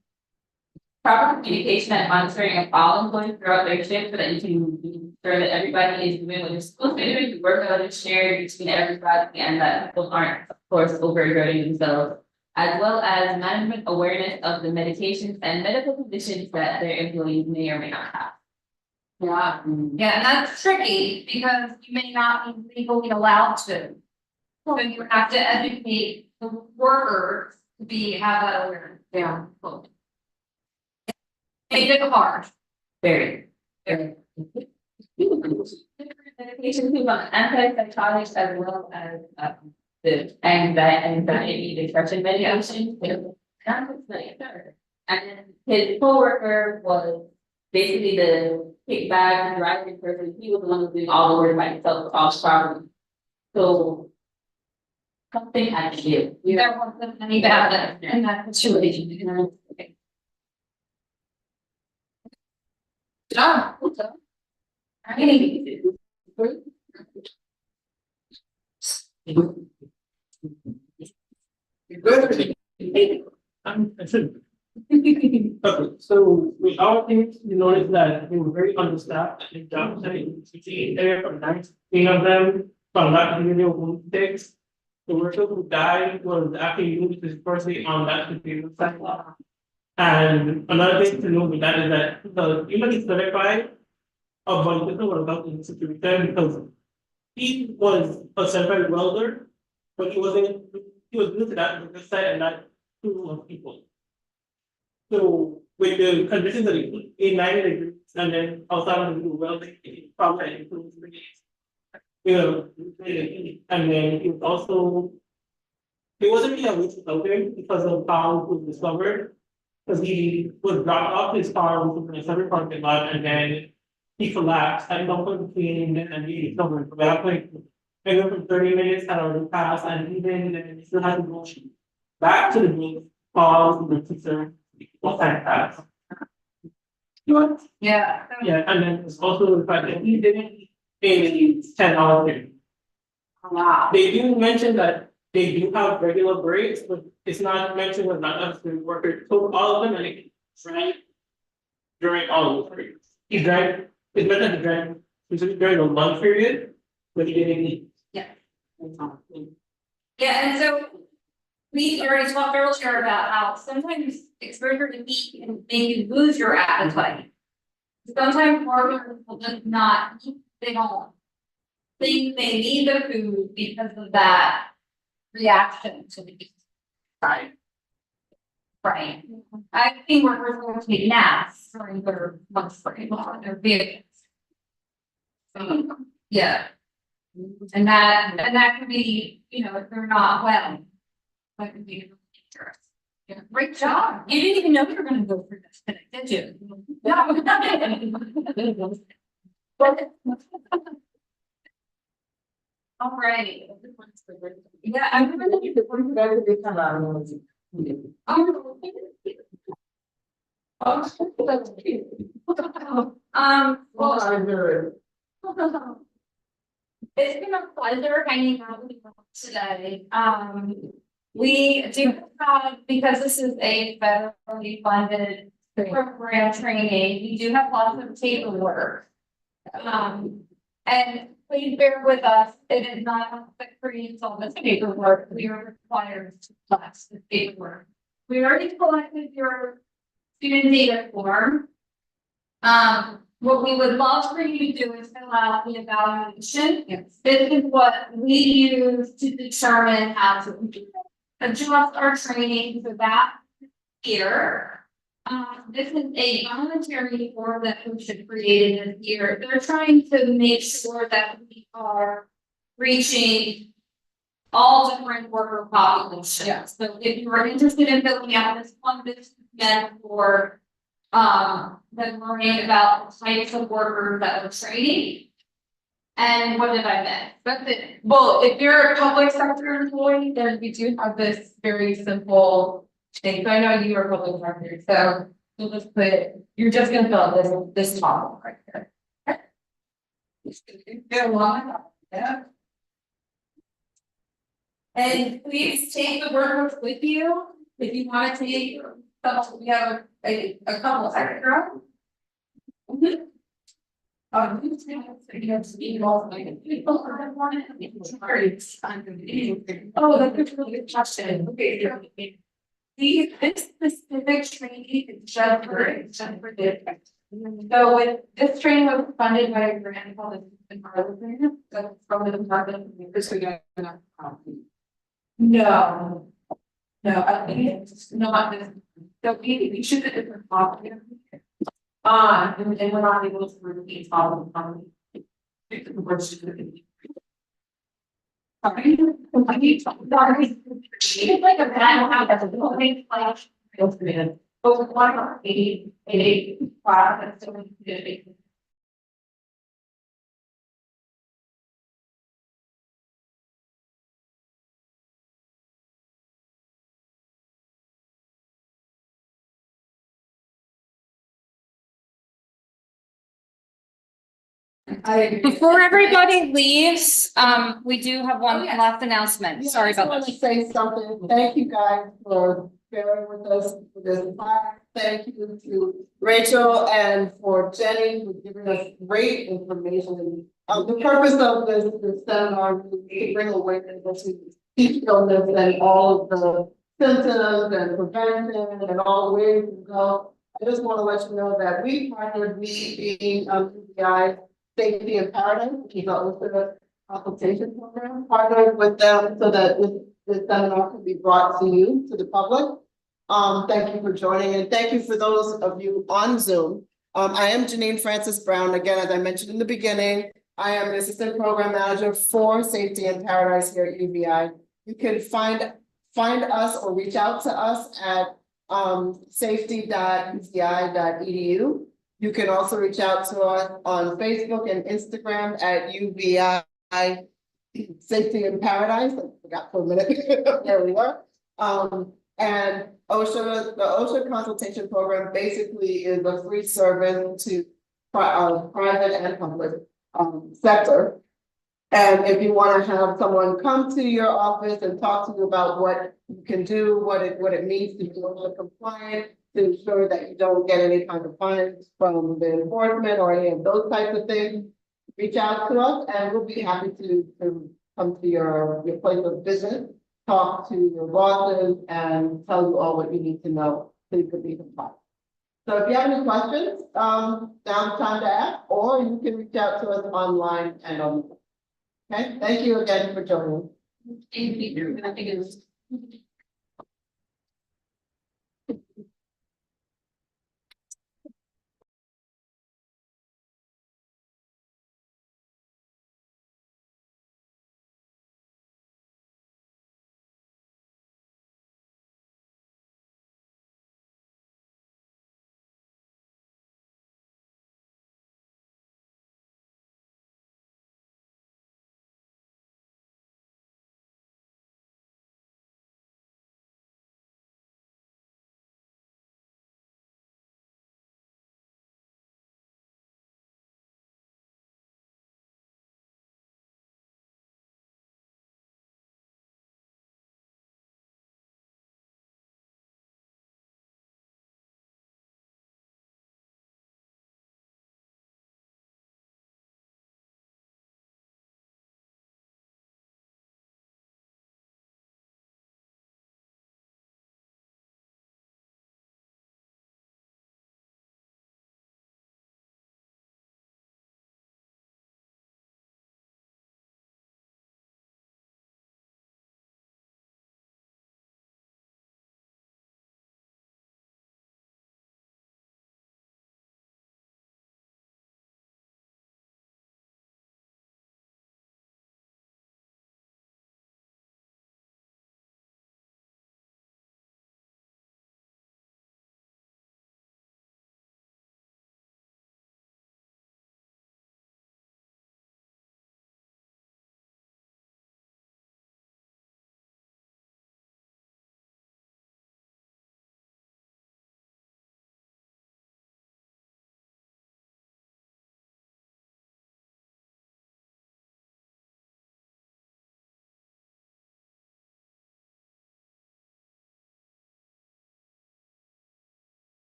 Proper communication and monitoring of all employees throughout their shift so that you can be sure that everybody is doing what they're supposed to be doing, the work that is shared between everybody and that people aren't, of course, overexerting themselves. As well as management awareness of the medications and medical conditions that their employees may or may not have. Yeah, yeah, and that's tricky because you may not be legally allowed to. So you have to educate the workers to have that awareness. Yeah. Make it hard. Very, very. Medications on antipsychotics as well as the anxiety depression medication. And then his coworker was basically the kickback driving person. He was the one who was doing all the work by himself across property. So something had to give. There wasn't any bad in that situation. Good job. I mean, Okay, so with our teams, we noticed that they were very understaffed in job site, there from 19 of them, from that community of 1 6. The worker who died was actually moved to firstly on that particular site. And another thing to note with that is that even he's certified, but this was about the situation because he was a certified welder, but he was new to that site and that group of people. So with the conditions that he put in 90 degrees and then outside of the welding, it probably includes the and then he was also he wasn't really a waste out there because of how it was discovered. Because he was dropped off his car was in a separate parking lot and then he collapsed at some point between and he discovered from that point. Maybe from 30 minutes had already passed and even then he still had to go back to the booth, call the teacher. What time passed? yeah. Yeah, and then it's also the fact that he didn't pay 10 hours. Wow. They do mention that they do have regular breaks, but it's not mentioned with not us the worker took all of them and he drank during all of those breaks. He drank, it's meant that he drank during the lunch period, but he didn't eat. Yeah, and so we already talked earlier about how sometimes exposure to meat can make you lose your appetite. Sometimes workers will just not eat, they don't think they need the food because of that reaction to the meat. Right. Right. I think workers will take naps during their lunch break on their vehicles. So, yeah. And that could be, if they're not well. That could be dangerous. Yeah, great job. You didn't even know you were gonna go through this today, did you? No. All right. Yeah, I'm gonna need to bring back the it's been a pleasure hanging out with you today. We do have, because this is a federally funded program training, we do have lots of paperwork. And please bear with us, it is not that creates all this paperwork, we are required to collect the paperwork. We already collected your student data form. What we would love for you to do is fill out the evaluation. Yes. This is what we use to determine how to adjust our training for that year. This is a voluntary form that OSHA created this year. They're trying to make sure that we are reaching all different worker populations. Yeah. So if you are interested in filling out this one, this is meant for then learning about the types of workers that we're training. And what did I miss? That's it. Well, if you're a public sector employee, then we do have this very simple thing. So I know you are public sector, so You'll just put, you're just gonna fill out this top right here. Get along, yeah. And please take the workbooks with you, if you wanna take, some, we have a couple extra. You have to be involved, like, people are wanting to be charged. Oh, that's a really good question, okay. This specific training is just for this. So with this training was funded by a grant called the Harwood grant, that's from the Department of Agriculture. No. No, I think it's not this, so we should have different copy. And we're not able to repeat all of them. Sorry. It's like a bad habit, that's a little bit like. But with one or a class, that's so good. Before everybody leaves, we do have one Oh, yes. last announcement. Yeah, Sorry I just about wanna that. say something. Thank you guys for bearing with us for this. Thank you to Rachel and for Jenny for giving us great information. The purpose of this seminar is to bring awareness to each illness and all of the symptoms and prevention and all the ways to go. I just want to let you know that we partnered, we being UVI Safety and Paradise, which is also a consultation program, partnered with them so that this seminar can be brought to you, to the public. Thank you for joining, and thank you for those of you on Zoom. I am Janine Francis Brown. Again, as I mentioned in the beginning, I am the Assistant Program Manager for Safety and Paradise here at UVI. You can find us or reach out to us at safety.uvi.edu. You can also reach out to us on Facebook and Instagram at UVI Safety and Paradise. I forgot for a minute. There we were. And OSHA, the OSHA consultation program basically is a free service to private and public sector. And if you want to have someone come to your office and talk to you about what you can do, what it means to be OSHA compliant, to ensure that you don't get any kind of fines from the enforcement or any of those types of things, reach out to us and we'll be happy to come to your place of business, talk to your bosses and tell you all what you need to know so you can be compliant. So if you have any questions, now's the time to ask, or you can reach out to us online and on. Okay, thank you again for joining. Thank you. I think it was.